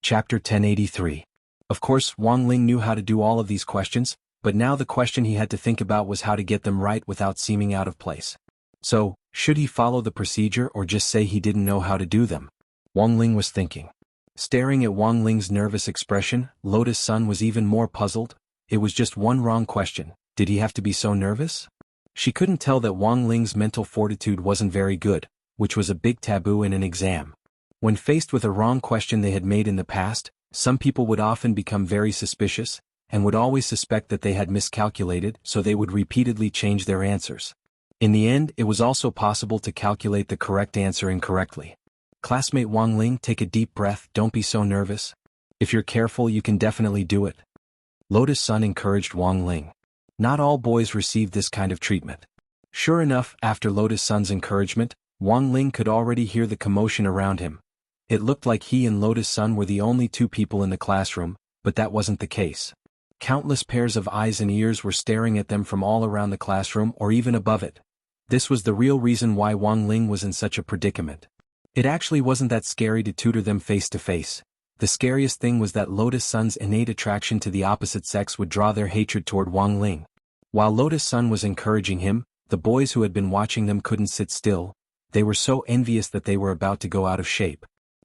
S1: Chapter 1083. Of course, Wang Ling knew how to do all of these questions, but now the question he had to think about was how to get them right without seeming out of place. So, should he follow the procedure or just say he didn't know how to do them? Wang Ling was thinking. Staring at Wang Ling's nervous expression, Lotus Sun was even more puzzled. It was just one wrong question. Did he have to be so nervous? She couldn't tell that Wang Ling's mental fortitude wasn't very good, which was a big taboo in an exam. When faced with a wrong question they had made in the past, some people would often become very suspicious, and would always suspect that they had miscalculated, so they would repeatedly change their answers. In the end, it was also possible to calculate the correct answer incorrectly. "Classmate Wang Ling, take a deep breath, don't be so nervous. If you're careful, you can definitely do it." Lotus Sun encouraged Wang Ling. Not all boys received this kind of treatment. Sure enough, after Lotus Sun's encouragement, Wang Ling could already hear the commotion around him. It looked like he and Lotus Sun were the only two people in the classroom, but that wasn't the case. Countless pairs of eyes and ears were staring at them from all around the classroom or even above it. This was the real reason why Wang Ling was in such a predicament. It actually wasn't that scary to tutor them face to face. The scariest thing was that Lotus Sun's innate attraction to the opposite sex would draw their hatred toward Wang Ling. While Lotus Sun was encouraging him, the boys who had been watching them couldn't sit still. They were so envious that they were about to go out of shape.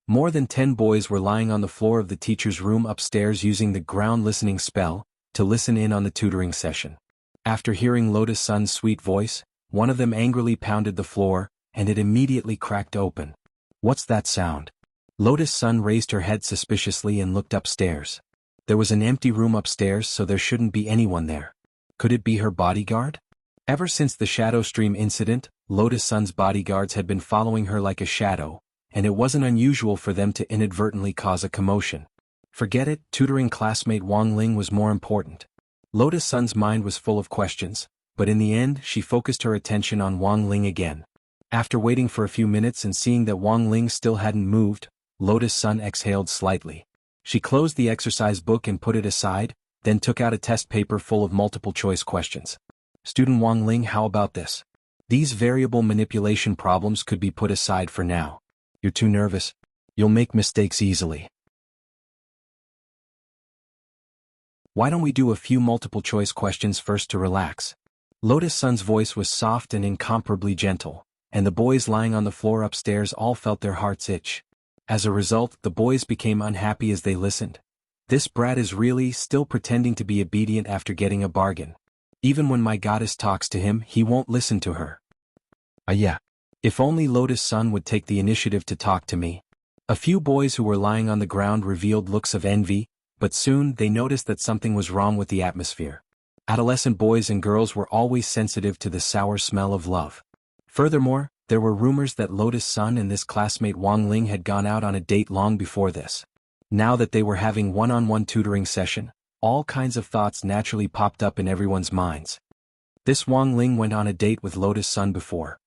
S1: More than 10 boys were lying on the floor of the teacher's room upstairs using the ground listening spell to listen in on the tutoring session. After hearing Lotus Sun's sweet voice, one of them angrily pounded the floor, and it immediately cracked open. "What's that sound?" Lotus Sun raised her head suspiciously and looked upstairs. There was an empty room upstairs, so there shouldn't be anyone there. Could it be her bodyguard? Ever since the Shadow Stream incident, Lotus Sun's bodyguards had been following her like a shadow, and it wasn't unusual for them to inadvertently cause a commotion. Forget it, tutoring classmate Wang Ling was more important. Lotus Sun's mind was full of questions, but in the end she focused her attention on Wang Ling again. After waiting for a few minutes and seeing that Wang Ling still hadn't moved, Lotus Sun exhaled slightly. She closed the exercise book and put it aside, then took out a test paper full of multiple-choice questions. "Student Wang Ling, how about this? These variable manipulation problems could be put aside for now. You're too nervous. You'll make mistakes easily. Why don't we do a few multiple-choice questions first to relax?" Lotus Sun's voice was soft and incomparably gentle, and the boys lying on the floor upstairs all felt their hearts itch. As a result, the boys became unhappy as they listened. This brat is really still pretending to be obedient after getting a bargain. Even when my goddess talks to him, he won't listen to her. Yeah. If only Lotus Sun would take the initiative to talk to me. A few boys who were lying on the ground revealed looks of envy, but soon they noticed that something was wrong with the atmosphere. Adolescent boys and girls were always sensitive to the sour smell of love. Furthermore, there were rumors that Lotus Sun and this classmate Wang Ling had gone out on a date long before this. Now that they were having one-on-one tutoring session, all kinds of thoughts naturally popped up in everyone's minds. This Wang Ling went on a date with Lotus Sun before.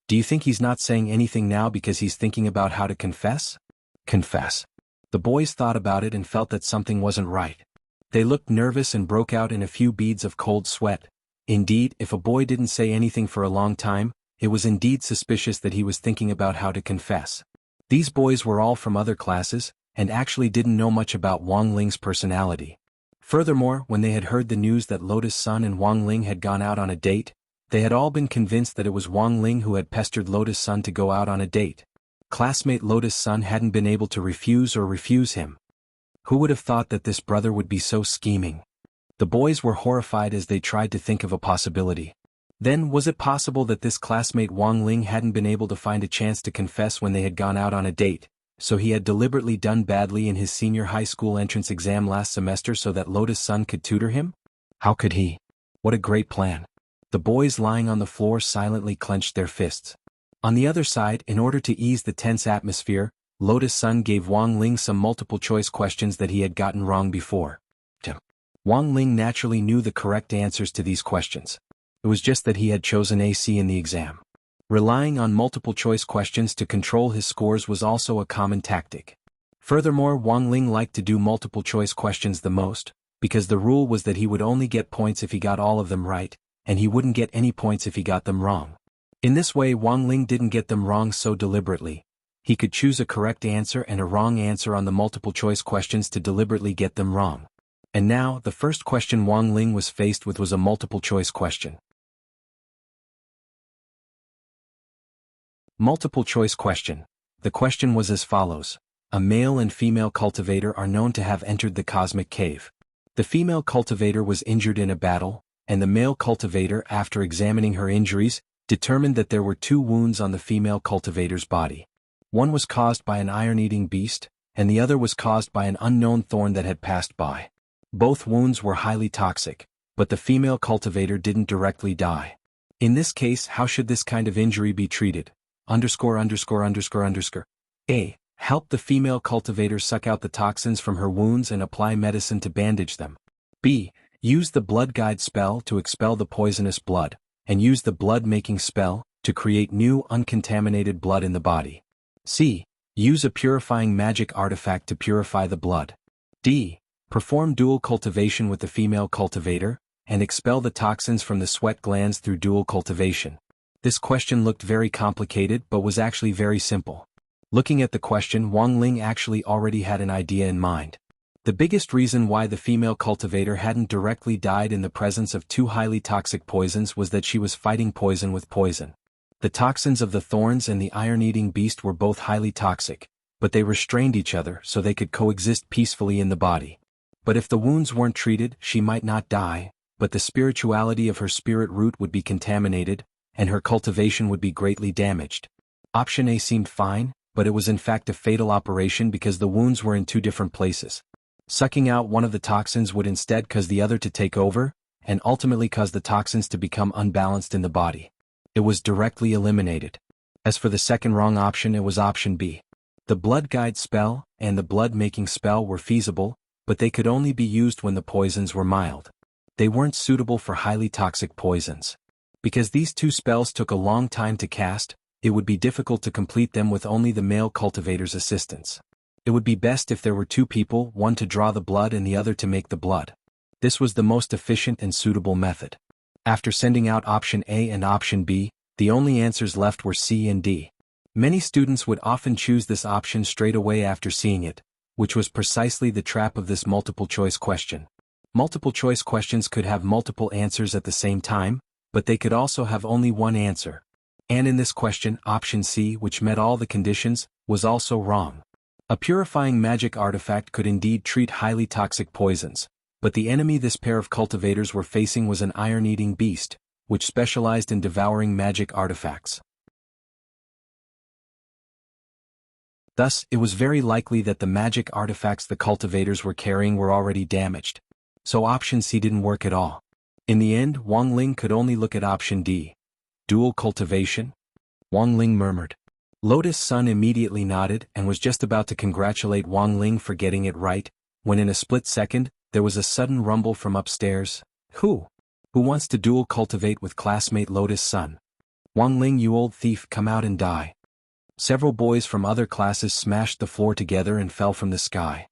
S1: Do you think he's not saying anything now because he's thinking about how to confess? Confess. The boys thought about it and felt that something wasn't right. They looked nervous and broke out in a few beads of cold sweat. Indeed, if a boy didn't say anything for a long time, it was indeed suspicious that he was thinking about how to confess. These boys were all from other classes, and actually didn't know much about Wang Ling's personality. Furthermore, when they had heard the news that Lotus Sun and Wang Ling had gone out on a date, they had all been convinced that it was Wang Ling who had pestered Lotus Sun to go out on a date. Classmate Lotus Sun hadn't been able to refuse him. Who would have thought that this brother would be so scheming? The boys were horrified as they tried to think of a possibility. Then, was it possible that this classmate Wang Ling hadn't been able to find a chance to confess when they had gone out on a date, so he had deliberately done badly in his senior high school entrance exam last semester so that Lotus Sun could tutor him? How could he? What a great plan. The boys lying on the floor silently clenched their fists. On the other side, in order to ease the tense atmosphere, Lotus Sun gave Wang Ling some multiple-choice questions that he had gotten wrong before. Wang Ling naturally knew the correct answers to these questions. It was just that he had chosen AC in the exam. Relying on multiple-choice questions to control his scores was also a common tactic. Furthermore, Wang Ling liked to do multiple-choice questions the most, because the rule was that he would only get points if he got all of them right, and he wouldn't get any points if he got them wrong. In this way, Wang Ling didn't get them wrong so deliberately. He could choose a correct answer and a wrong answer on the multiple-choice questions to deliberately get them wrong. And now, the first question Wang Ling was faced with was a multiple-choice question. Multiple-choice question. The question was as follows. A male and female cultivator are known to have entered the cosmic cave. The female cultivator was injured in a battle, and the male cultivator, after examining her injuries, determined that there were 2 wounds on the female cultivator's body. One was caused by an iron-eating beast, and the other was caused by an unknown thorn that had passed by. Both wounds were highly toxic, but the female cultivator didn't directly die. In this case, how should this kind of injury be treated? A. Help the female cultivator suck out the toxins from her wounds and apply medicine to bandage them. B. Use the blood guide spell to expel the poisonous blood, and use the blood-making spell to create new uncontaminated blood in the body. C. Use a purifying magic artifact to purify the blood. D. Perform dual cultivation with the female cultivator, and expel the toxins from the sweat glands through dual cultivation. This question looked very complicated but was actually very simple. Looking at the question, Wang Ling actually already had an idea in mind. The biggest reason why the female cultivator hadn't directly died in the presence of 2 highly toxic poisons was that she was fighting poison with poison. The toxins of the thorns and the iron-eating beast were both highly toxic, but they restrained each other so they could coexist peacefully in the body. But if the wounds weren't treated, she might not die, but the spirituality of her spirit root would be contaminated, and her cultivation would be greatly damaged. Option A seemed fine, but it was in fact a fatal operation because the wounds were in two different places. Sucking out one of the toxins would instead cause the other to take over, and ultimately cause the toxins to become unbalanced in the body. It was directly eliminated. As for the second wrong option, it was option B. The blood guide spell and the blood-making spell were feasible, but they could only be used when the poisons were mild. They weren't suitable for highly toxic poisons. Because these two spells took a long time to cast, it would be difficult to complete them with only the male cultivator's assistance. It would be best if there were two people, one to draw the blood and the other to make the blood. This was the most efficient and suitable method. After sending out option A and option B, the only answers left were C and D. Many students would often choose this option straight away after seeing it, which was precisely the trap of this multiple-choice question. Multiple-choice questions could have multiple answers at the same time, but they could also have only one answer. And in this question, option C, which met all the conditions, was also wrong. A purifying magic artifact could indeed treat highly toxic poisons, but the enemy this pair of cultivators were facing was an iron-eating beast, which specialized in devouring magic artifacts. Thus, it was very likely that the magic artifacts the cultivators were carrying were already damaged. So option C didn't work at all. In the end, Wang Ling could only look at option D. Dual cultivation? Wang Ling murmured. Lotus Sun immediately nodded and was just about to congratulate Wang Ling for getting it right, when in a split second, there was a sudden rumble from upstairs. Who wants to dual cultivate with classmate Lotus Sun? Wang Ling, you old thief, come out and die. Several boys from other classes smashed the floor together and fell from the sky.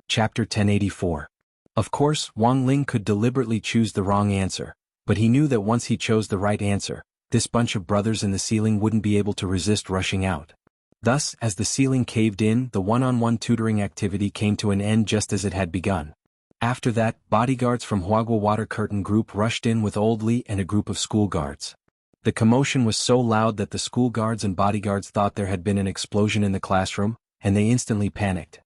S1: Chapter 1084. Of course, Wang Ling could deliberately choose the wrong answer, but he knew that once he chose the right answer, this bunch of brothers in the ceiling wouldn't be able to resist rushing out. Thus, as the ceiling caved in, the one-on-one tutoring activity came to an end just as it had begun. After that, bodyguards from Huagua Water Curtain Group rushed in with Old Li and a group of school guards. The commotion was so loud that the school guards and bodyguards thought there had been an explosion in the classroom, and they instantly panicked.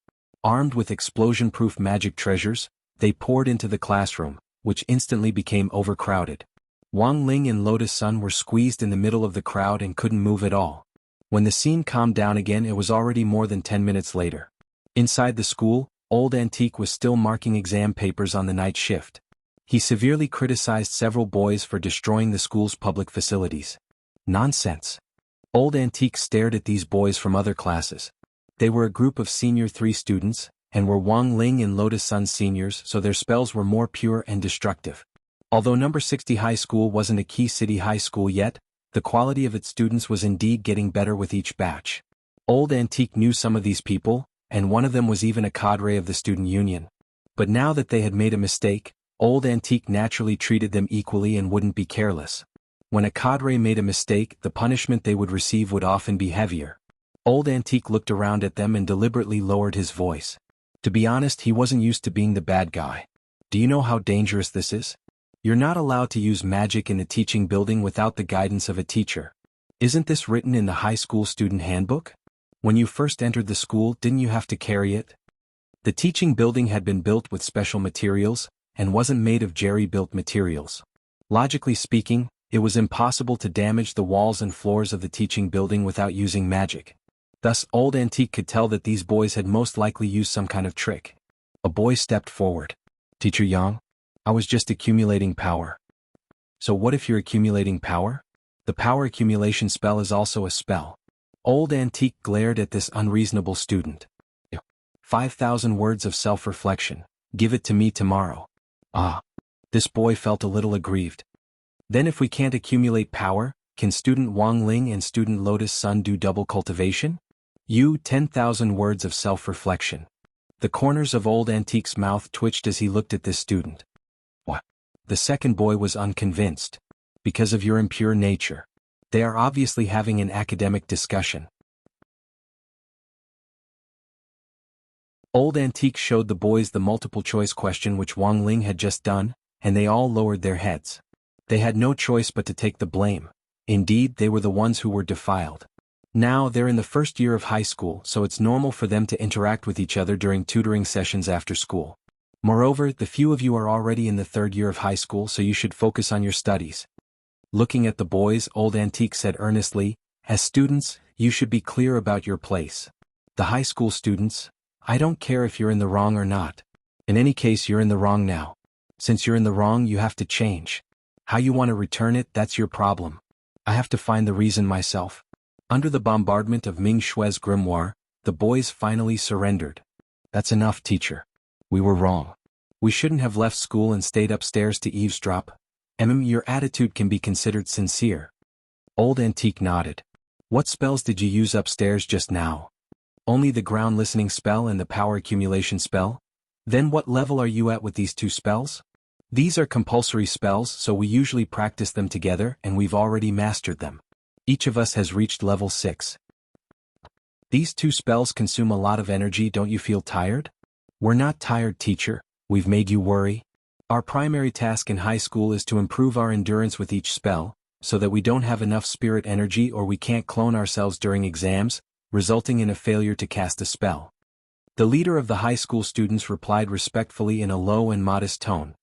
S1: Armed with explosion-proof magic treasures, they poured into the classroom, which instantly became overcrowded. Wang Ling and Lotus Sun were squeezed in the middle of the crowd and couldn't move at all. When the scene calmed down again, it was already more than 10 minutes later. Inside the school, Old Antique was still marking exam papers on the night shift. He severely criticized several boys for destroying the school's public facilities. Nonsense. Old Antique stared at these boys from other classes. They were a group of Senior 3 students, and were Wang Ling and Lotus Sun seniors, so their spells were more pure and destructive. Although number 60 high school wasn't a key city high school yet, the quality of its students was indeed getting better with each batch. Old Antique knew some of these people, and one of them was even a cadre of the student union. But now that they had made a mistake, Old Antique naturally treated them equally and wouldn't be careless. When a cadre made a mistake, the punishment they would receive would often be heavier. Old Antique looked around at them and deliberately lowered his voice. To be honest, he wasn't used to being the bad guy. Do you know how dangerous this is? You're not allowed to use magic in the teaching building without the guidance of a teacher. Isn't this written in the high school student handbook? When you first entered the school, didn't you have to carry it? The teaching building had been built with special materials, and wasn't made of jerry-built materials. Logically speaking, it was impossible to damage the walls and floors of the teaching building without using magic. Thus, Old Antique could tell that these boys had most likely used some kind of trick. A boy stepped forward. Teacher Yang, I was just accumulating power. So what if you're accumulating power? The power accumulation spell is also a spell. Old Antique glared at this unreasonable student. 5,000 words of self-reflection. Give it to me tomorrow. This boy felt a little aggrieved. Then if we can't accumulate power, can student Wang Ling and student Lotus Sun do double cultivation? 10,000 words of self-reflection. The corners of Old Antique's mouth twitched as he looked at this student. What? The second boy was unconvinced. Because of your impure nature. They are obviously having an academic discussion. Old Antique showed the boys the multiple-choice question which Wang Ling had just done, and they all lowered their heads. They had no choice but to take the blame. Indeed, they were the ones who were defiled. Now they're in the first year of high school, so it's normal for them to interact with each other during tutoring sessions after school. Moreover, the few of you are already in the third year of high school, so you should focus on your studies. Looking at the boys, Old Antique said earnestly, as students, you should be clear about your place. The high school students, I don't care if you're in the wrong or not. In any case, you're in the wrong now. Since you're in the wrong, you have to change. How you want to return it, that's your problem. I have to find the reason myself. Under the bombardment of Ming Shui's grimoire, the boys finally surrendered. That's enough, teacher. We were wrong. We shouldn't have left school and stayed upstairs to eavesdrop. Your attitude can be considered sincere. Old Antique nodded. What spells did you use upstairs just now? Only the ground listening spell and the power accumulation spell? Then what level are you at with these two spells? These are compulsory spells, so we usually practice them together, and we've already mastered them. Each of us has reached level 6. These two spells consume a lot of energy, don't you feel tired? We're not tired, teacher. We've made you worry. Our primary task in high school is to improve our endurance with each spell, so that we don't have enough spirit energy or we can't clone ourselves during exams, resulting in a failure to cast a spell. The leader of the high school students replied respectfully in a low and modest tone.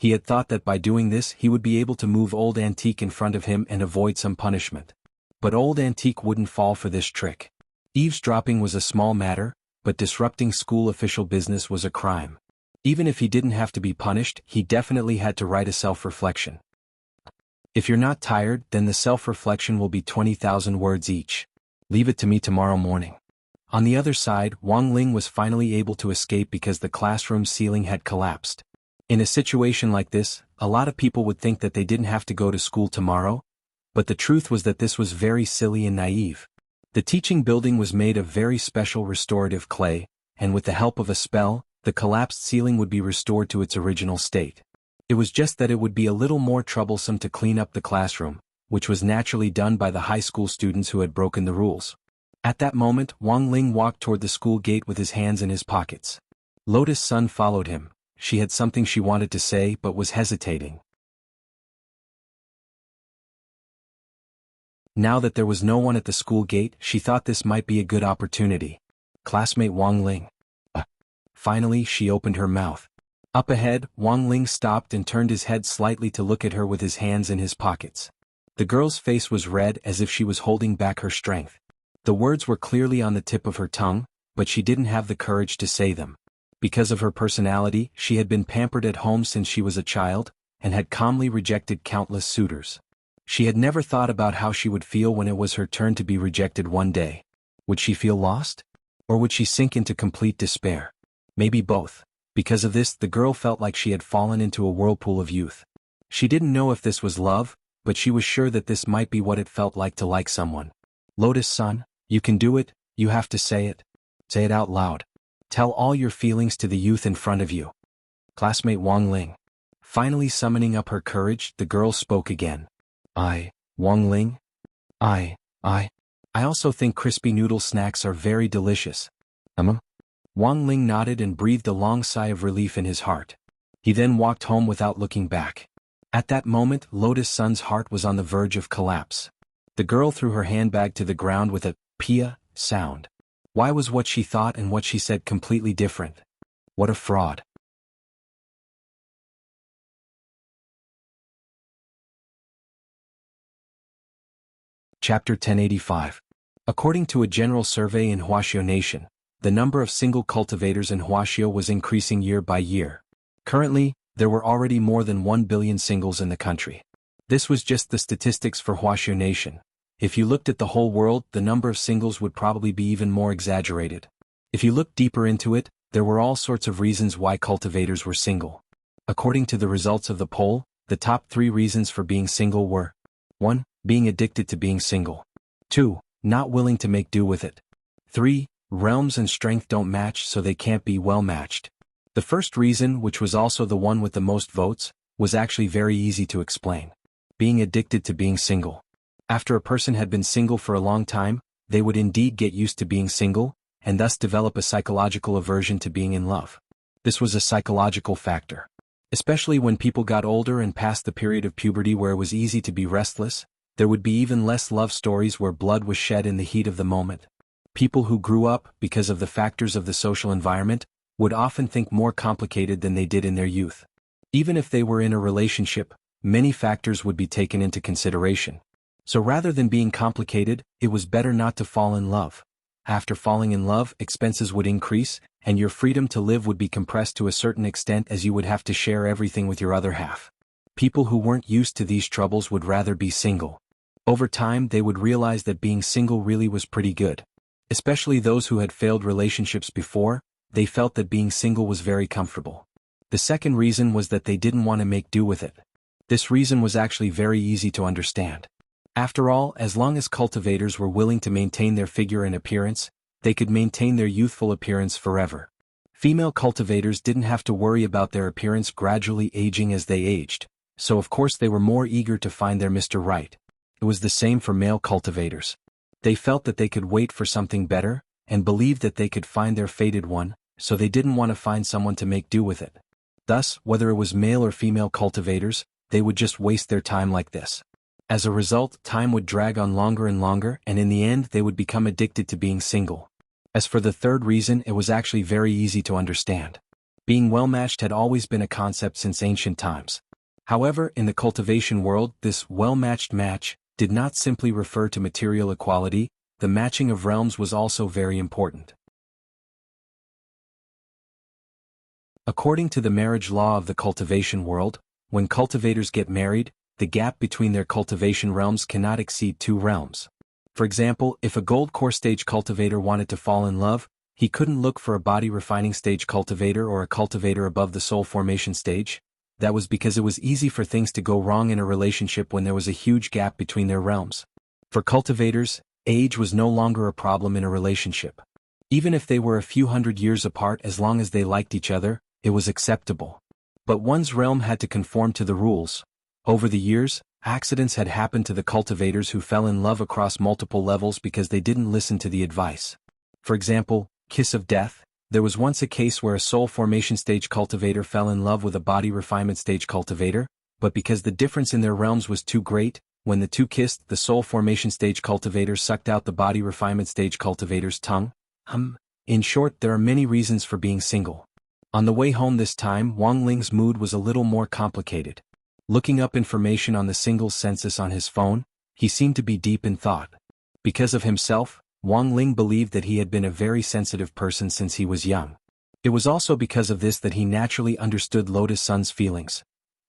S1: He had thought that by doing this he would be able to move Old Antique in front of him and avoid some punishment. But Old Antique wouldn't fall for this trick. Eavesdropping was a small matter, but disrupting school official business was a crime. Even if he didn't have to be punished, he definitely had to write a self-reflection. If you're not tired, then the self-reflection will be 20,000 words each. Leave it to me tomorrow morning. On the other side, Wang Ling was finally able to escape because the classroom ceiling had collapsed. In a situation like this, a lot of people would think that they didn't have to go to school tomorrow, but the truth was that this was very silly and naive. The teaching building was made of very special restorative clay, and with the help of a spell, the collapsed ceiling would be restored to its original state. It was just that it would be a little more troublesome to clean up the classroom, which was naturally done by the high school students who had broken the rules. At that moment, Wang Ling walked toward the school gate with his hands in his pockets. Lotus Sun followed him. She had something she wanted to say but was hesitating. Now that there was no one at the school gate, she thought this might be a good opportunity. Classmate Wang Ling. Finally, she opened her mouth. Up ahead, Wang Ling stopped and turned his head slightly to look at her with his hands in his pockets. The girl's face was red as if she was holding back her strength. The words were clearly on the tip of her tongue, but she didn't have the courage to say them. Because of her personality, she had been pampered at home since she was a child, and had calmly rejected countless suitors. She had never thought about how she would feel when it was her turn to be rejected one day. Would she feel lost? Or would she sink into complete despair? Maybe both. Because of this, the girl felt like she had fallen into a whirlpool of youth. She didn't know if this was love, but she was sure that this might be what it felt like to like someone. Lotus Sun, you can do it, you have to say it. Say it out loud. Tell all your feelings to the youth in front of you. Classmate Wang Ling. Finally summoning up her courage, the girl spoke again. Wang Ling? I also think crispy noodle snacks are very delicious. Wang Ling nodded and breathed a long sigh of relief in his heart. He then walked home without looking back. At that moment, Lotus Sun's heart was on the verge of collapse. The girl threw her handbag to the ground with a pia sound. Why was what she thought and what she said completely different? What a fraud. Chapter 1085. According to a general survey in Wuxia Nation, the number of single cultivators in Wuxia was increasing year by year. Currently, there were already more than 1 billion singles in the country. This was just the statistics for Wuxia Nation. If you looked at the whole world, the number of singles would probably be even more exaggerated. If you looked deeper into it, there were all sorts of reasons why cultivators were single. According to the results of the poll, the top 3 reasons for being single were: 1. Being addicted to being single. 2. Not willing to make do with it. 3. Realms and strength don't match, so they can't be well matched. The first reason, which was also the one with the most votes, was actually very easy to explain. Being addicted to being single. After a person had been single for a long time, they would indeed get used to being single, and thus develop a psychological aversion to being in love. This was a psychological factor. Especially when people got older and past the period of puberty where it was easy to be restless, there would be even less love stories where blood was shed in the heat of the moment. People who grew up, because of the factors of the social environment, would often think more complicated than they did in their youth. Even if they were in a relationship, many factors would be taken into consideration. So rather than being complicated, it was better not to fall in love. After falling in love, expenses would increase, and your freedom to live would be compressed to a certain extent as you would have to share everything with your other half. People who weren't used to these troubles would rather be single. Over time, they would realize that being single really was pretty good. Especially those who had failed relationships before, they felt that being single was very comfortable. The second reason was that they didn't want to make do with it. This reason was actually very easy to understand. After all, as long as cultivators were willing to maintain their figure and appearance, they could maintain their youthful appearance forever. Female cultivators didn't have to worry about their appearance gradually aging as they aged, so of course they were more eager to find their Mr. Right. It was the same for male cultivators. They felt that they could wait for something better, and believed that they could find their fated one, so they didn't want to find someone to make do with it. Thus, whether it was male or female cultivators, they would just waste their time like this. As a result, time would drag on longer and longer, and in the end they would become addicted to being single. As for the third reason, it was actually very easy to understand. Being well-matched had always been a concept since ancient times. However, in the cultivation world, this well-matched match did not simply refer to material equality, the matching of realms was also very important. According to the marriage law of the cultivation world, when cultivators get married, the gap between their cultivation realms cannot exceed 2 realms. For example, if a gold core stage cultivator wanted to fall in love, he couldn't look for a body refining stage cultivator or a cultivator above the soul formation stage. That was because it was easy for things to go wrong in a relationship when there was a huge gap between their realms. For cultivators, age was no longer a problem in a relationship. Even if they were a few hundred years apart, as long as they liked each other, it was acceptable. But one's realm had to conform to the rules. Over the years, accidents had happened to the cultivators who fell in love across multiple levels because they didn't listen to the advice. For example, kiss of death. There was once a case where a soul formation stage cultivator fell in love with a body refinement stage cultivator, but because the difference in their realms was too great, when the two kissed, the soul formation stage cultivator sucked out the body refinement stage cultivator's tongue. In short, there are many reasons for being single. On the way home this time, Wang Ling's mood was a little more complicated. Looking up information on the singles census on his phone, he seemed to be deep in thought. Because of himself, Wang Ling believed that he had been a very sensitive person since he was young. It was also because of this that he naturally understood Lotus Sun's feelings.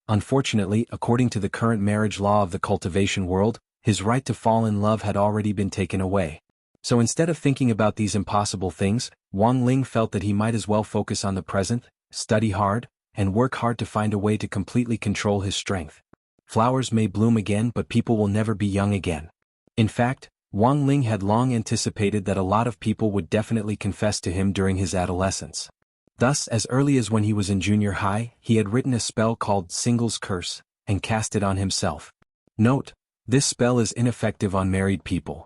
S1: Unfortunately, according to the current marriage law of the cultivation world, his right to fall in love had already been taken away. So instead of thinking about these impossible things, Wang Ling felt that he might as well focus on the present, study hard, and work hard to find a way to completely control his strength. Flowers may bloom again, but people will never be young again. In fact, Wang Ling had long anticipated that a lot of people would definitely confess to him during his adolescence. Thus, as early as when he was in junior high, he had written a spell called Singles Curse, and cast it on himself. Note, this spell is ineffective on married people.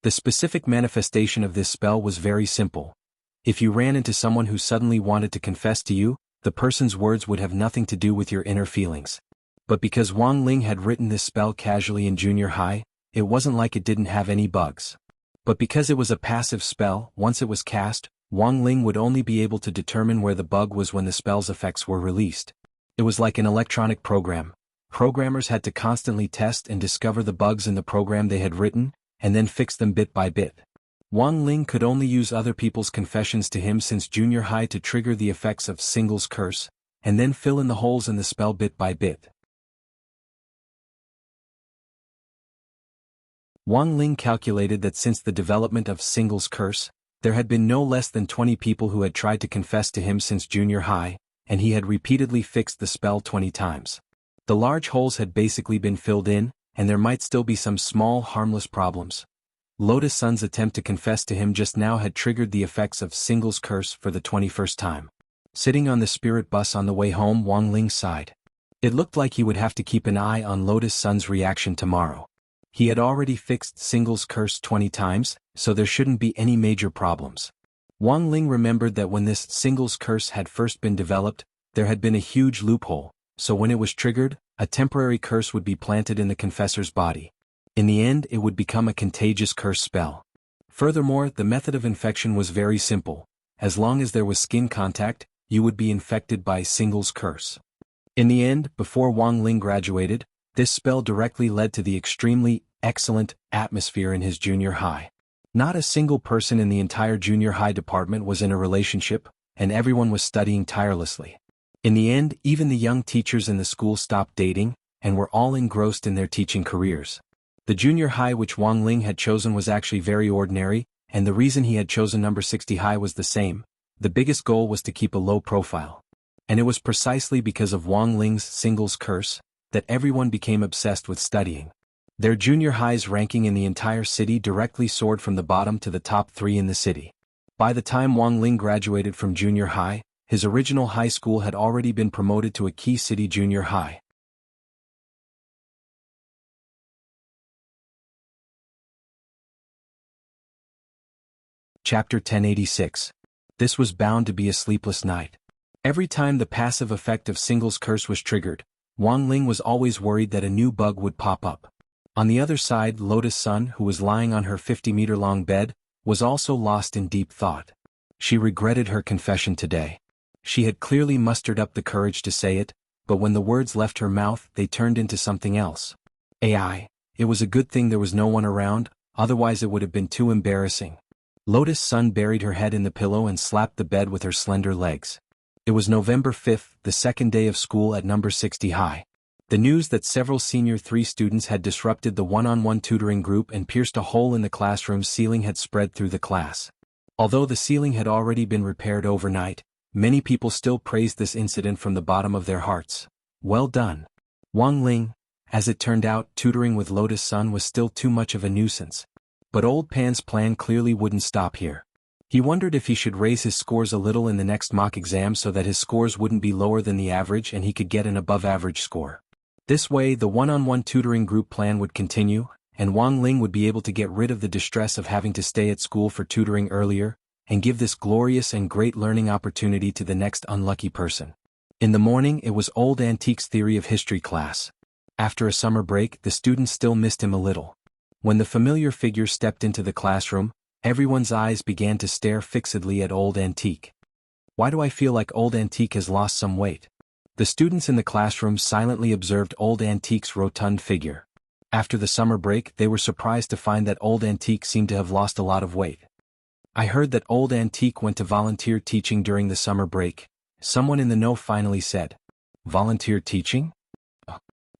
S1: The specific manifestation of this spell was very simple. If you ran into someone who suddenly wanted to confess to you, the person's words would have nothing to do with your inner feelings. But because Wang Ling had written this spell casually in junior high, it wasn't like it didn't have any bugs. But because it was a passive spell, once it was cast, Wang Ling would only be able to determine where the bug was when the spell's effects were released. It was like an electronic program. Programmers had to constantly test and discover the bugs in the program they had written, and then fix them bit by bit. Wang Ling could only use other people's confessions to him since junior high to trigger the effects of Singles Curse, and then fill in the holes in the spell bit by bit. Wang Ling calculated that since the development of Singles Curse, there had been no less than 20 people who had tried to confess to him since junior high, and he had repeatedly fixed the spell 20 times. The large holes had basically been filled in, and there might still be some small harmless problems. Lotus Sun's attempt to confess to him just now had triggered the effects of Singles Curse for the 21st time. Sitting on the spirit bus on the way home, Wang Ling sighed. It looked like he would have to keep an eye on Lotus Sun's reaction tomorrow. He had already fixed Singles Curse 20 times, so there shouldn't be any major problems. Wang Ling remembered that when this Singles Curse had first been developed, There had been a huge loophole, so when it was triggered, a temporary curse would be planted in the confessor's body. In the end, it would become a contagious curse spell. Furthermore, the method of infection was very simple. As long as there was skin contact, you would be infected by Single's curse. In the end, before Wang Ling graduated, this spell directly led to the extremely excellent atmosphere in his junior high. Not a single person in the entire junior high department was in a relationship, and everyone was studying tirelessly. In the end, even the young teachers in the school stopped dating, and were all engrossed in their teaching careers. The junior high which Wang Ling had chosen was actually very ordinary, and the reason he had chosen number 60 high was the same. The biggest goal was to keep a low profile. And it was precisely because of Wang Ling's Single's curse that everyone became obsessed with studying. Their junior high's ranking in the entire city directly soared from the bottom to the top 3 in the city. By the time Wang Ling graduated from junior high, his original high school had already been promoted to a key city junior high. Chapter 1086. This was bound to be a sleepless night. Every time the passive effect of Single's curse was triggered, Wang Ling was always worried that a new bug would pop up. On the other side, Lotus Sun, who was lying on her 50-meter-long bed, was also lost in deep thought. She regretted her confession today. She had clearly mustered up the courage to say it, but when the words left her mouth, they turned into something else. AI. It was a good thing there was no one around, otherwise it would have been too embarrassing. Lotus Sun buried her head in the pillow and slapped the bed with her slender legs. It was November 5th, the second day of school at number 60 high. The news that several senior 3 students had disrupted the one-on-one tutoring group and pierced a hole in the classroom's ceiling had spread through the class. Although the ceiling had already been repaired overnight, many people still praised this incident from the bottom of their hearts. Well done. Wang Ling. As it turned out, tutoring with Lotus Sun was still too much of a nuisance. But Old Pan's plan clearly wouldn't stop here. He wondered if he should raise his scores a little in the next mock exam so that his scores wouldn't be lower than the average and he could get an above-average score. This way, the one-on-one tutoring group plan would continue, and Wang Ling would be able to get rid of the distress of having to stay at school for tutoring earlier, and give this glorious and great learning opportunity to the next unlucky person. In the morning, it was Old Antique's theory of history class. After a summer break, the students still missed him a little. When the familiar figure stepped into the classroom, everyone's eyes began to stare fixedly at Old Antique. Why do I feel like Old Antique has lost some weight? The students in the classroom silently observed Old Antique's rotund figure. After the summer break, they were surprised to find that Old Antique seemed to have lost a lot of weight. I heard that Old Antique went to volunteer teaching during the summer break. Someone in the know finally said. Volunteer teaching?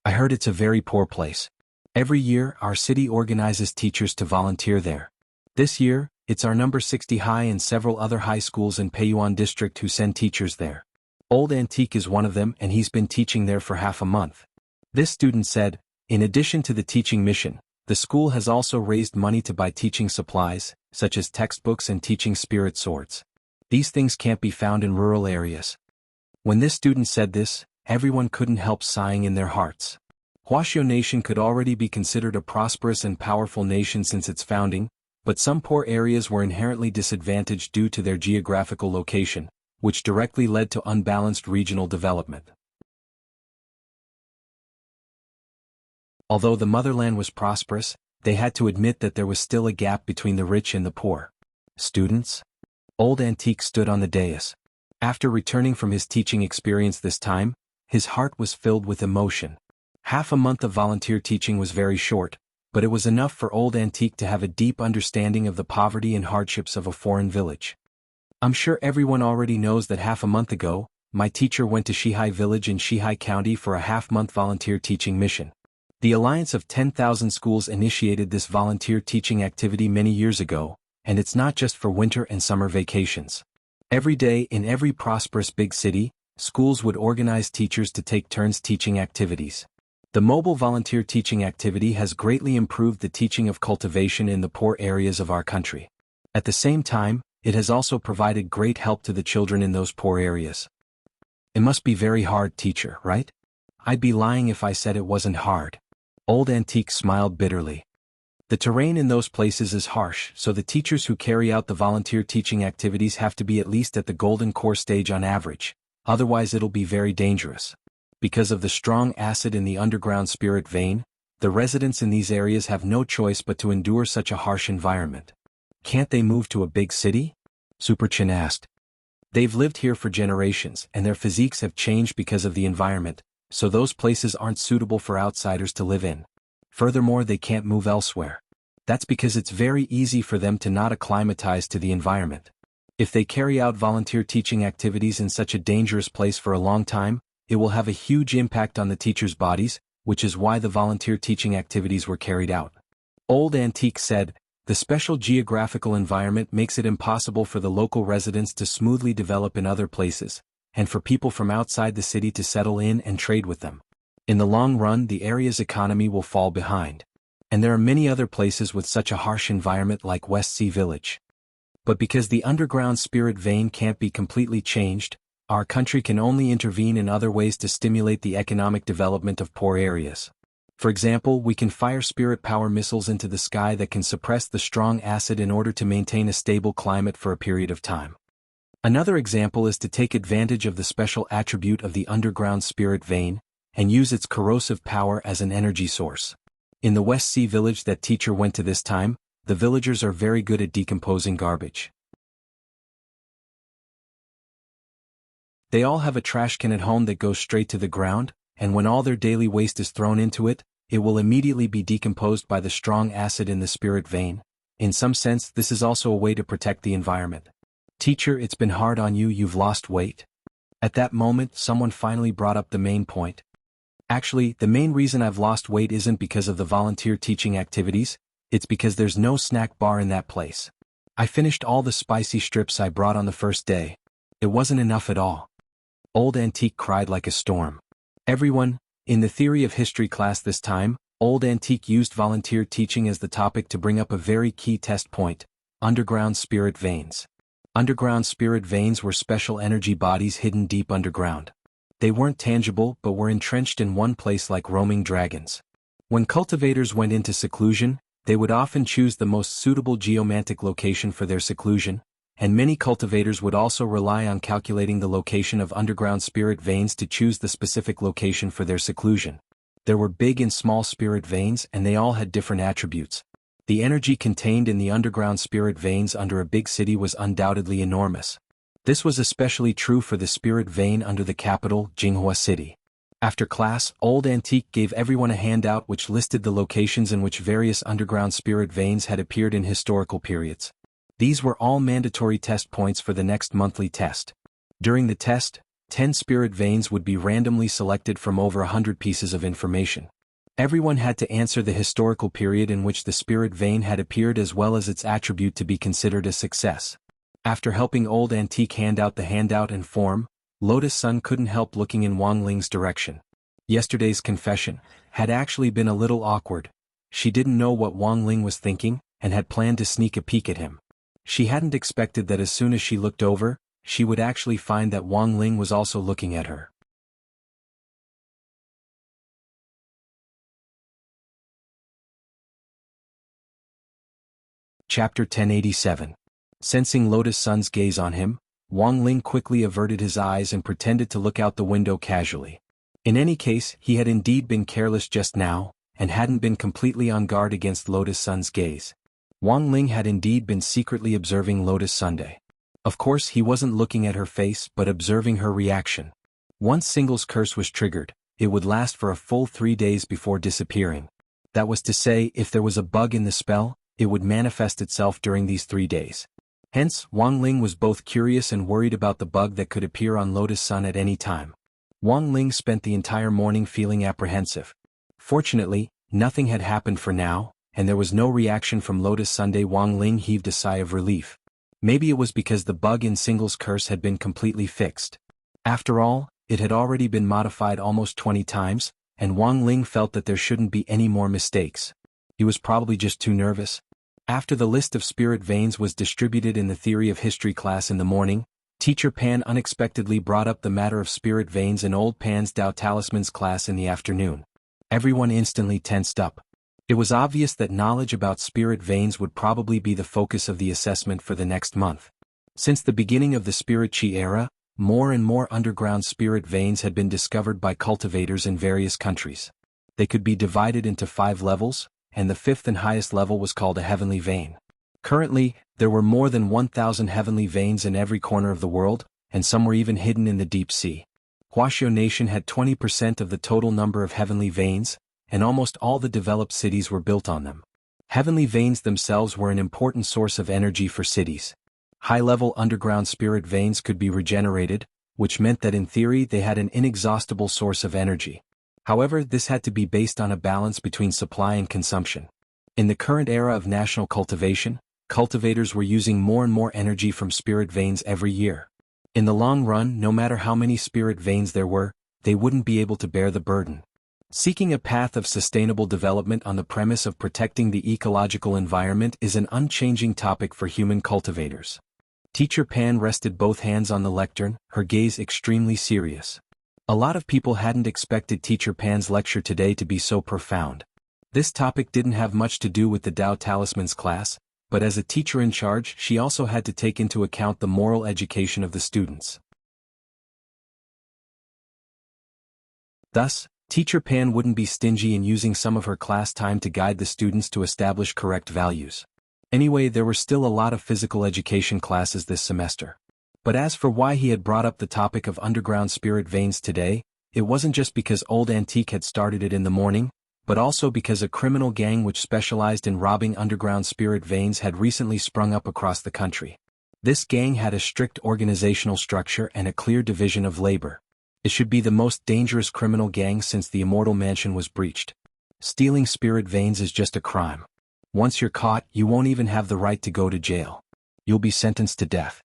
S1: I heard it's a very poor place. Every year, our city organizes teachers to volunteer there. This year, it's our number 60 high and several other high schools in Peiyuan district who send teachers there. Old Antique is one of them and he's been teaching there for half a month. This student said, in addition to the teaching mission, the school has also raised money to buy teaching supplies, such as textbooks and teaching spirit swords. These things can't be found in rural areas. When this student said this, everyone couldn't help sighing in their hearts. Wuxia nation could already be considered a prosperous and powerful nation since its founding, but some poor areas were inherently disadvantaged due to their geographical location, which directly led to unbalanced regional development. Although the motherland was prosperous, they had to admit that there was still a gap between the rich and the poor. Students? Old Antique stood on the dais. After returning from his teaching experience this time, his heart was filled with emotion. Half a month of volunteer teaching was very short, but it was enough for Old Antique to have a deep understanding of the poverty and hardships of a foreign village. I'm sure everyone already knows that half a month ago, my teacher went to Shihai village in Shihai County for a half-month volunteer teaching mission. The Alliance of 10,000 Schools initiated this volunteer teaching activity many years ago, and it's not just for winter and summer vacations. Every day in every prosperous big city, schools would organize teachers to take turns teaching activities. The mobile volunteer teaching activity has greatly improved the teaching of cultivation in the poor areas of our country. At the same time, it has also provided great help to the children in those poor areas. It must be very hard, teacher, right? I'd be lying if I said it wasn't hard. Old Antique smiled bitterly. The terrain in those places is harsh, so the teachers who carry out the volunteer teaching activities have to be at least at the golden core stage on average. otherwise it'll be very dangerous. Because of the strong acid in the underground spirit vein, the residents in these areas have no choice but to endure such a harsh environment. Can't they move to a big city? Super Chin asked. They've lived here for generations and their physiques have changed because of the environment, so those places aren't suitable for outsiders to live in. Furthermore, they can't move elsewhere. That's because it's very easy for them to not acclimatize to the environment. If they carry out volunteer teaching activities in such a dangerous place for a long time, it will have a huge impact on the teachers' bodies, which is why the volunteer teaching activities were carried out. Old Antique said, the special geographical environment makes it impossible for the local residents to smoothly develop in other places, and for people from outside the city to settle in and trade with them. In the long run, the area's economy will fall behind. And there are many other places with such a harsh environment like West Sea Village. But because the underground spirit vein can't be completely changed, our country can only intervene in other ways to stimulate the economic development of poor areas. For example, we can fire spirit power missiles into the sky that can suppress the strong acid in order to maintain a stable climate for a period of time. Another example is to take advantage of the special attribute of the underground spirit vein, and use its corrosive power as an energy source. In the West Sea Village that teacher went to this time, the villagers are very good at decomposing garbage. They all have a trash can at home that goes straight to the ground, and when all their daily waste is thrown into it, it will immediately be decomposed by the strong acid in the spirit vein. In some sense, this is also a way to protect the environment. Teacher, it's been hard on you, you've lost weight. At that moment, someone finally brought up the main point. Actually, the main reason I've lost weight isn't because of the volunteer teaching activities, it's because there's no snack bar in that place. I finished all the spicy strips I brought on the first day. It wasn't enough at all. Old Antique cried like a storm. Everyone, in the theory of history class this time, Old Antique used volunteer teaching as the topic to bring up a very key test point: underground spirit veins. Underground spirit veins were special energy bodies hidden deep underground. They weren't tangible but were entrenched in one place like roaming dragons. When cultivators went into seclusion, they would often choose the most suitable geomantic location for their seclusion, and many cultivators would also rely on calculating the location of underground spirit veins to choose the specific location for their seclusion. There were big and small spirit veins and they all had different attributes. The energy contained in the underground spirit veins under a big city was undoubtedly enormous. This was especially true for the spirit vein under the capital, Jianghu city. After class, Old Antique gave everyone a handout which listed the locations in which various underground spirit veins had appeared in historical periods. These were all mandatory test points for the next monthly test. During the test, 10 spirit veins would be randomly selected from over 100 pieces of information. Everyone had to answer the historical period in which the spirit vein had appeared as well as its attribute to be considered a success. After helping Old Antique hand out the handout and form, Lotus Sun couldn't help looking in Wang Ling's direction. Yesterday's confession had actually been a little awkward. She didn't know what Wang Ling was thinking, and had planned to sneak a peek at him. She hadn't expected that as soon as she looked over, she would actually find that Wang Ling was also looking at her. Chapter 1087. Sensing Lotus Sun's gaze on him, Wang Ling quickly averted his eyes and pretended to look out the window casually. In any case, he had indeed been careless just now, and hadn't been completely on guard against Lotus Sun's gaze. Wang Ling had indeed been secretly observing Lotus Sunday. Of course, he wasn't looking at her face but observing her reaction. Once Single's curse was triggered, it would last for a full 3 days before disappearing. That was to say, if there was a bug in the spell, it would manifest itself during these 3 days. Hence, Wang Ling was both curious and worried about the bug that could appear on Lotus Sun at any time. Wang Ling spent the entire morning feeling apprehensive. Fortunately, nothing had happened for now, and there was no reaction from Lotus Sunday. Wang Ling heaved a sigh of relief. Maybe it was because the bug in Single's curse had been completely fixed. After all, it had already been modified almost 20 times, and Wang Ling felt that there shouldn't be any more mistakes. He was probably just too nervous. After the list of spirit veins was distributed in the theory of history class in the morning, Teacher Pan unexpectedly brought up the matter of spirit veins in Old Pan's Tao Talismans class in the afternoon. Everyone instantly tensed up. It was obvious that knowledge about spirit veins would probably be the focus of the assessment for the next month. Since the beginning of the Spirit Chi era, more and more underground spirit veins had been discovered by cultivators in various countries. They could be divided into 5 levels, and the 5th and highest level was called a heavenly vein. Currently, there were more than 1,000 heavenly veins in every corner of the world, and some were even hidden in the deep sea. Wuxia nation had 20% of the total number of heavenly veins, and almost all the developed cities were built on them. Heavenly veins themselves were an important source of energy for cities. High-level underground spirit veins could be regenerated, which meant that in theory they had an inexhaustible source of energy. However, this had to be based on a balance between supply and consumption. In the current era of national cultivation, cultivators were using more and more energy from spirit veins every year. In the long run, no matter how many spirit veins there were, they wouldn't be able to bear the burden. Seeking a path of sustainable development on the premise of protecting the ecological environment is an unchanging topic for human cultivators. Teacher Pan rested both hands on the lectern, her gaze extremely serious. A lot of people hadn't expected Teacher Pan's lecture today to be so profound. This topic didn't have much to do with the Tao Talismans class, but as a teacher in charge, she also had to take into account the moral education of the students. Thus, Teacher Pan wouldn't be stingy in using some of her class time to guide the students to establish correct values. Anyway, there were still a lot of physical education classes this semester. But as for why he had brought up the topic of underground spirit veins today, it wasn't just because Old Antique had started it in the morning, but also because a criminal gang which specialized in robbing underground spirit veins had recently sprung up across the country. This gang had a strict organizational structure and a clear division of labor. It should be the most dangerous criminal gang since the Immortal Mansion was breached. Stealing spirit veins is just a crime. Once you're caught, you won't even have the right to go to jail. You'll be sentenced to death.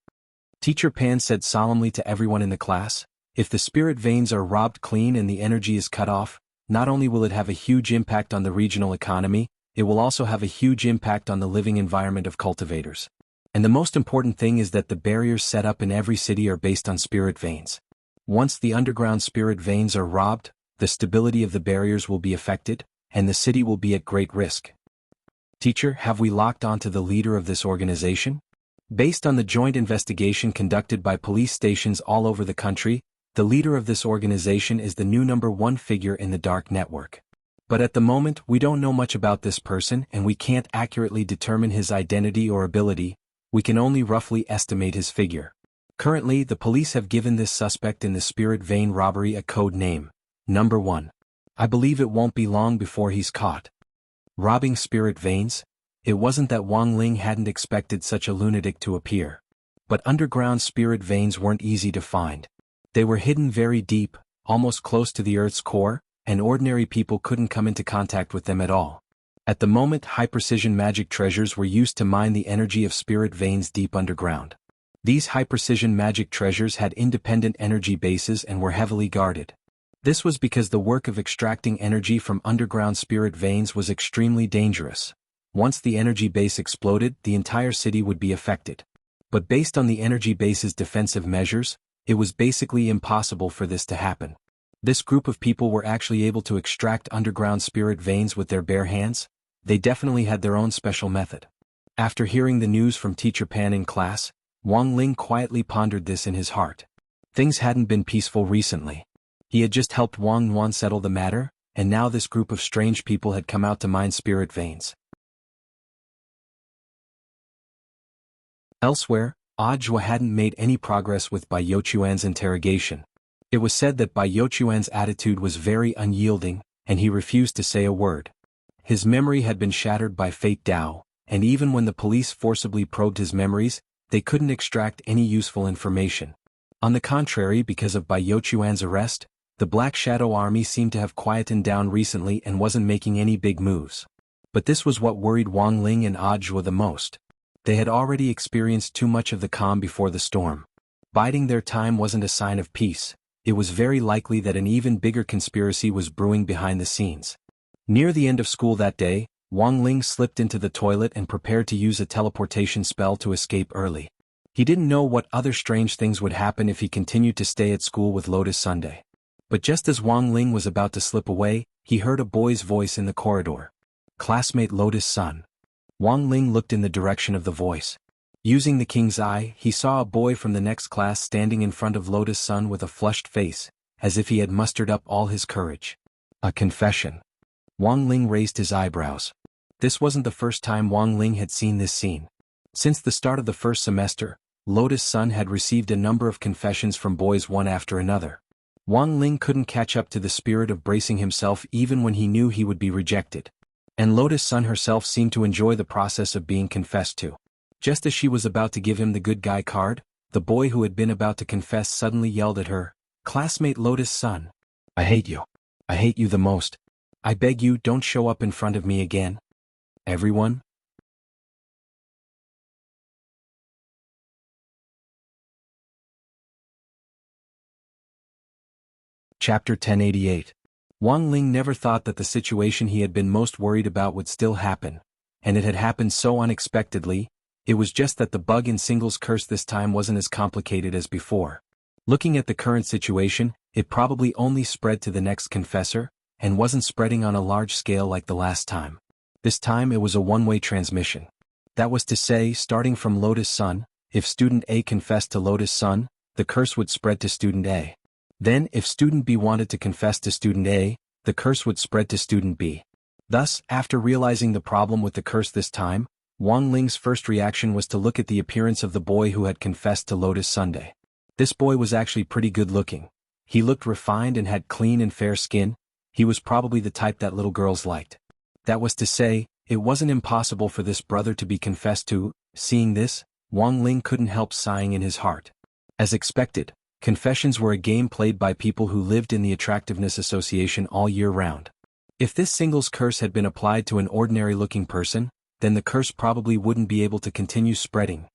S1: Teacher Pan said solemnly to everyone in the class, if the spirit veins are robbed clean and the energy is cut off, not only will it have a huge impact on the regional economy, it will also have a huge impact on the living environment of cultivators. And the most important thing is that the barriers set up in every city are based on spirit veins. Once the underground spirit veins are robbed, the stability of the barriers will be affected, and the city will be at great risk. Teacher, have we locked onto the leader of this organization? Based on the joint investigation conducted by police stations all over the country, the leader of this organization is the new #1 figure in the dark network. But at the moment, we don't know much about this person and we can't accurately determine his identity or ability, we can only roughly estimate his figure. Currently, the police have given this suspect in the spirit vein robbery a code name, #1. I believe it won't be long before he's caught. Robbing spirit veins? It wasn't that Wang Ling hadn't expected such a lunatic to appear. But underground spirit veins weren't easy to find. They were hidden very deep, almost close to the Earth's core, and ordinary people couldn't come into contact with them at all. At the moment, high-precision magic treasures were used to mine the energy of spirit veins deep underground. These high-precision magic treasures had independent energy bases and were heavily guarded. This was because the work of extracting energy from underground spirit veins was extremely dangerous. Once the energy base exploded, the entire city would be affected. But based on the energy base's defensive measures, it was basically impossible for this to happen. This group of people were actually able to extract underground spirit veins with their bare hands. They definitely had their own special method. After hearing the news from Teacher Pan in class, Wang Ling quietly pondered this in his heart. Things hadn't been peaceful recently. He had just helped Wang Yuan settle the matter, and now this group of strange people had come out to mine spirit veins. Elsewhere, Audiobook hadn't made any progress with Bai Youquan's interrogation. It was said that Bai Youquan's attitude was very unyielding, and he refused to say a word. His memory had been shattered by Fate Dao, and even when the police forcibly probed his memories, they couldn't extract any useful information. On the contrary, because of Bai Youquan's arrest, the Black Shadow Army seemed to have quietened down recently and wasn't making any big moves. But this was what worried Wang Ling and Audiobook the most. They had already experienced too much of the calm before the storm. Biding their time wasn't a sign of peace. It was very likely that an even bigger conspiracy was brewing behind the scenes. Near the end of school that day, Wang Ling slipped into the toilet and prepared to use a teleportation spell to escape early. He didn't know what other strange things would happen if he continued to stay at school with Lotus Sunday. But just as Wang Ling was about to slip away, he heard a boy's voice in the corridor. Classmate Lotus Sun. Wang Ling looked in the direction of the voice. Using the king's eye, he saw a boy from the next class standing in front of Lotus Sun with a flushed face, as if he had mustered up all his courage. A confession. Wang Ling raised his eyebrows. This wasn't the first time Wang Ling had seen this scene. Since the start of the first semester, Lotus Sun had received a number of confessions from boys one after another. Wang Ling couldn't catch up to the spirit of bracing himself even when he knew he would be rejected. And Lotus Sun herself seemed to enjoy the process of being confessed to. Just as she was about to give him the good guy card, the boy who had been about to confess suddenly yelled at her, "Classmate Lotus Sun. I hate you. I hate you the most. I beg you, don't show up in front of me again." Everyone? Chapter 1088. Wang Ling never thought that the situation he had been most worried about would still happen, and it had happened so unexpectedly. It was just that the bug in Single's curse this time wasn't as complicated as before. Looking at the current situation, it probably only spread to the next confessor, and wasn't spreading on a large scale like the last time. This time it was a one-way transmission. That was to say, starting from Lotus Sun, if student A confessed to Lotus Sun, the curse would spread to student A. Then, if student B wanted to confess to student A, the curse would spread to student B. Thus, after realizing the problem with the curse this time, Wang Ling's first reaction was to look at the appearance of the boy who had confessed to Lotus Sunday. This boy was actually pretty good looking. He looked refined and had clean and fair skin. He was probably the type that little girls liked. That was to say, it wasn't impossible for this brother to be confessed to. Seeing this, Wang Ling couldn't help sighing in his heart. As expected, confessions were a game played by people who lived in the Attractiveness Association all year round. If this singles curse had been applied to an ordinary-looking person, then the curse probably wouldn't be able to continue spreading.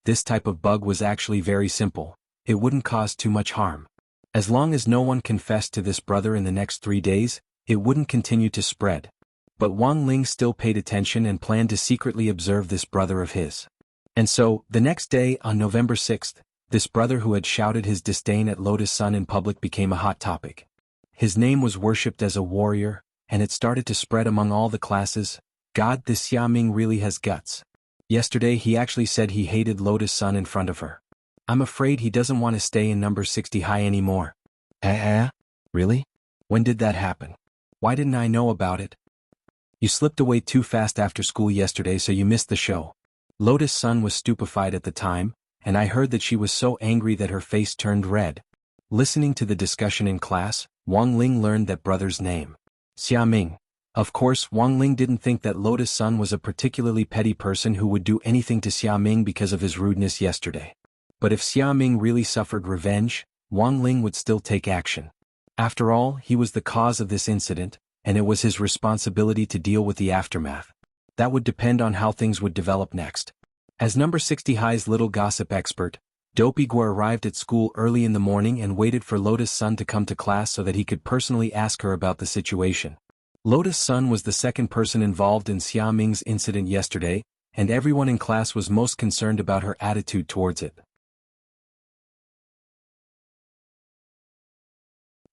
S1: This type of bug was actually very simple. It wouldn't cause too much harm. As long as no one confessed to this brother in the next 3 days, it wouldn't continue to spread. But Wang Ling still paid attention and planned to secretly observe this brother of his. And so, the next day, on November 6th, this brother who had shouted his disdain at Lotus Sun in public became a hot topic. His name was worshipped as a warrior, and it started to spread among all the classes. God, this Xiaming really has guts. Yesterday he actually said he hated Lotus Sun in front of her. I'm afraid he doesn't want to stay in number 60 high anymore. Really? When did that happen? Why didn't I know about it? You slipped away too fast after school yesterday, so you missed the show. Lotus Sun was stupefied at the time, and I heard that she was so angry that her face turned red. Listening to the discussion in class, Wang Ling learned that brother's name. Xiaming. Of course, Wang Ling didn't think that Lotus Sun was a particularly petty person who would do anything to Xiaming because of his rudeness yesterday. But if Xiaming really suffered revenge, Wang Ling would still take action. After all, he was the cause of this incident, and it was his responsibility to deal with the aftermath. That would depend on how things would develop next. As number 60 high's little gossip expert, Dopey Guo arrived at school early in the morning and waited for Lotus Sun to come to class so that he could personally ask her about the situation. Lotus Sun was the second person involved in Xiaming's incident yesterday, and everyone in class was most concerned about her attitude towards it.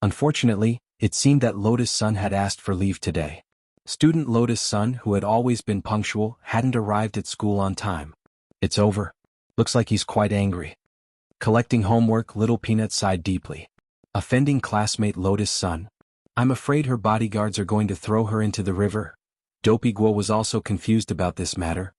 S1: Unfortunately, it seemed that Lotus Sun had asked for leave today. Student Lotus Sun, who had always been punctual, hadn't arrived at school on time. It's over. Looks like he's quite angry. Collecting homework, Little Peanut sighed deeply. Offending classmate Lotus Sun. I'm afraid her bodyguards are going to throw her into the river. Dopey Guo was also confused about this matter.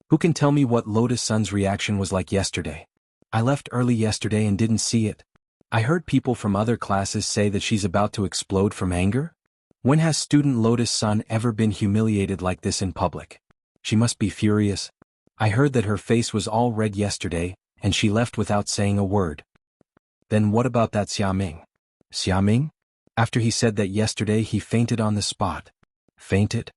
S1: Who can tell me what Lotus Sun's reaction was like yesterday? I left early yesterday and didn't see it. I heard people from other classes say that she's about to explode from anger. When has student Lotus Sun ever been humiliated like this in public? She must be furious. I heard that her face was all red yesterday, and she left without saying a word. Then what about that Xiaming? Xiaming? After he said that yesterday, he fainted on the spot. Fainted?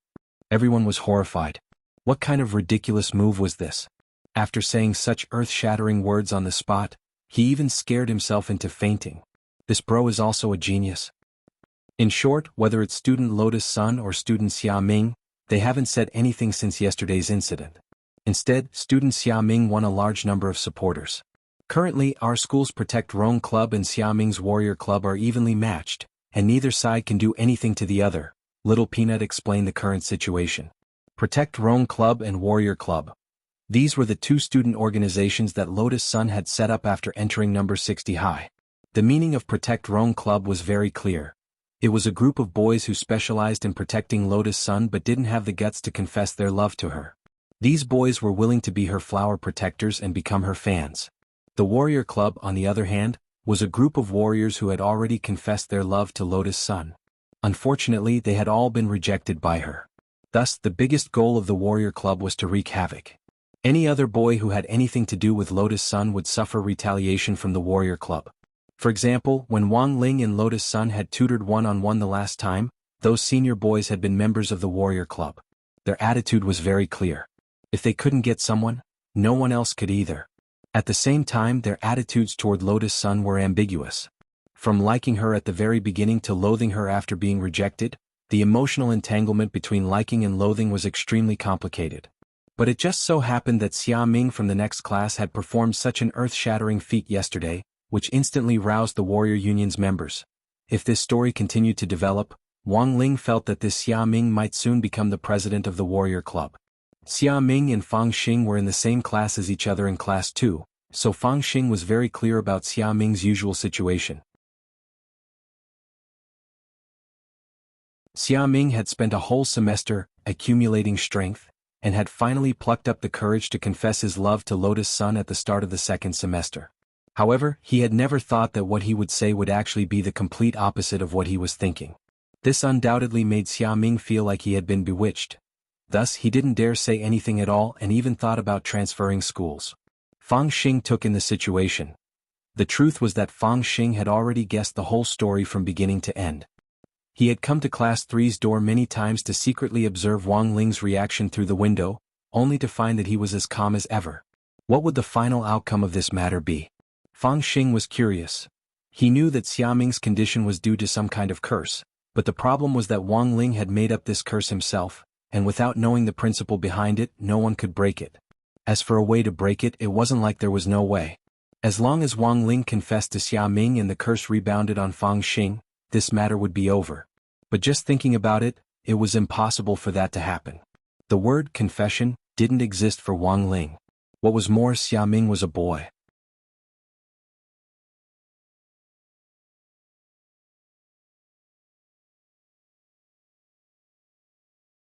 S1: Everyone was horrified. What kind of ridiculous move was this? After saying such earth-shattering words on the spot, he even scared himself into fainting. This bro is also a genius. In short, whether it's student Lotus Sun or student Xiaming, they haven't said anything since yesterday's incident. Instead, student Xiaming won a large number of supporters. Currently, our school's Protect Rome Club and Xiaming's Warrior Club are evenly matched, and neither side can do anything to the other. Little Peanut explained the current situation. Protect Rome Club and Warrior Club. These were the two student organizations that Lotus Sun had set up after entering number 60 high. The meaning of Protect Rome Club was very clear. It was a group of boys who specialized in protecting Lotus Sun but didn't have the guts to confess their love to her. These boys were willing to be her flower protectors and become her fans. The Warrior Club, on the other hand, was a group of warriors who had already confessed their love to Lotus Sun. Unfortunately, they had all been rejected by her. Thus, the biggest goal of the Warrior Club was to wreak havoc. Any other boy who had anything to do with Lotus Sun would suffer retaliation from the Warrior Club. For example, when Wang Ling and Lotus Sun had tutored one-on-one the last time, those senior boys had been members of the Warrior Club. Their attitude was very clear. If they couldn't get someone, no one else could either. At the same time, their attitudes toward Lotus Sun were ambiguous. From liking her at the very beginning to loathing her after being rejected, the emotional entanglement between liking and loathing was extremely complicated. But it just so happened that Xia Ming from the next class had performed such an earth-shattering feat yesterday, which instantly roused the Warrior Union's members. If this story continued to develop, Wang Ling felt that this Xia Ming might soon become the president of the Warrior Club. Xia Ming and Fang Xing were in the same class as each other in class 2, so Fang Xing was very clear about Xia Ming's usual situation. Xia Ming had spent a whole semester accumulating strength, and had finally plucked up the courage to confess his love to Lotus Sun at the start of the second semester. However, he had never thought that what he would say would actually be the complete opposite of what he was thinking. This undoubtedly made Xia Ming feel like he had been bewitched. Thus, he didn't dare say anything at all and even thought about transferring schools. Fang Xing took in the situation. The truth was that Fang Xing had already guessed the whole story from beginning to end. He had come to Class 3's door many times to secretly observe Wang Ling's reaction through the window, only to find that he was as calm as ever. What would the final outcome of this matter be? Fang Xing was curious. He knew that Xia Ming's condition was due to some kind of curse, but the problem was that Wang Ling had made up this curse himself, and without knowing the principle behind it, no one could break it. As for a way to break it, it wasn't like there was no way. As long as Wang Ling confessed to Xia Ming and the curse rebounded on Fang Xing, this matter would be over. But just thinking about it, it was impossible for that to happen. The word confession didn't exist for Wang Ling. What was more, Xia Ming was a boy.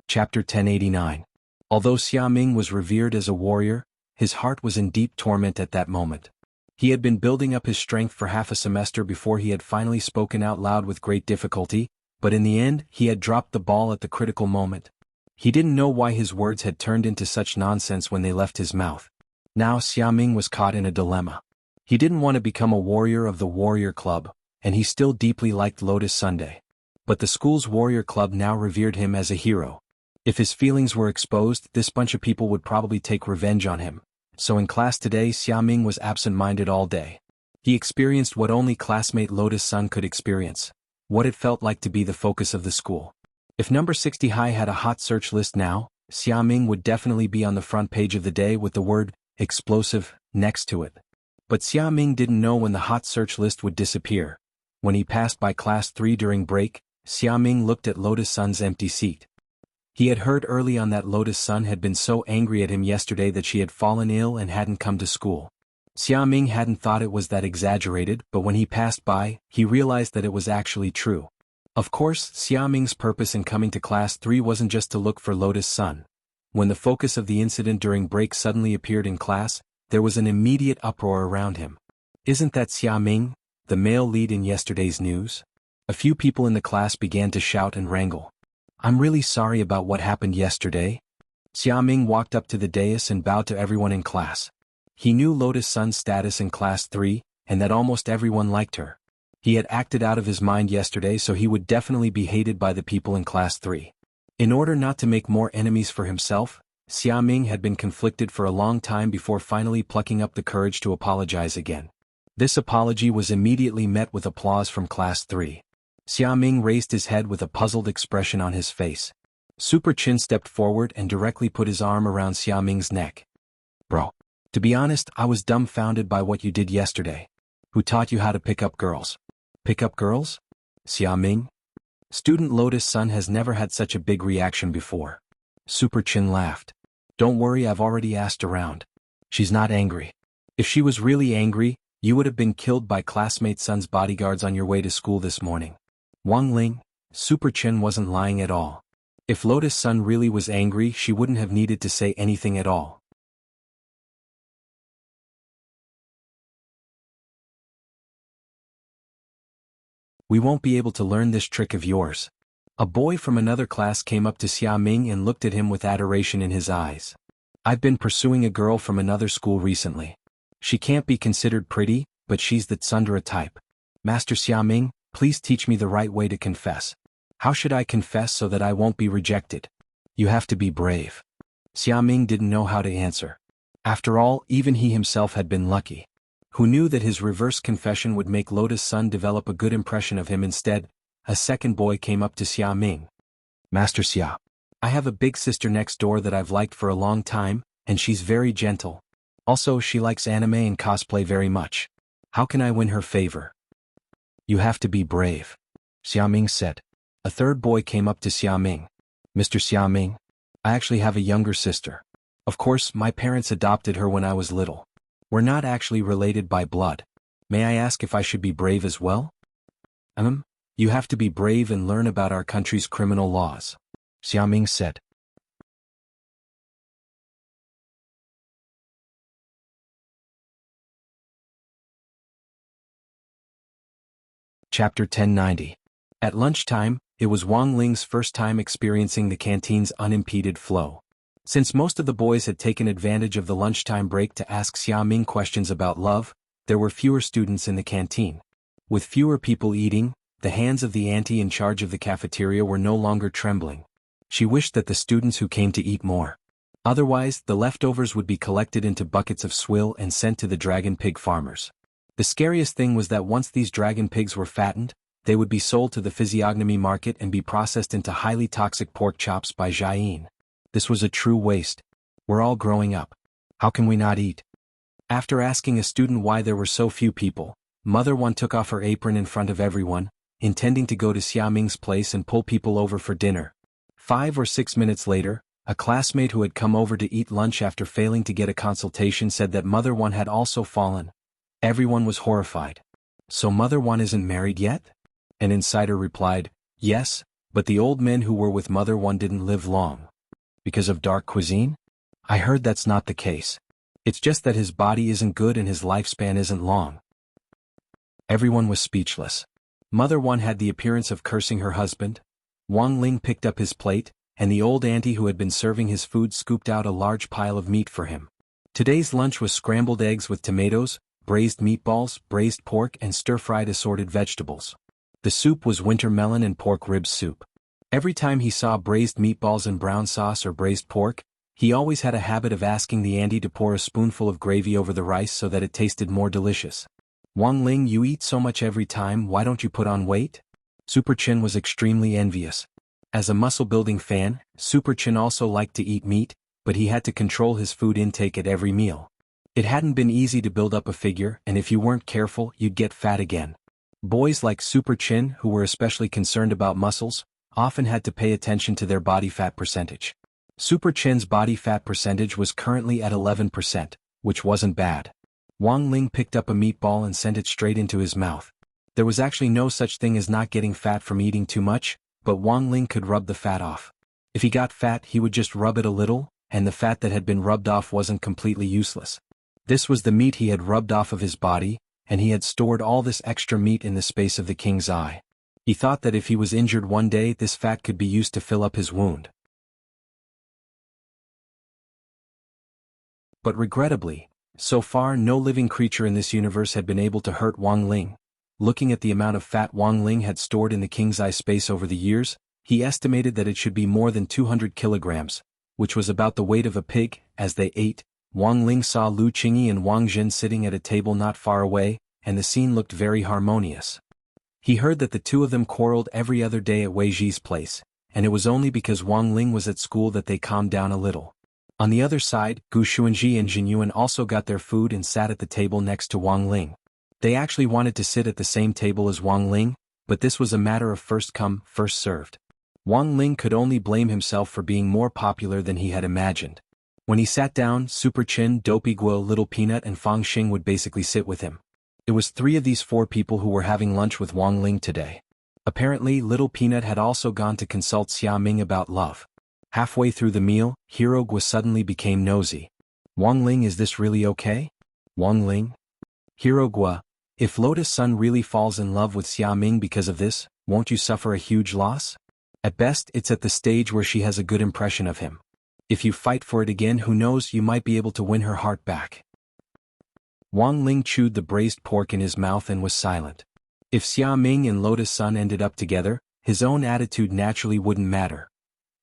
S1: Chapter 1089. Although Xia Ming was revered as a warrior, his heart was in deep torment at that moment. He had been building up his strength for half a semester before he had finally spoken out loud with great difficulty, but in the end, he had dropped the ball at the critical moment. He didn't know why his words had turned into such nonsense when they left his mouth. Now Xia Ming was caught in a dilemma. He didn't want to become a warrior of the Warrior Club, and he still deeply liked Lotus Sunday. But the school's Warrior Club now revered him as a hero. If his feelings were exposed, this bunch of people would probably take revenge on him. So in class today, Xia Ming was absent-minded all day. He experienced what only classmate Lotus Sun could experience. What it felt like to be the focus of the school. If number 60 high had a hot search list now, Xia Ming would definitely be on the front page of the day with the word explosive next to it. But Xia Ming didn't know when the hot search list would disappear. When he passed by class 3 during break, Xia Ming looked at Lotus Sun's empty seat. He had heard early on that Lotus Sun had been so angry at him yesterday that she had fallen ill and hadn't come to school. Xia Ming hadn't thought it was that exaggerated, but when he passed by, he realized that it was actually true. Of course, Xia Ming's purpose in coming to class 3 wasn't just to look for Lotus Sun. When the focus of the incident during break suddenly appeared in class, there was an immediate uproar around him. Isn't that Xia Ming, the male lead in yesterday's news? A few people in the class began to shout and wrangle. I'm really sorry about what happened yesterday. Xia Ming walked up to the dais and bowed to everyone in class. He knew Lotus Sun's status in class 3, and that almost everyone liked her. He had acted out of his mind yesterday, so he would definitely be hated by the people in class 3. In order not to make more enemies for himself, Xia Ming had been conflicted for a long time before finally plucking up the courage to apologize again. This apology was immediately met with applause from class 3. Xia Ming raised his head with a puzzled expression on his face. Super Chin stepped forward and directly put his arm around Xia Ming's neck. Bro. To be honest, I was dumbfounded by what you did yesterday. Who taught you how to pick up girls? Pick up girls? Xia Ming? Student Lotus Sun has never had such a big reaction before. Super Chin laughed. Don't worry, I've already asked around. She's not angry. If she was really angry, you would have been killed by classmate Sun's bodyguards on your way to school this morning. Wang Ling, Super Chen wasn't lying at all. If Lotus Sun really was angry, she wouldn't have needed to say anything at all. We won't be able to learn this trick of yours. A boy from another class came up to Xia Ming and looked at him with adoration in his eyes. I've been pursuing a girl from another school recently. She can't be considered pretty, but she's the tsundere type. Master Xia Ming, please teach me the right way to confess. How should I confess so that I won't be rejected? You have to be brave. Xia Ming didn't know how to answer. After all, even he himself had been lucky. Who knew that his reverse confession would make Lotus Sun develop a good impression of him instead? A second boy came up to Xia Ming. Master Xia, I have a big sister next door that I've liked for a long time, and she's very gentle. Also, she likes anime and cosplay very much. How can I win her favor? You have to be brave, Xia Ming said. A third boy came up to Xia Ming. Mr. Xia Ming, I actually have a younger sister. Of course, my parents adopted her when I was little. We're not actually related by blood. May I ask if I should be brave as well? You have to be brave and learn about our country's criminal laws, Xia Ming said. Chapter 1090. At lunchtime, it was Wang Ling's first time experiencing the canteen's unimpeded flow. Since most of the boys had taken advantage of the lunchtime break to ask Xia Ming questions about love, there were fewer students in the canteen. With fewer people eating, the hands of the auntie in charge of the cafeteria were no longer trembling. She wished that the students who came to eat more. Otherwise, the leftovers would be collected into buckets of swill and sent to the dragon pig farmers. The scariest thing was that once these dragon pigs were fattened, they would be sold to the physiognomy market and be processed into highly toxic pork chops by Jianghu. This was a true waste. We're all growing up. How can we not eat? After asking a student why there were so few people, Mother One took off her apron in front of everyone, intending to go to Xia Ming's place and pull people over for dinner. 5 or 6 minutes later, a classmate who had come over to eat lunch after failing to get a consultation said that Mother One had also fallen. Everyone was horrified. So Mother One isn't married yet? An insider replied, yes, but the old men who were with Mother One didn't live long. Because of dark cuisine? I heard that's not the case. It's just that his body isn't good and his lifespan isn't long. Everyone was speechless. Mother One had the appearance of cursing her husband. Wang Ling picked up his plate, and the old auntie who had been serving his food scooped out a large pile of meat for him. Today's lunch was scrambled eggs with tomatoes, braised meatballs, braised pork and stir-fried assorted vegetables. The soup was winter melon and pork ribs soup. Every time he saw braised meatballs and brown sauce or braised pork, he always had a habit of asking the auntie to pour a spoonful of gravy over the rice so that it tasted more delicious. Wang Ling, you eat so much every time, why don't you put on weight? Super Chen was extremely envious. As a muscle-building fan, Super Chen also liked to eat meat, but he had to control his food intake at every meal. It hadn't been easy to build up a figure, and if you weren't careful, you'd get fat again. Boys like Super Chen, who were especially concerned about muscles, often had to pay attention to their body fat percentage. Super Chen's body fat percentage was currently at 11%, which wasn't bad. Wang Ling picked up a meatball and sent it straight into his mouth. There was actually no such thing as not getting fat from eating too much, but Wang Ling could rub the fat off. If he got fat, he would just rub it a little, and the fat that had been rubbed off wasn't completely useless. This was the meat he had rubbed off of his body, and he had stored all this extra meat in the space of the king's eye. He thought that if he was injured one day, this fat could be used to fill up his wound. But regrettably, so far no living creature in this universe had been able to hurt Wang Ling. Looking at the amount of fat Wang Ling had stored in the king's eye space over the years, he estimated that it should be more than 200 kilograms, which was about the weight of a pig. As they ate, Wang Ling saw Lu Qingyi and Wang Jin sitting at a table not far away, and the scene looked very harmonious. He heard that the two of them quarreled every other day at Wei Ji's place, and it was only because Wang Ling was at school that they calmed down a little. On the other side, Gu Xuanji and Jin Yuan also got their food and sat at the table next to Wang Ling. They actually wanted to sit at the same table as Wang Ling, but this was a matter of first come, first served. Wang Ling could only blame himself for being more popular than he had imagined. When he sat down, Super Chin, Dopey Guo, Little Peanut and Fang Xing would basically sit with him. It was 3 of these 4 people who were having lunch with Wang Ling today. Apparently, Little Peanut had also gone to consult Xia Ming about love. Halfway through the meal, Hero Guo suddenly became nosy. Wang Ling, is this really okay? Wang Ling? Hero Guo, if Lotus Sun really falls in love with Xia Ming because of this, won't you suffer a huge loss? At best, it's at the stage where she has a good impression of him. If you fight for it again, who knows, you might be able to win her heart back. Wang Ling chewed the braised pork in his mouth and was silent. If Xia Ming and Lotus Sun ended up together, his own attitude naturally wouldn't matter.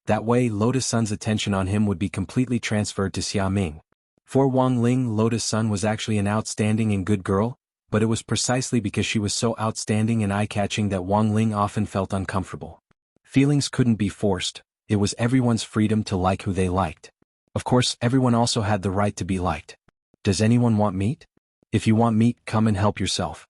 S1: That way, Lotus Sun's attention on him would be completely transferred to Xia Ming. For Wang Ling, Lotus Sun was actually an outstanding and good girl, but it was precisely because she was so outstanding and eye-catching that Wang Ling often felt uncomfortable. Feelings couldn't be forced, it was everyone's freedom to like who they liked. Of course, everyone also had the right to be liked. Does anyone want meat? If you want meat, come and help yourself.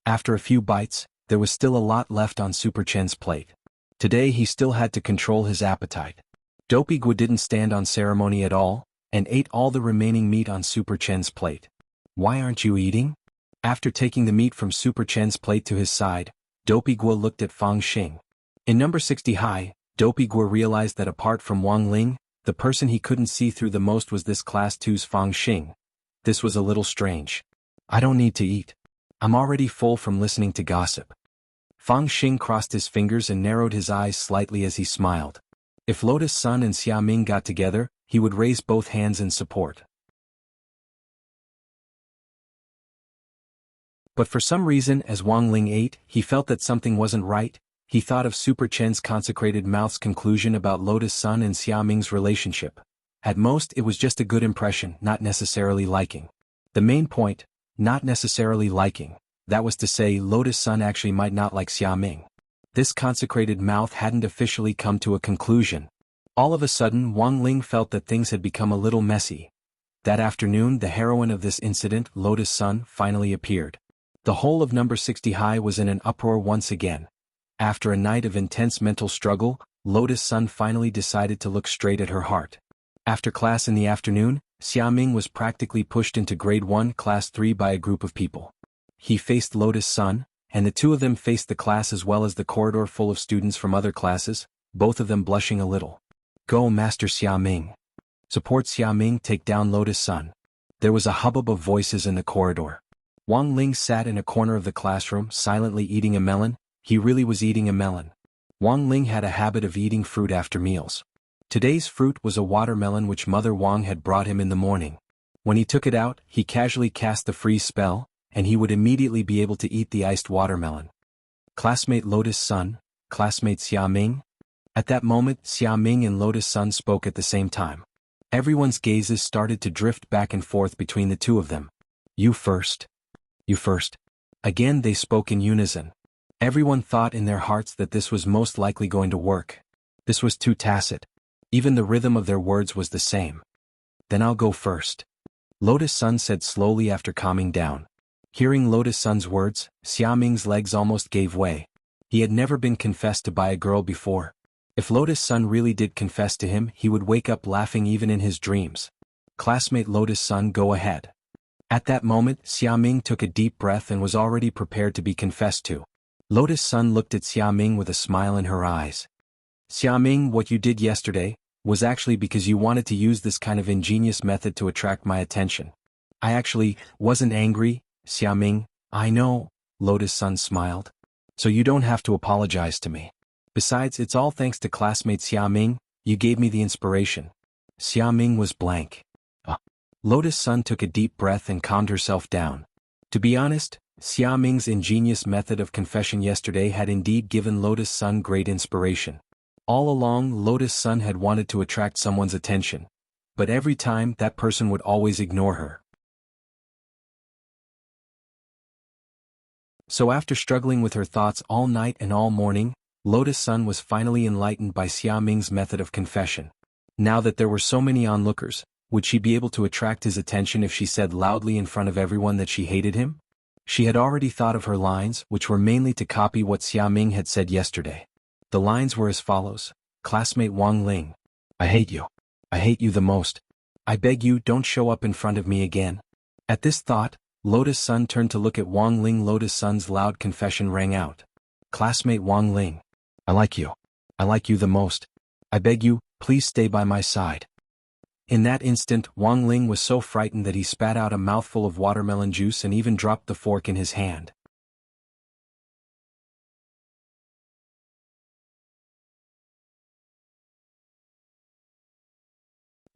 S1: After a few bites, there was still a lot left on Super Chen's plate. Today he still had to control his appetite. Dopey Guo didn't stand on ceremony at all, and ate all the remaining meat on Super Chen's plate. Why aren't you eating? After taking the meat from Super Chen's plate to his side, Dopey Guo looked at Fang Xing. In number 60 high, Dopey Guo realized that apart from Wang Ling, the person he couldn't see through the most was this Class 2's Fang Xing. This was a little strange. I don't need to eat. I'm already full from listening to gossip. Fang Xing crossed his fingers and narrowed his eyes slightly as he smiled. If Lotus Sun and Xia Ming got together, he would raise both hands in support. But for some reason, as Wang Ling ate, he felt that something wasn't right. He thought of Super Chen's consecrated mouth's conclusion about Lotus Sun and Xia Ming's relationship. At most, it was just a good impression, not necessarily liking. The main point, not necessarily liking, that was to say Lotus Sun actually might not like Xia Ming. This consecrated mouth hadn't officially come to a conclusion. All of a sudden, Wang Ling felt that things had become a little messy. That afternoon, the heroine of this incident, Lotus Sun, finally appeared. The whole of number 60 high was in an uproar once again. After a night of intense mental struggle, Lotus Sun finally decided to look straight at her heart. After class in the afternoon, Xia Ming was practically pushed into grade 1 class 3 by a group of people. He faced Lotus Sun, and the 2 of them faced the class as well as the corridor full of students from other classes, both of them blushing a little. Go Master Xia Ming. Support Xia Ming, take down Lotus Sun. There was a hubbub of voices in the corridor. Wang Ling sat in a corner of the classroom silently eating a melon. He really was eating a melon. Wang Ling had a habit of eating fruit after meals. Today's fruit was a watermelon which Mother Wang had brought him in the morning. When he took it out, he casually cast the freeze spell, and he would immediately be able to eat the iced watermelon. Classmate Lotus Sun, classmate Xia Ming. At that moment, Xia Ming and Lotus Sun spoke at the same time. Everyone's gazes started to drift back and forth between the 2 of them. You first. You first. Again they spoke in unison. Everyone thought in their hearts that this was most likely going to work. This was too tacit. Even the rhythm of their words was the same. Then I'll go first. Lotus Sun said slowly after calming down. Hearing Lotus Sun's words, Xia Ming's legs almost gave way. He had never been confessed to by a girl before. If Lotus Sun really did confess to him, he would wake up laughing even in his dreams. Classmate Lotus Sun, go ahead. At that moment, Xia Ming took a deep breath and was already prepared to be confessed to. Lotus Sun looked at Xia Ming with a smile in her eyes. Xia Ming, what you did yesterday was actually because you wanted to use this kind of ingenious method to attract my attention. I actually wasn't angry, Xia Ming. I know, Lotus Sun smiled. So you don't have to apologize to me. Besides, it's all thanks to classmate Xia Ming, you gave me the inspiration. Xia Ming was blank. Lotus Sun took a deep breath and calmed herself down. To be honest, Xia Ming's ingenious method of confession yesterday had indeed given Lotus Sun great inspiration. All along, Lotus Sun had wanted to attract someone's attention, but every time that person would always ignore her. So after struggling with her thoughts all night and all morning, Lotus Sun was finally enlightened by Xia Ming's method of confession. Now that there were so many onlookers, would she be able to attract his attention if she said loudly in front of everyone that she hated him? She had already thought of her lines, which were mainly to copy what Xia Ming had said yesterday. The lines were as follows. Classmate Wang Ling. I hate you. I hate you the most. I beg you, don't show up in front of me again. At this thought, Lotus Sun turned to look at Wang Ling. Lotus Sun's loud confession rang out. Classmate Wang Ling. I like you. I like you the most. I beg you, please stay by my side. In that instant, Wang Ling was so frightened that he spat out a mouthful of watermelon juice and even dropped the fork in his hand.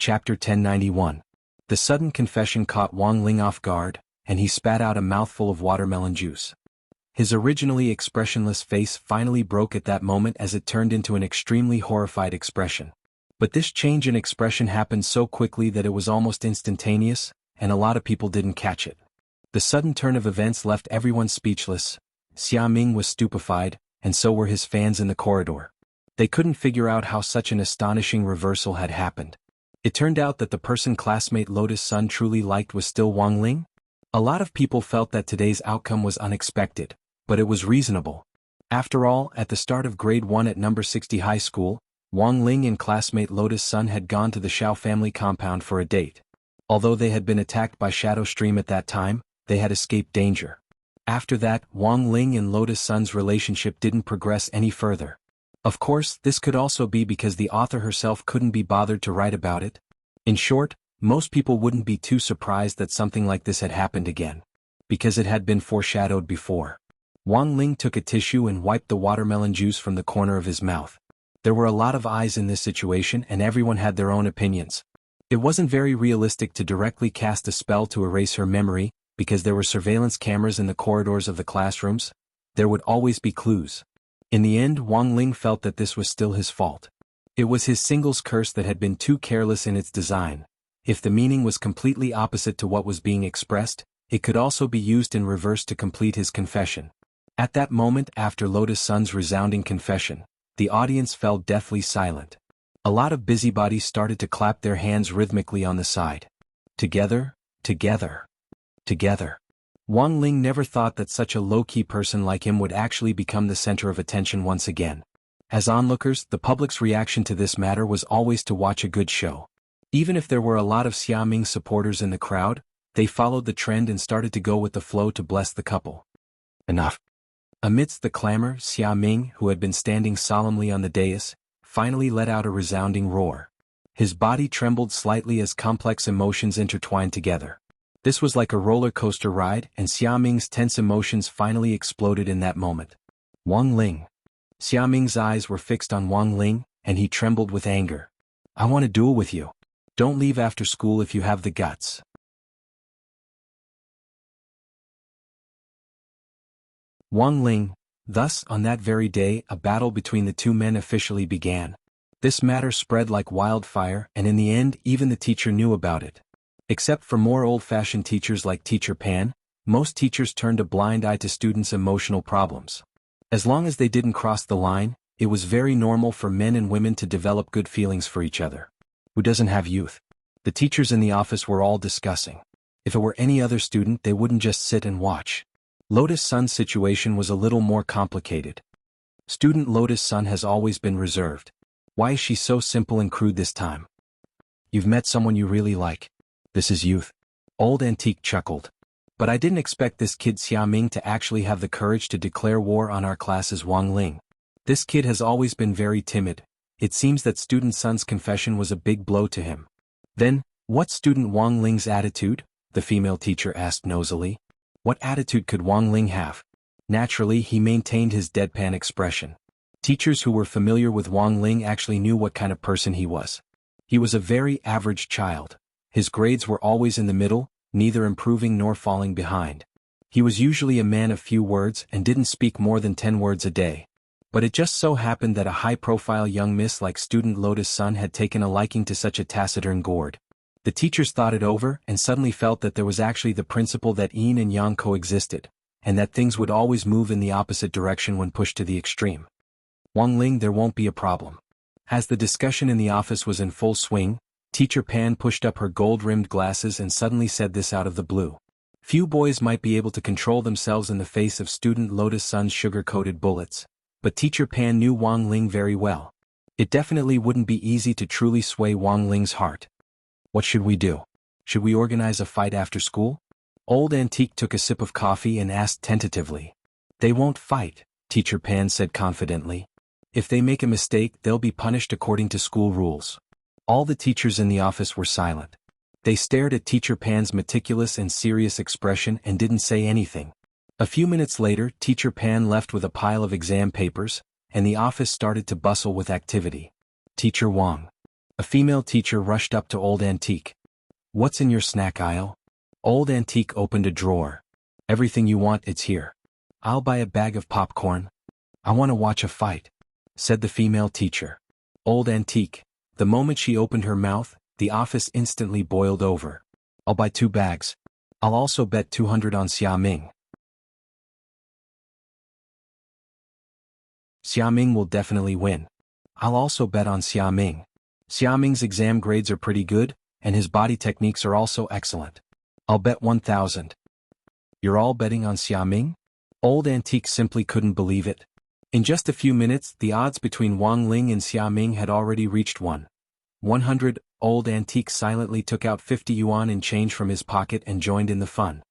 S1: Chapter 1091. The sudden confession caught Wang Ling off guard, and he spat out a mouthful of watermelon juice. His originally expressionless face finally broke at that moment as it turned into an extremely horrified expression. But this change in expression happened so quickly that it was almost instantaneous, and a lot of people didn't catch it. The sudden turn of events left everyone speechless. Xia Ming was stupefied, and so were his fans in the corridor. They couldn't figure out how such an astonishing reversal had happened. It turned out that the person classmate Lotus Sun truly liked was still Wang Ling. A lot of people felt that today's outcome was unexpected, but it was reasonable. After all, at the start of grade 1 at number 60 high school, Wang Ling and classmate Lotus Sun had gone to the Xiao family compound for a date. Although they had been attacked by Shadow Stream at that time, they had escaped danger. After that, Wang Ling and Lotus Sun's relationship didn't progress any further. Of course, this could also be because the author herself couldn't be bothered to write about it. In short, most people wouldn't be too surprised that something like this had happened again, because it had been foreshadowed before. Wang Ling took a tissue and wiped the watermelon juice from the corner of his mouth. There were a lot of eyes in this situation and everyone had their own opinions. It wasn't very realistic to directly cast a spell to erase her memory, because there were surveillance cameras in the corridors of the classrooms. There would always be clues. In the end, Wang Ling felt that this was still his fault. It was his singles curse that had been too careless in its design. If the meaning was completely opposite to what was being expressed, it could also be used in reverse to complete his confession. At that moment, after Lotus Sun's resounding confession, the audience fell deathly silent. A lot of busybodies started to clap their hands rhythmically on the side. Together, together, together. Wang Ling never thought that such a low-key person like him would actually become the center of attention once again. As onlookers, the public's reaction to this matter was always to watch a good show. Even if there were a lot of Xia Ming supporters in the crowd, they followed the trend and started to go with the flow to bless the couple. Enough. Amidst the clamor, Xia Ming, who had been standing solemnly on the dais, finally let out a resounding roar. His body trembled slightly as complex emotions intertwined together. This was like a roller coaster ride, and Xia Ming's tense emotions finally exploded in that moment. Wang Ling. Xia Ming's eyes were fixed on Wang Ling, and he trembled with anger. I want to duel with you. Don't leave after school if you have the guts. Wang Ling. Thus, on that very day, a battle between the two men officially began. This matter spread like wildfire, and in the end, even the teacher knew about it. Except for more old-fashioned teachers like Teacher Pan, most teachers turned a blind eye to students' emotional problems. As long as they didn't cross the line, it was very normal for men and women to develop good feelings for each other. Who doesn't have youth? The teachers in the office were all discussing. If it were any other student, they wouldn't just sit and watch. Lotus Sun's situation was a little more complicated. Student Lotus Sun has always been reserved. Why is she so simple and crude this time? You've met someone you really like. This is youth. Old Antique chuckled. But I didn't expect this kid Xia Ming to actually have the courage to declare war on our class as Wang Ling. This kid has always been very timid. It seems that Student Sun's confession was a big blow to him. Then, what's Student Wang Ling's attitude? The female teacher asked nosily. What attitude could Wang Ling have? Naturally, he maintained his deadpan expression. Teachers who were familiar with Wang Ling actually knew what kind of person he was. He was a very average child. His grades were always in the middle, neither improving nor falling behind. He was usually a man of few words and didn't speak more than 10 words a day. But it just so happened that a high-profile young miss like Student Lotus Sun had taken a liking to such a taciturn gourd. The teachers thought it over and suddenly felt that there was actually the principle that yin and yang coexisted, and that things would always move in the opposite direction when pushed to the extreme. Wang Ling, there won't be a problem. As the discussion in the office was in full swing, Teacher Pan pushed up her gold-rimmed glasses and suddenly said this out of the blue. Few boys might be able to control themselves in the face of Student Lotus Sun's sugar-coated bullets, but Teacher Pan knew Wang Ling very well. It definitely wouldn't be easy to truly sway Wang Ling's heart. What should we do? Should we organize a fight after school? Old Antique took a sip of coffee and asked tentatively. They won't fight, Teacher Pan said confidently. If they make a mistake, they'll be punished according to school rules. All the teachers in the office were silent. They stared at Teacher Pan's meticulous and serious expression and didn't say anything. A few minutes later, Teacher Pan left with a pile of exam papers, and the office started to bustle with activity. Teacher Wang. A female teacher rushed up to Old Antique. What's in your snack aisle? Old Antique opened a drawer. Everything you want, it's here. I'll buy a bag of popcorn. I want to watch a fight, said the female teacher. Old Antique. The moment she opened her mouth, the office instantly boiled over. I'll buy 2 bags. I'll also bet 200 on Xiaming. Xiaming will definitely win. I'll also bet on Xiaming. Xiaming's exam grades are pretty good, and his body techniques are also excellent. I'll bet 1,000. You're all betting on Xiaming? Old Antique simply couldn't believe it. In just a few minutes, the odds between Wang Ling and Xiaming had already reached 100. Old Antique silently took out 50 yuan in change from his pocket and joined in the fun.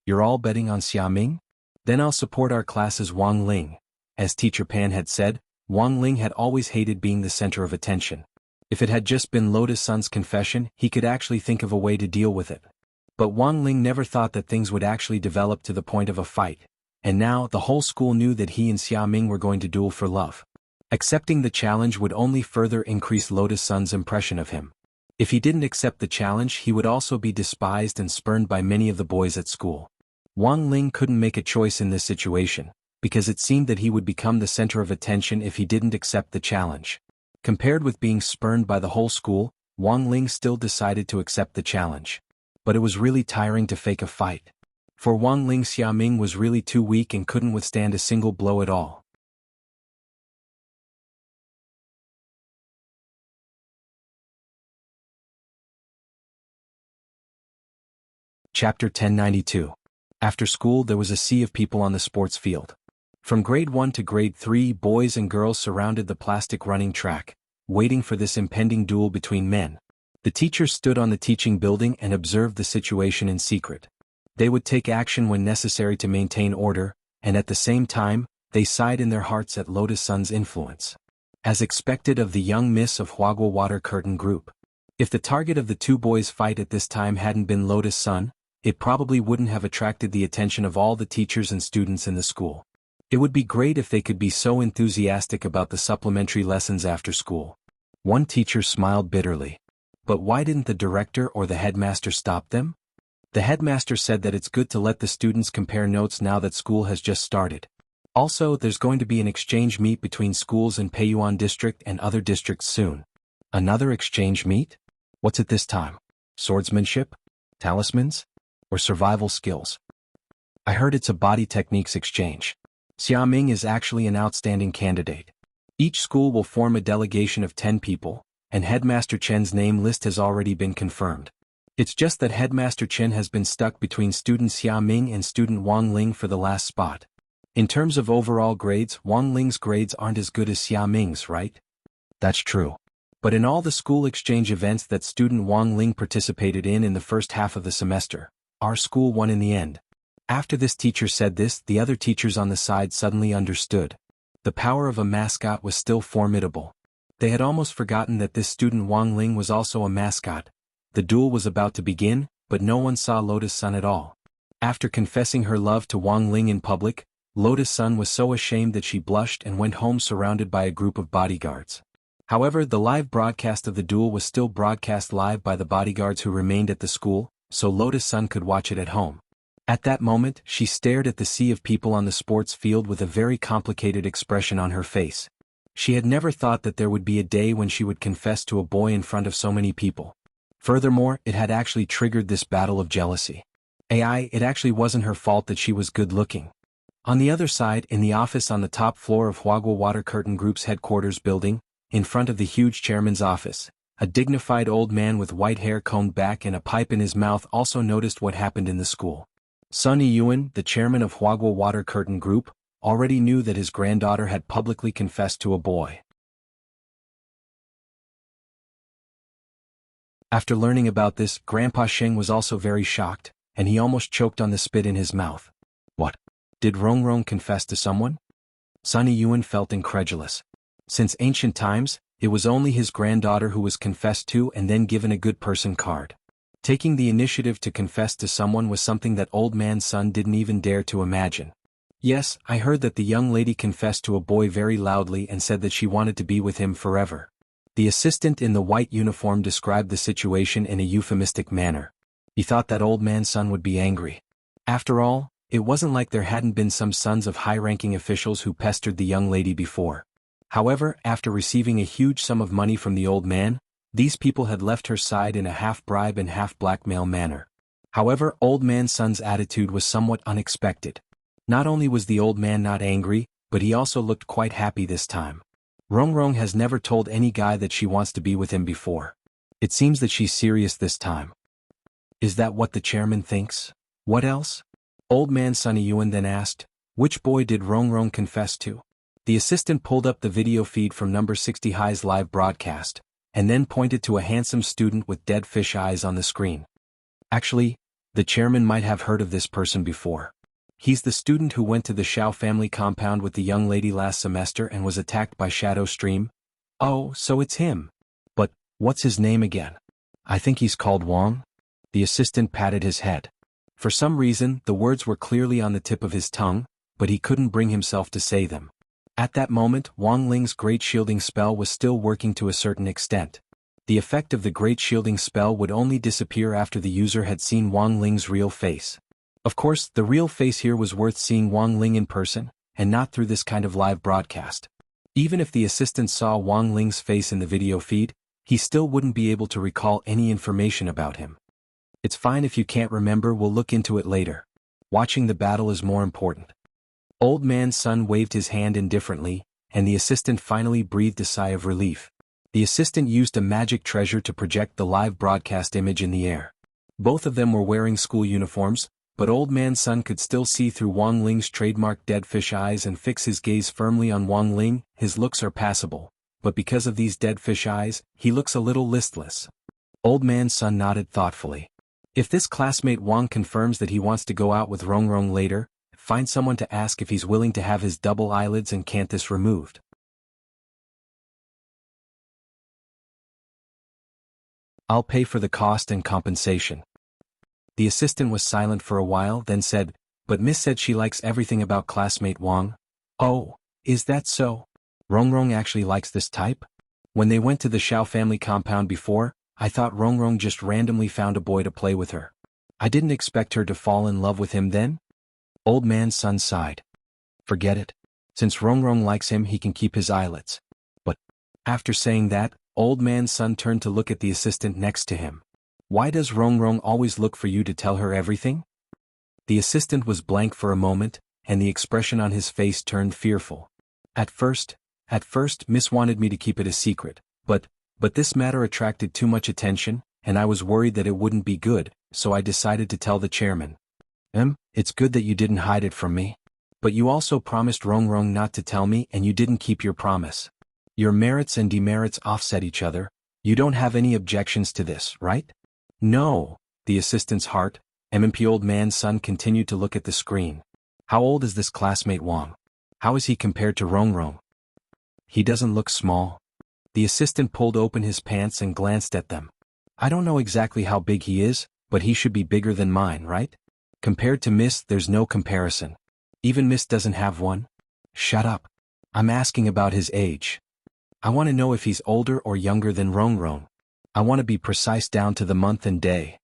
S1: You're all betting on Xiaming? Then I'll support our class's Wang Ling. As Teacher Pan had said, Wang Ling had always hated being the center of attention. If it had just been Lotus Sun's confession, he could actually think of a way to deal with it. But Wang Ling never thought that things would actually develop to the point of a fight, and now the whole school knew that he and Xiaming were going to duel for love. Accepting the challenge would only further increase Lotus Sun's impression of him. If he didn't accept the challenge, he would also be despised and spurned by many of the boys at school. Wang Ling couldn't make a choice in this situation, because it seemed that he would become the center of attention if he didn't accept the challenge. Compared with being spurned by the whole school, Wang Ling still decided to accept the challenge. But it was really tiring to fake a fight. For Wang Ling, Xiaming was really too weak and couldn't withstand a single blow at all. Chapter 1092. After school, there was a sea of people on the sports field. From grade 1 to grade 3, boys and girls surrounded the plastic running track, waiting for this impending duel between men. The teachers stood on the teaching building and observed the situation in secret. They would take action when necessary to maintain order, and at the same time, they sighed in their hearts at Lotus Sun's influence. As expected of the young miss of Huagua Water Curtain Group. If the target of the 2 boys' fight at this time hadn't been Lotus Sun, it probably wouldn't have attracted the attention of all the teachers and students in the school. It would be great if they could be so enthusiastic about the supplementary lessons after school. One teacher smiled bitterly. But why didn't the director or the headmaster stop them? The headmaster said that it's good to let the students compare notes now that school has just started. Also, there's going to be an exchange meet between schools in Peiyuan district and other districts soon. Another exchange meet? What's it this time? Swordsmanship? Talismans? Or survival skills? I heard it's a body techniques exchange. Xiaming is actually an outstanding candidate. Each school will form a delegation of 10 people, and Headmaster Chen's name list has already been confirmed. It's just that Headmaster Chen has been stuck between student Xiaming and student Wang Ling for the last spot. In terms of overall grades, Wang Ling's grades aren't as good as Xiaming's, right? That's true. But in all the school exchange events that student Wang Ling participated in the first half of the semester, our school won in the end. After this teacher said this, the other teachers on the side suddenly understood. The power of a mascot was still formidable. They had almost forgotten that this student Wang Ling was also a mascot. The duel was about to begin, but no one saw Lotus Sun at all. After confessing her love to Wang Ling in public, Lotus Sun was so ashamed that she blushed and went home surrounded by a group of bodyguards. However, the live broadcast of the duel was still broadcast live by the bodyguards who remained at the school, so Lotus Sun could watch it at home. At that moment, she stared at the sea of people on the sports field with a very complicated expression on her face. She had never thought that there would be a day when she would confess to a boy in front of so many people. Furthermore, it had actually triggered this battle of jealousy. It actually wasn't her fault that she was good-looking. On the other side, in the office on the top floor of Huagua Water Curtain Group's headquarters building, in front of the huge chairman's office, a dignified old man with white hair combed back and a pipe in his mouth also noticed what happened in the school. Sun Yiyuan, the chairman of Huagua Water Curtain Group, already knew that his granddaughter had publicly confessed to a boy. After learning about this, Grandpa Sheng was also very shocked, and he almost choked on the spit in his mouth. What? Did Rongrong confess to someone? Sunny Yuan felt incredulous. Since ancient times, it was only his granddaughter who was confessed to and then given a good person card. Taking the initiative to confess to someone was something that Old Man Sun didn't even dare to imagine. Yes, I heard that the young lady confessed to a boy very loudly and said that she wanted to be with him forever. The assistant in the white uniform described the situation in a euphemistic manner. He thought that Old Man Sun would be angry. After all, it wasn't like there hadn't been some sons of high-ranking officials who pestered the young lady before. However, after receiving a huge sum of money from the old man, these people had left her side in a half-bribe and half-blackmail manner. However, Old Man Sun's attitude was somewhat unexpected. Not only was the old man not angry, but he also looked quite happy this time. Rongrong has never told any guy that she wants to be with him before. It seems that she's serious this time. Is that what the chairman thinks? What else? Old Man Sunny Yuan then asked, which boy did Rongrong confess to? The assistant pulled up the video feed from number 60 High's live broadcast, and then pointed to a handsome student with dead fish eyes on the screen. Actually, the chairman might have heard of this person before. He's the student who went to the Shao family compound with the young lady last semester and was attacked by Shadow Stream. Oh, so it's him. But, what's his name again? I think he's called Wang. The assistant patted his head. For some reason, the words were clearly on the tip of his tongue, but he couldn't bring himself to say them. At that moment, Wang Ling's Great Shielding spell was still working to a certain extent. The effect of the Great Shielding spell would only disappear after the user had seen Wang Ling's real face. Of course, the real face here was worth seeing Wang Ling in person, and not through this kind of live broadcast. Even if the assistant saw Wang Ling's face in the video feed, he still wouldn't be able to recall any information about him. It's fine if you can't remember, we'll look into it later. Watching the battle is more important. Old Man Sun waved his hand indifferently, and the assistant finally breathed a sigh of relief. The assistant used a magic treasure to project the live broadcast image in the air. Both of them were wearing school uniforms, but Old Man Sun could still see through Wang Ling's trademark dead fish eyes and fix his gaze firmly on Wang Ling. His looks are passable, but because of these dead fish eyes, he looks a little listless. Old Man Sun nodded thoughtfully. If this classmate Wang confirms that he wants to go out with Rongrong later, find someone to ask if he's willing to have his double eyelids and canthus removed. I'll pay for the cost and compensation. The assistant was silent for a while, then said, but Miss said she likes everything about classmate Wang. Oh, is that so? Rongrong actually likes this type? When they went to the Shao family compound before, I thought Rongrong just randomly found a boy to play with her. I didn't expect her to fall in love with him then? Old Man Sun sighed. Forget it. Since Rongrong likes him, he can keep his eyelids. But, after saying that, Old Man Sun turned to look at the assistant next to him. Why does Rongrong always look for you to tell her everything? The assistant was blank for a moment, and the expression on his face turned fearful. At first, Miss wanted me to keep it a secret, but this matter attracted too much attention, and I was worried that it wouldn't be good, so I decided to tell the chairman. It's good that you didn't hide it from me. But you also promised Rongrong not to tell me and you didn't keep your promise. Your merits and demerits offset each other. You don't have any objections to this, right? No. The assistant's heart, MMP Old Man Sun continued to look at the screen. How old is this classmate Wang? How is he compared to Rongrong? He doesn't look small. The assistant pulled open his pants and glanced at them. I don't know exactly how big he is, but he should be bigger than mine, right? Compared to Miss, there's no comparison. Even Miss doesn't have one. Shut up. I'm asking about his age. I want to know if he's older or younger than Rongrong. I want to be precise down to the month and day.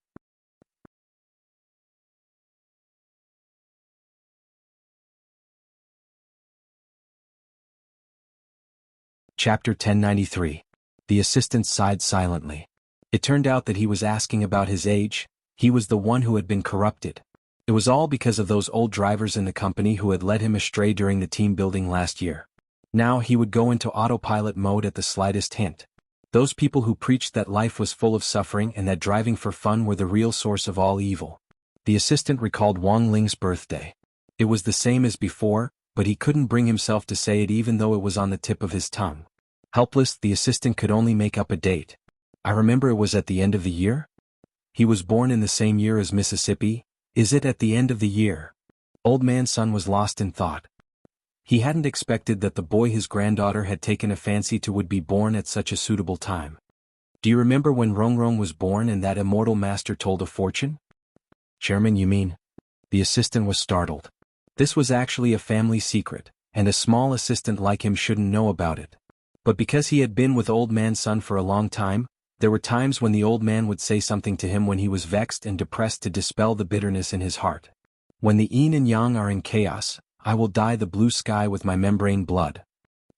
S1: Chapter 1093. The assistant sighed silently. It turned out that he was asking about his age. He was the one who had been corrupted. It was all because of those old drivers in the company who had led him astray during the team building last year. Now he would go into autopilot mode at the slightest hint. Those people who preached that life was full of suffering and that driving for fun were the real source of all evil. The assistant recalled Wang Ling's birthday. It was the same as before, but he couldn't bring himself to say it even though it was on the tip of his tongue. Helpless, the assistant could only make up a date. I remember it was at the end of the year? He was born in the same year as Mississippi. Is it at the end of the year? Old Man Sun was lost in thought. He hadn't expected that the boy his granddaughter had taken a fancy to would be born at such a suitable time. Do you remember when Rongrong was born and that immortal master told a fortune? Chairman, you mean? The assistant was startled. This was actually a family secret, and a small assistant like him shouldn't know about it. But because he had been with Old Man Sun for a long time, there were times when the old man would say something to him when he was vexed and depressed to dispel the bitterness in his heart. When the yin and yang are in chaos, I will dye the blue sky with my membrane blood.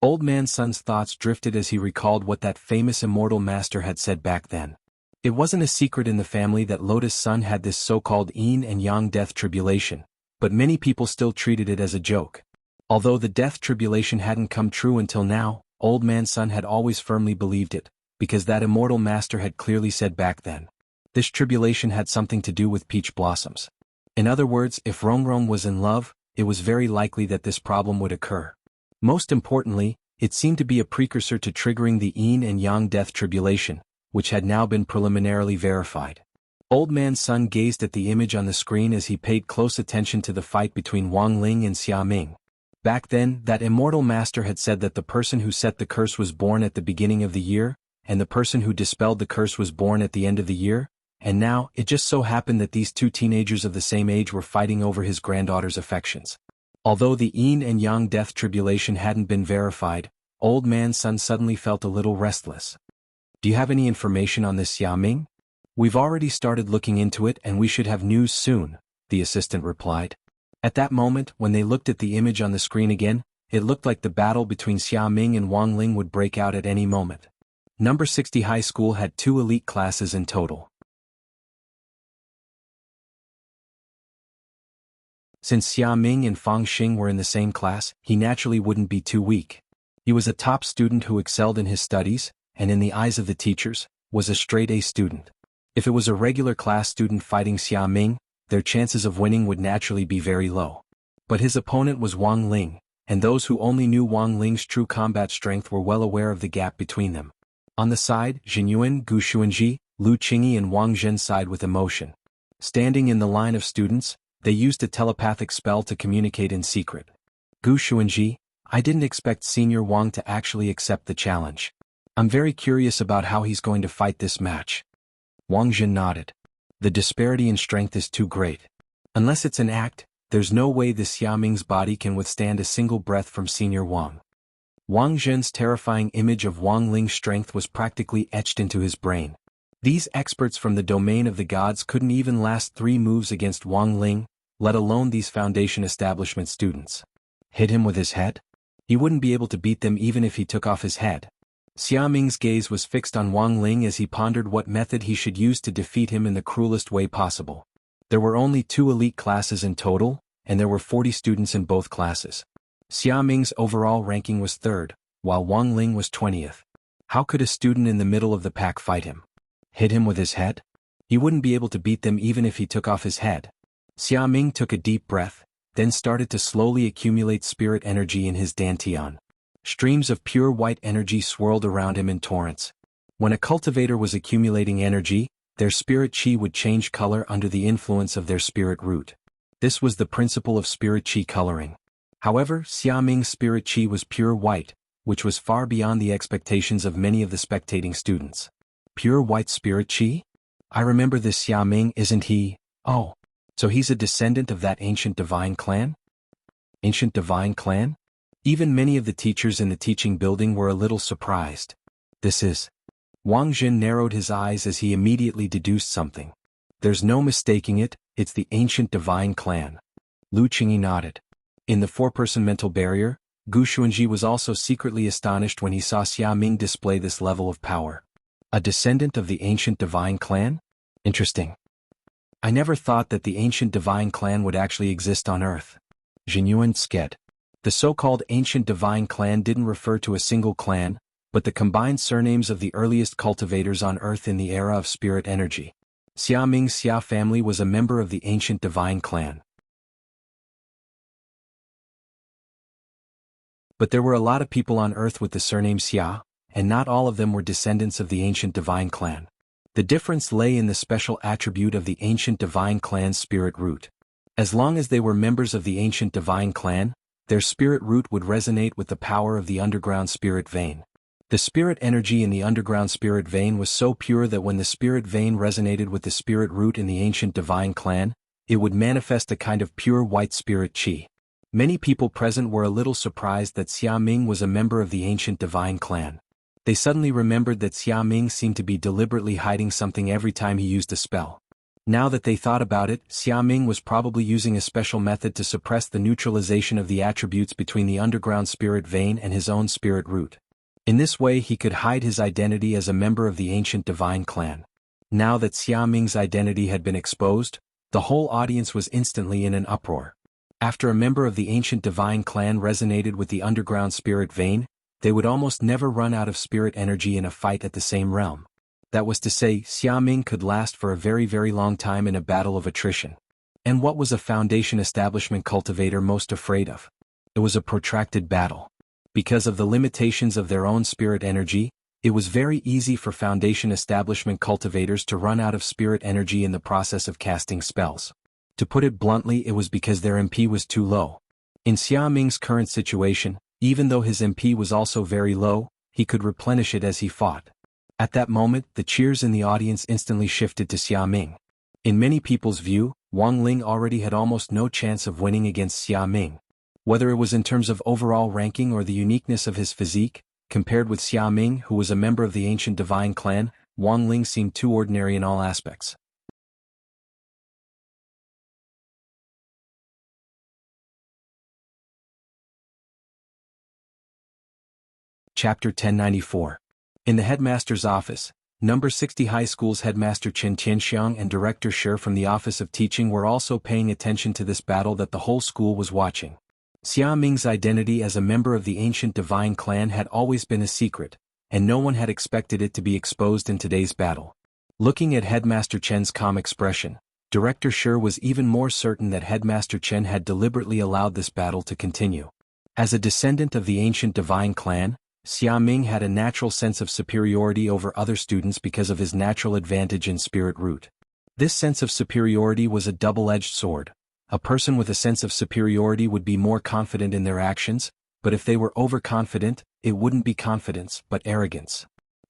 S1: Old Man Sun's thoughts drifted as he recalled what that famous immortal master had said back then. It wasn't a secret in the family that Lotus Sun had this so-called yin and yang death tribulation, but many people still treated it as a joke. Although the death tribulation hadn't come true until now, Old Man Sun had always firmly believed it, because that immortal master had clearly said back then. This tribulation had something to do with peach blossoms. In other words, if Rongrong was in love, it was very likely that this problem would occur. Most importantly, it seemed to be a precursor to triggering the yin and yang death tribulation, which had now been preliminarily verified. Old Man Sun gazed at the image on the screen as he paid close attention to the fight between Wang Ling and Xia Ming. Back then, that immortal master had said that the person who set the curse was born at the beginning of the year, and the person who dispelled the curse was born at the end of the year, and now, it just so happened that these two teenagers of the same age were fighting over his granddaughter's affections. Although the yin and yang death tribulation hadn't been verified, Old Man Sun suddenly felt a little restless. Do you have any information on this Xia Ming? We've already started looking into it and we should have news soon, the assistant replied. At that moment, when they looked at the image on the screen again, it looked like the battle between Xia Ming and Wang Ling would break out at any moment. Number 60 High School had 2 elite classes in total. Since Xia Ming and Fang Xing were in the same class, he naturally wouldn't be too weak. He was a top student who excelled in his studies, and in the eyes of the teachers, was a straight-A student. If it was a regular class student fighting Xia Ming, their chances of winning would naturally be very low. But his opponent was Wang Ling, and those who only knew Wang Ling's true combat strength were well aware of the gap between them. On the side, Jinyuan, Gu Xuanji, Lu Qingyi and Wang Zhen sighed with emotion. Standing in the line of students, they used a telepathic spell to communicate in secret. Gu Xuanji, I didn't expect Senior Wang to actually accept the challenge. I'm very curious about how he's going to fight this match. Wang Zhen nodded. The disparity in strength is too great. Unless it's an act, there's no way the Xia Ming's body can withstand a single breath from Senior Wang. Wang Zhen's terrifying image of Wang Ling's strength was practically etched into his brain. These experts from the domain of the gods couldn't even last 3 moves against Wang Ling, let alone these Foundation establishment students. Hit him with his head? He wouldn't be able to beat them even if he took off his head. Xia Ming's gaze was fixed on Wang Ling as he pondered what method he should use to defeat him in the cruelest way possible. There were only 2 elite classes in total, and there were 40 students in both classes. Xia Ming's overall ranking was 3rd, while Wang Ling was 20th. How could a student in the middle of the pack fight him? Hit him with his head? He wouldn't be able to beat them even if he took off his head. Xia Ming took a deep breath, then started to slowly accumulate spirit energy in his dantian. Streams of pure white energy swirled around him in torrents. When a cultivator was accumulating energy, their spirit chi would change color under the influence of their spirit root. This was the principle of spirit chi coloring. However, Xia Ming's spirit chi was pure white, which was far beyond the expectations of many of the spectating students. Pure white spirit chi? I remember this Xia Ming, isn't he? Oh, so he's a descendant of that ancient divine clan? Ancient divine clan? Even many of the teachers in the teaching building were a little surprised. This is... Wang Zhen narrowed his eyes as he immediately deduced something. There's no mistaking it, it's the ancient divine clan. Lu Qingyi nodded. In the 4-person mental barrier, Gu Xuanji was also secretly astonished when he saw Xia Ming display this level of power. A descendant of the ancient divine clan? Interesting. I never thought that the ancient divine clan would actually exist on Earth. Jinyuan sked. The so-called ancient divine clan didn't refer to a single clan, but the combined surnames of the earliest cultivators on Earth in the era of spirit energy. Xia Ming's Xia family was a member of the ancient divine clan. But there were a lot of people on Earth with the surname Xia, and not all of them were descendants of the ancient divine clan. The difference lay in the special attribute of the ancient divine clan's spirit root. As long as they were members of the ancient divine clan, their spirit root would resonate with the power of the underground spirit vein. The spirit energy in the underground spirit vein was so pure that when the spirit vein resonated with the spirit root in the ancient divine clan, it would manifest a kind of pure white spirit qi. Many people present were a little surprised that Xia Ming was a member of the ancient divine clan. They suddenly remembered that Xia Ming seemed to be deliberately hiding something every time he used a spell. Now that they thought about it, Xia Ming was probably using a special method to suppress the neutralization of the attributes between the underground spirit vein and his own spirit root. In this way he could hide his identity as a member of the ancient divine clan. Now that Xia Ming's identity had been exposed, the whole audience was instantly in an uproar. After a member of the ancient divine clan resonated with the underground spirit vein, they would almost never run out of spirit energy in a fight at the same realm. That was to say, Xia Ming could last for a very very long time in a battle of attrition. And what was a Foundation establishment cultivator most afraid of? It was a protracted battle. Because of the limitations of their own spirit energy, it was very easy for Foundation establishment cultivators to run out of spirit energy in the process of casting spells. To put it bluntly, it was because their MP was too low. In Xia Ming's current situation, even though his MP was also very low, he could replenish it as he fought. At that moment, the cheers in the audience instantly shifted to Xia Ming. In many people's view, Wang Ling already had almost no chance of winning against Xia Ming. Whether it was in terms of overall ranking or the uniqueness of his physique, compared with Xia Ming, who was a member of the ancient divine clan, Wang Ling seemed too ordinary in all aspects. Chapter 1094. In the headmaster's office, number 60 high school's headmaster Chen Tianxiang and director Shi from the Office of Teaching were also paying attention to this battle that the whole school was watching. Xia Ming's identity as a member of the ancient divine clan had always been a secret, and no one had expected it to be exposed in today's battle. Looking at Headmaster Chen's calm expression, Director Shi was even more certain that Headmaster Chen had deliberately allowed this battle to continue. As a descendant of the ancient divine clan, Xia Ming had a natural sense of superiority over other students because of his natural advantage in spirit root. This sense of superiority was a double-edged sword. A person with a sense of superiority would be more confident in their actions, but if they were overconfident, it wouldn't be confidence but arrogance.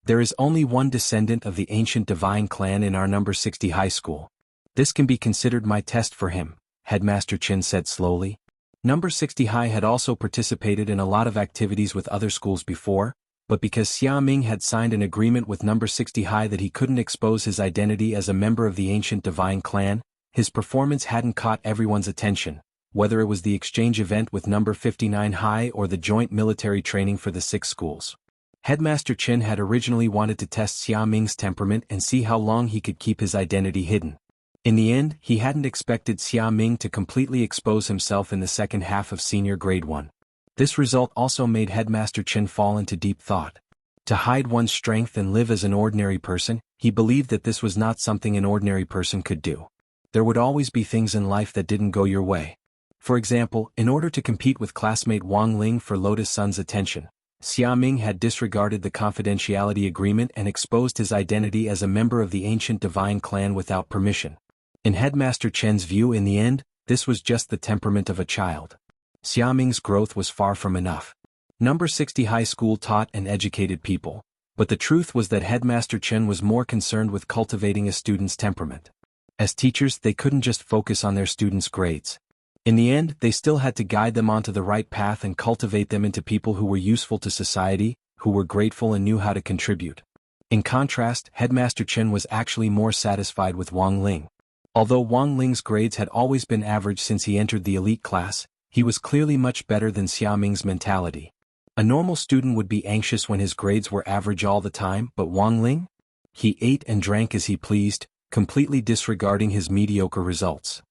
S1: There is only one descendant of the ancient divine clan in our number 60 high school. This can be considered my test for him, Headmaster Chen said slowly. Number 60 high had also participated in a lot of activities with other schools before, but because Xia Ming had signed an agreement with number 60 high that he couldn't expose his identity as a member of the ancient divine clan, his performance hadn't caught everyone's attention, whether it was the exchange event with number 59 high or the joint military training for the 6 schools. Headmaster Chen had originally wanted to test Xia Ming's temperament and see how long he could keep his identity hidden. In the end, he hadn't expected Xia Ming to completely expose himself in the second half of senior grade 1. This result also made Headmaster Chen fall into deep thought. To hide one's strength and live as an ordinary person, he believed that this was not something an ordinary person could do. There would always be things in life that didn't go your way. For example, in order to compete with classmate Wang Ling for Lotus Sun's attention, Xia Ming had disregarded the confidentiality agreement and exposed his identity as a member of the ancient divine clan without permission. In Headmaster Chen's view, in the end, this was just the temperament of a child. Xia Ming's growth was far from enough. Number 60 high school taught and educated people, but the truth was that Headmaster Chen was more concerned with cultivating a student's temperament. As teachers, they couldn't just focus on their students' grades. In the end, they still had to guide them onto the right path and cultivate them into people who were useful to society, who were grateful and knew how to contribute. In contrast, Headmaster Chen was actually more satisfied with Wang Ling. Although Wang Ling's grades had always been average since he entered the elite class, he was clearly much better than Xia Ming's mentality. A normal student would be anxious when his grades were average all the time, but Wang Ling? He ate and drank as he pleased, completely disregarding his mediocre results.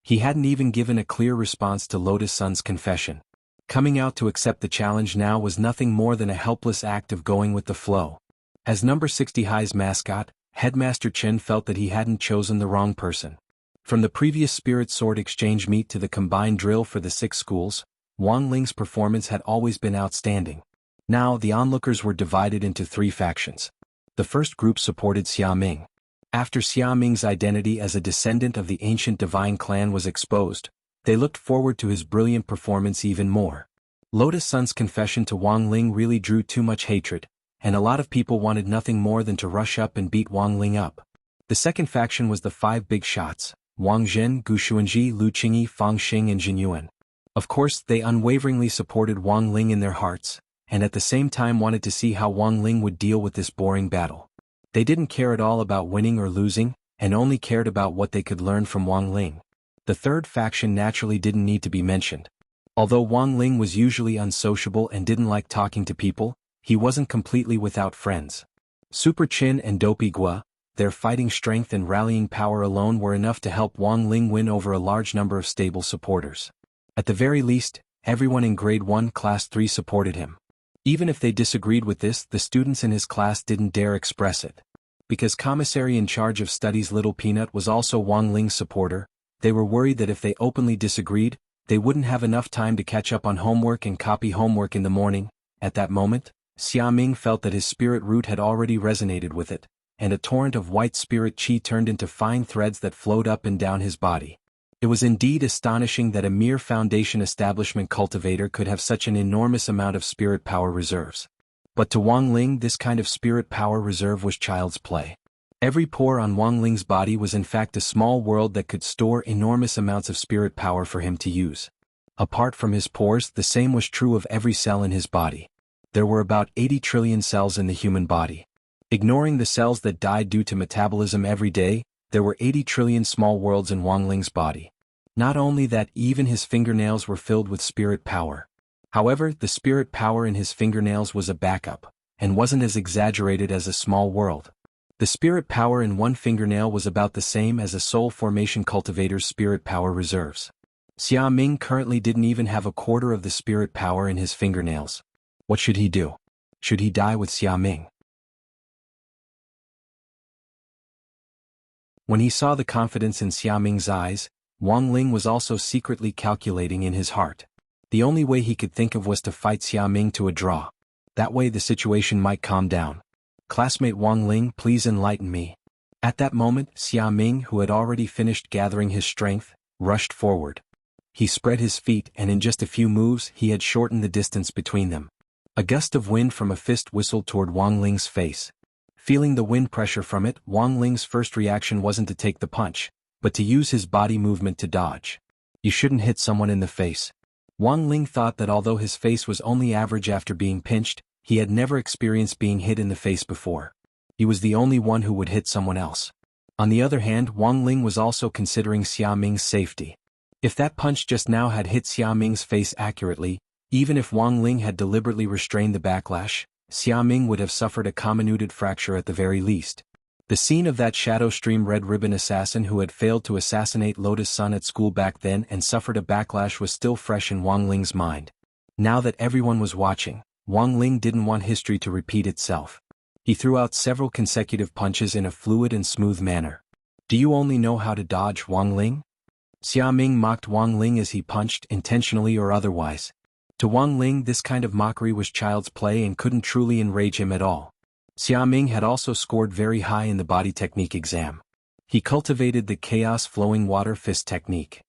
S1: He hadn't even given a clear response to Lotus Sun's confession. Coming out to accept the challenge now was nothing more than a helpless act of going with the flow. As number 60 high's mascot, Headmaster Chen felt that he hadn't chosen the wrong person. From the previous Spirit Sword exchange meet to the combined drill for the 6 schools, Wang Ling's performance had always been outstanding. Now the onlookers were divided into three factions. The first group supported Xia Ming. After Xia Ming's identity as a descendant of the ancient divine clan was exposed, they looked forward to his brilliant performance even more. Lotus Sun's confession to Wang Ling really drew too much hatred, and a lot of people wanted nothing more than to rush up and beat Wang Ling up. The second faction was the five big shots: Wang Zhen, Gu Xuanji, Lu Qingyi, Fang Xing and Jin Yuan. Of course, they unwaveringly supported Wang Ling in their hearts, and at the same time wanted to see how Wang Ling would deal with this boring battle. They didn't care at all about winning or losing, and only cared about what they could learn from Wang Ling. The third faction naturally didn't need to be mentioned. Although Wang Ling was usually unsociable and didn't like talking to people, he wasn't completely without friends. Super Qin and Dopey Gua, their fighting strength and rallying power alone were enough to help Wang Ling win over a large number of stable supporters. At the very least, everyone in Grade 1 Class 3 supported him. Even if they disagreed with this, the students in his class didn't dare express it. Because commissary in charge of studies Little Peanut was also Wang Ling's supporter, they were worried that if they openly disagreed, they wouldn't have enough time to catch up on homework and copy homework in the morning. At that moment, Xia Ming felt that his spirit root had already resonated with it, and a torrent of white spirit qi turned into fine threads that flowed up and down his body. It was indeed astonishing that a mere foundation establishment cultivator could have such an enormous amount of spirit power reserves. But to Wang Ling, this kind of spirit power reserve was child's play. Every pore on Wang Ling's body was in fact a small world that could store enormous amounts of spirit power for him to use. Apart from his pores, the same was true of every cell in his body. There were about 80 trillion cells in the human body. Ignoring the cells that died due to metabolism every day, there were 80 trillion small worlds in Wang Ling's body. Not only that, even his fingernails were filled with spirit power. However, the spirit power in his fingernails was a backup, and wasn't as exaggerated as a small world. The spirit power in one fingernail was about the same as a soul formation cultivator's spirit power reserves. Xia Ming currently didn't even have a quarter of the spirit power in his fingernails. What should he do? Should he die with Xia Ming? When he saw the confidence in Xia Ming's eyes, Wang Ling was also secretly calculating in his heart. The only way he could think of was to fight Xia Ming to a draw. That way the situation might calm down. Classmate Wang Ling, please enlighten me. At that moment, Xia Ming, who had already finished gathering his strength, rushed forward. He spread his feet and in just a few moves he had shortened the distance between them. A gust of wind from a fist whistled toward Wang Ling's face. Feeling the wind pressure from it, Wang Ling's first reaction wasn't to take the punch, but to use his body movement to dodge. You shouldn't hit someone in the face. Wang Ling thought that although his face was only average after being pinched, he had never experienced being hit in the face before. He was the only one who would hit someone else. On the other hand, Wang Ling was also considering Xia Ming's safety. If that punch just now had hit Xia Ming's face accurately, even if Wang Ling had deliberately restrained the backlash, Xia Ming would have suffered a comminuted fracture at the very least. The scene of that Shadow Stream Red Ribbon assassin who had failed to assassinate Lotus Sun at school back then and suffered a backlash was still fresh in Wang Ling's mind. Now that everyone was watching, Wang Ling didn't want history to repeat itself. He threw out several consecutive punches in a fluid and smooth manner. Do you only know how to dodge, Wang Ling? Xia Ming mocked Wang Ling as he punched, intentionally or otherwise. To Wang Ling, this kind of mockery was child's play and couldn't truly enrage him at all. Xia Ming had also scored very high in the body technique exam. He cultivated the chaos flowing water fist technique.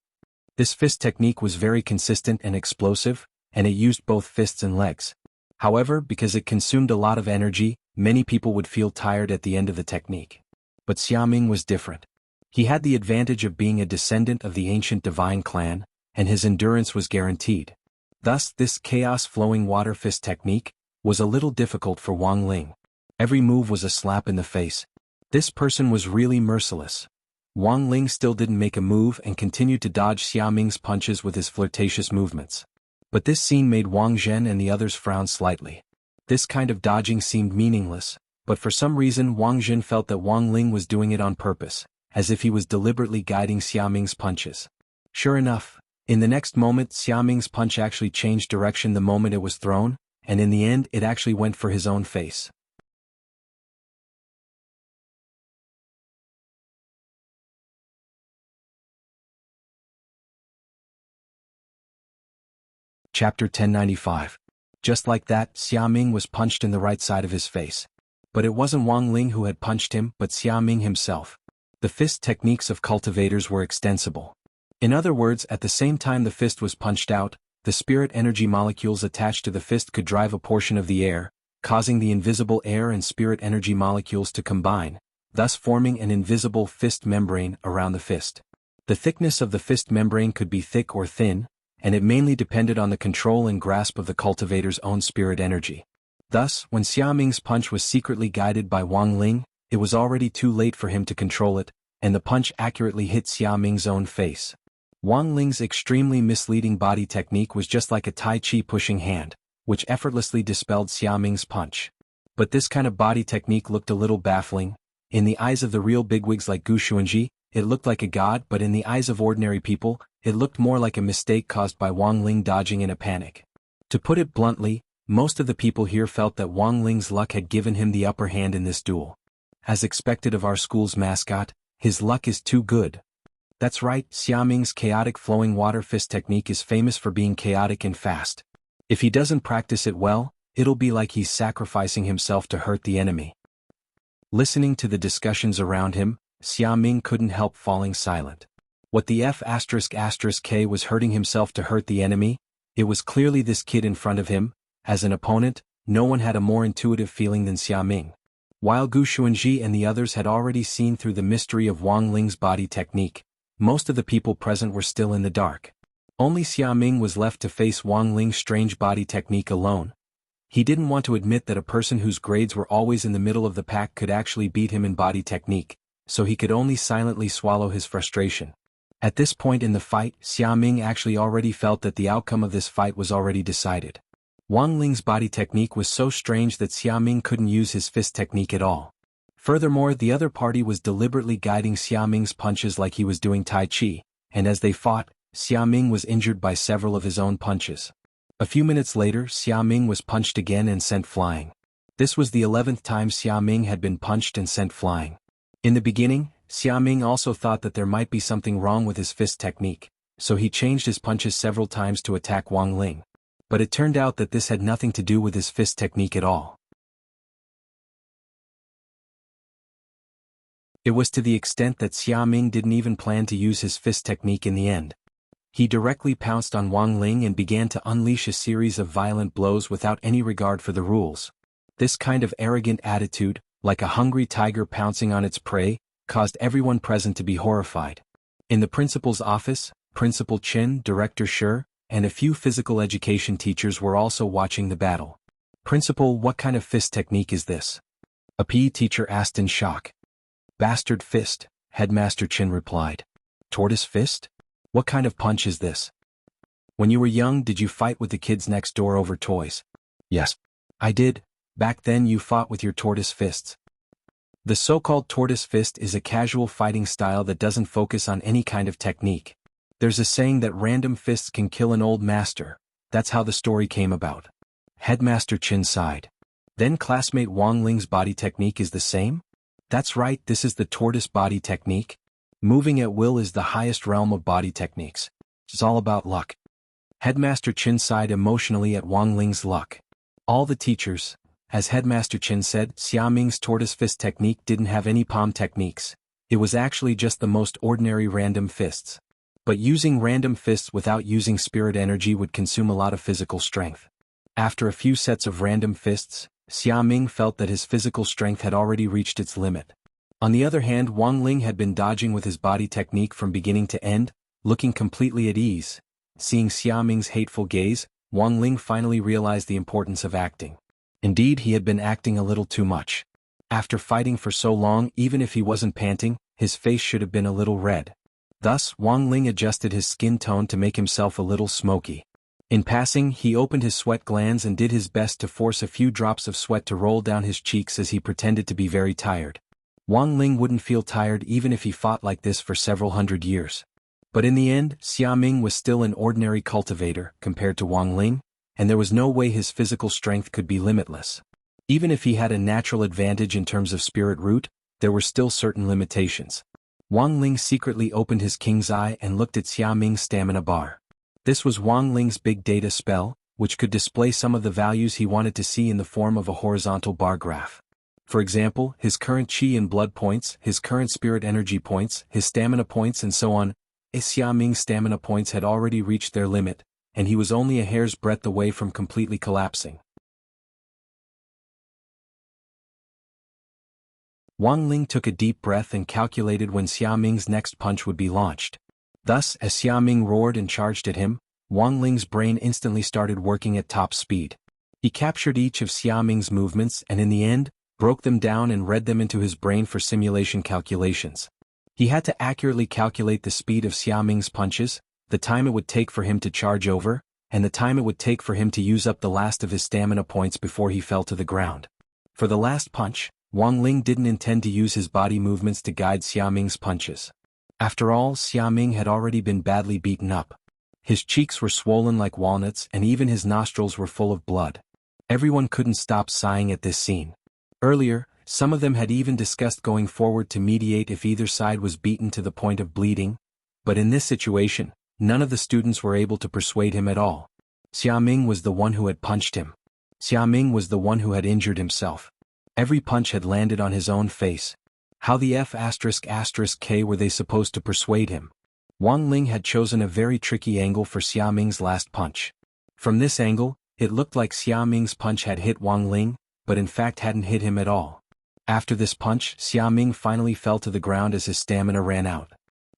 S1: This fist technique was very consistent and explosive, and it used both fists and legs. However, because it consumed a lot of energy, many people would feel tired at the end of the technique. But Xia Ming was different. He had the advantage of being a descendant of the ancient divine clan, and his endurance was guaranteed. Thus, this chaos-flowing water fist technique was a little difficult for Wang Ling. Every move was a slap in the face. This person was really merciless. Wang Ling still didn't make a move and continued to dodge Xia Ming's punches with his flirtatious movements. But this scene made Wang Zhen and the others frown slightly. This kind of dodging seemed meaningless, but for some reason Wang Zhen felt that Wang Ling was doing it on purpose, as if he was deliberately guiding Xia Ming's punches. Sure enough, in the next moment Xia Ming's punch actually changed direction the moment it was thrown, and in the end it actually went for his own face. Chapter 1095. Just like that, Xiaming was punched in the right side of his face. But it wasn't Wang Ling who had punched him, but Xiaming himself. The fist techniques of cultivators were extensible. In other words, at the same time the fist was punched out, the spirit energy molecules attached to the fist could drive a portion of the air, causing the invisible air and spirit energy molecules to combine, thus forming an invisible fist membrane around the fist. The thickness of the fist membrane could be thick or thin, and it mainly depended on the control and grasp of the cultivator's own spirit energy. Thus, when Xiaming's punch was secretly guided by Wang Ling, it was already too late for him to control it, and the punch accurately hit Xiaming's own face. Wang Ling's extremely misleading body technique was just like a Tai Chi pushing hand, which effortlessly dispelled Xiaming's punch. But this kind of body technique looked a little baffling. In the eyes of the real bigwigs like Gu Xuanji, it looked like a god, but in the eyes of ordinary people, it looked more like a mistake caused by Wang Ling dodging in a panic. To put it bluntly, most of the people here felt that Wang Ling's luck had given him the upper hand in this duel. As expected of our school's mascot, his luck is too good. That's right, Xiaming's chaotic flowing water fist technique is famous for being chaotic and fast. If he doesn't practice it well, it'll be like he's sacrificing himself to hurt the enemy. Listening to the discussions around him, Xiaming couldn't help falling silent. What the F***K was hurting himself to hurt the enemy? It was clearly this kid in front of him. As an opponent, no one had a more intuitive feeling than Xiaming. While Gu Xuanji and the others had already seen through the mystery of Wang Ling's body technique, most of the people present were still in the dark. Only Xiaming was left to face Wang Ling's strange body technique alone. He didn't want to admit that a person whose grades were always in the middle of the pack could actually beat him in body technique, so he could only silently swallow his frustration. At this point in the fight, Xiaming actually already felt that the outcome of this fight was already decided. Wang Ling's body technique was so strange that Xiaming couldn't use his fist technique at all. Furthermore, the other party was deliberately guiding Xiaming's punches like he was doing Tai Chi, and as they fought, Xiaming was injured by several of his own punches. A few minutes later, Xiaming was punched again and sent flying. This was the 11th time Xiaming had been punched and sent flying. In the beginning, Xiaming also thought that there might be something wrong with his fist technique, so he changed his punches several times to attack Wang Ling. But it turned out that this had nothing to do with his fist technique at all. It was to the extent that Xiaming didn't even plan to use his fist technique in the end. He directly pounced on Wang Ling and began to unleash a series of violent blows without any regard for the rules. This kind of arrogant attitude, like a hungry tiger pouncing on its prey, caused everyone present to be horrified. In the principal's office, Principal Chin, Director Shi, and a few physical education teachers were also watching the battle. "Principal, what kind of fist technique is this?" a PE teacher asked in shock. "Bastard fist," Headmaster Chin replied. "Tortoise fist? What kind of punch is this? When you were young, did you fight with the kids next door over toys?" "Yes, I did. Back then you fought with your tortoise fists." The so-called tortoise fist is a casual fighting style that doesn't focus on any kind of technique. There's a saying that random fists can kill an old master. That's how the story came about. Headmaster Chin sighed. Then classmate Wang Ling's body technique is the same? That's right, this is the tortoise body technique. Moving at will is the highest realm of body techniques. It's all about luck. Headmaster Chin sighed emotionally at Wang Ling's luck. All the teachers, as Headmaster Chin said, Xiaming's tortoise fist technique didn't have any palm techniques. It was actually just the most ordinary random fists. But using random fists without using spirit energy would consume a lot of physical strength. After a few sets of random fists, Xiaming felt that his physical strength had already reached its limit. On the other hand, Wang Ling had been dodging with his body technique from beginning to end, looking completely at ease. Seeing Xiaming's hateful gaze, Wang Ling finally realized the importance of acting. Indeed, he had been acting a little too much. After fighting for so long, even if he wasn't panting, his face should have been a little red. Thus, Wang Ling adjusted his skin tone to make himself a little smoky. In passing, he opened his sweat glands and did his best to force a few drops of sweat to roll down his cheeks as he pretended to be very tired. Wang Ling wouldn't feel tired even if he fought like this for several hundred years. But in the end, Xiaming was still an ordinary cultivator compared to Wang Ling, and there was no way his physical strength could be limitless. Even if he had a natural advantage in terms of spirit root, there were still certain limitations. Wang Ling secretly opened his king's eye and looked at Xiaming's stamina bar. This was Wang Ling's big data spell, which could display some of the values he wanted to see in the form of a horizontal bar graph. For example, his current chi and blood points, his current spirit energy points, his stamina points and so on. Xia Ming's stamina points had already reached their limit, and he was only a hair's breadth away from completely collapsing. Wang Ling took a deep breath and calculated when Xia Ming's next punch would be launched. Thus, as Xia Ming roared and charged at him, Wang Ling's brain instantly started working at top speed. He captured each of Xia Ming's movements and in the end, broke them down and read them into his brain for simulation calculations. He had to accurately calculate the speed of Xia Ming's punches, the time it would take for him to charge over, and the time it would take for him to use up the last of his stamina points before he fell to the ground. For the last punch, Wang Ling didn't intend to use his body movements to guide Xia Ming's punches. After all, Xia Ming had already been badly beaten up. His cheeks were swollen like walnuts and even his nostrils were full of blood. Everyone couldn't stop sighing at this scene. Earlier, some of them had even discussed going forward to mediate if either side was beaten to the point of bleeding, but in this situation, none of the students were able to persuade him at all. Xia Ming was the one who had punched him. Xia Ming was the one who had injured himself. Every punch had landed on his own face. How the F***K were they supposed to persuade him? Wang Ling had chosen a very tricky angle for Xia Ming's last punch. From this angle, it looked like Xia Ming's punch had hit Wang Ling, but in fact hadn't hit him at all. After this punch, Xia Ming finally fell to the ground as his stamina ran out.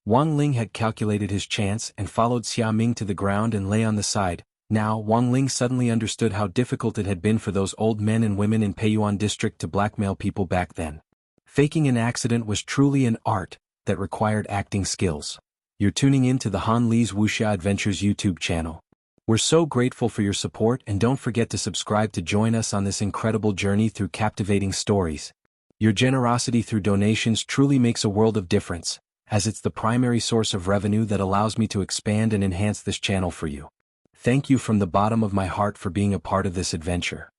S1: Wang Ling had calculated his chance and followed Xia Ming to the ground and lay on the side. Now, Wang Ling suddenly understood how difficult it had been for those old men and women in Peiyuan district to blackmail people back then. Faking an accident was truly an art that required acting skills. You're tuning in to the Han Li's Wuxia Adventures YouTube channel. We're so grateful for your support and don't forget to subscribe to join us on this incredible journey through captivating stories. Your generosity through donations truly makes a world of difference, as it's the primary source of revenue that allows me to expand and enhance this channel for you. Thank you from the bottom of my heart for being a part of this adventure.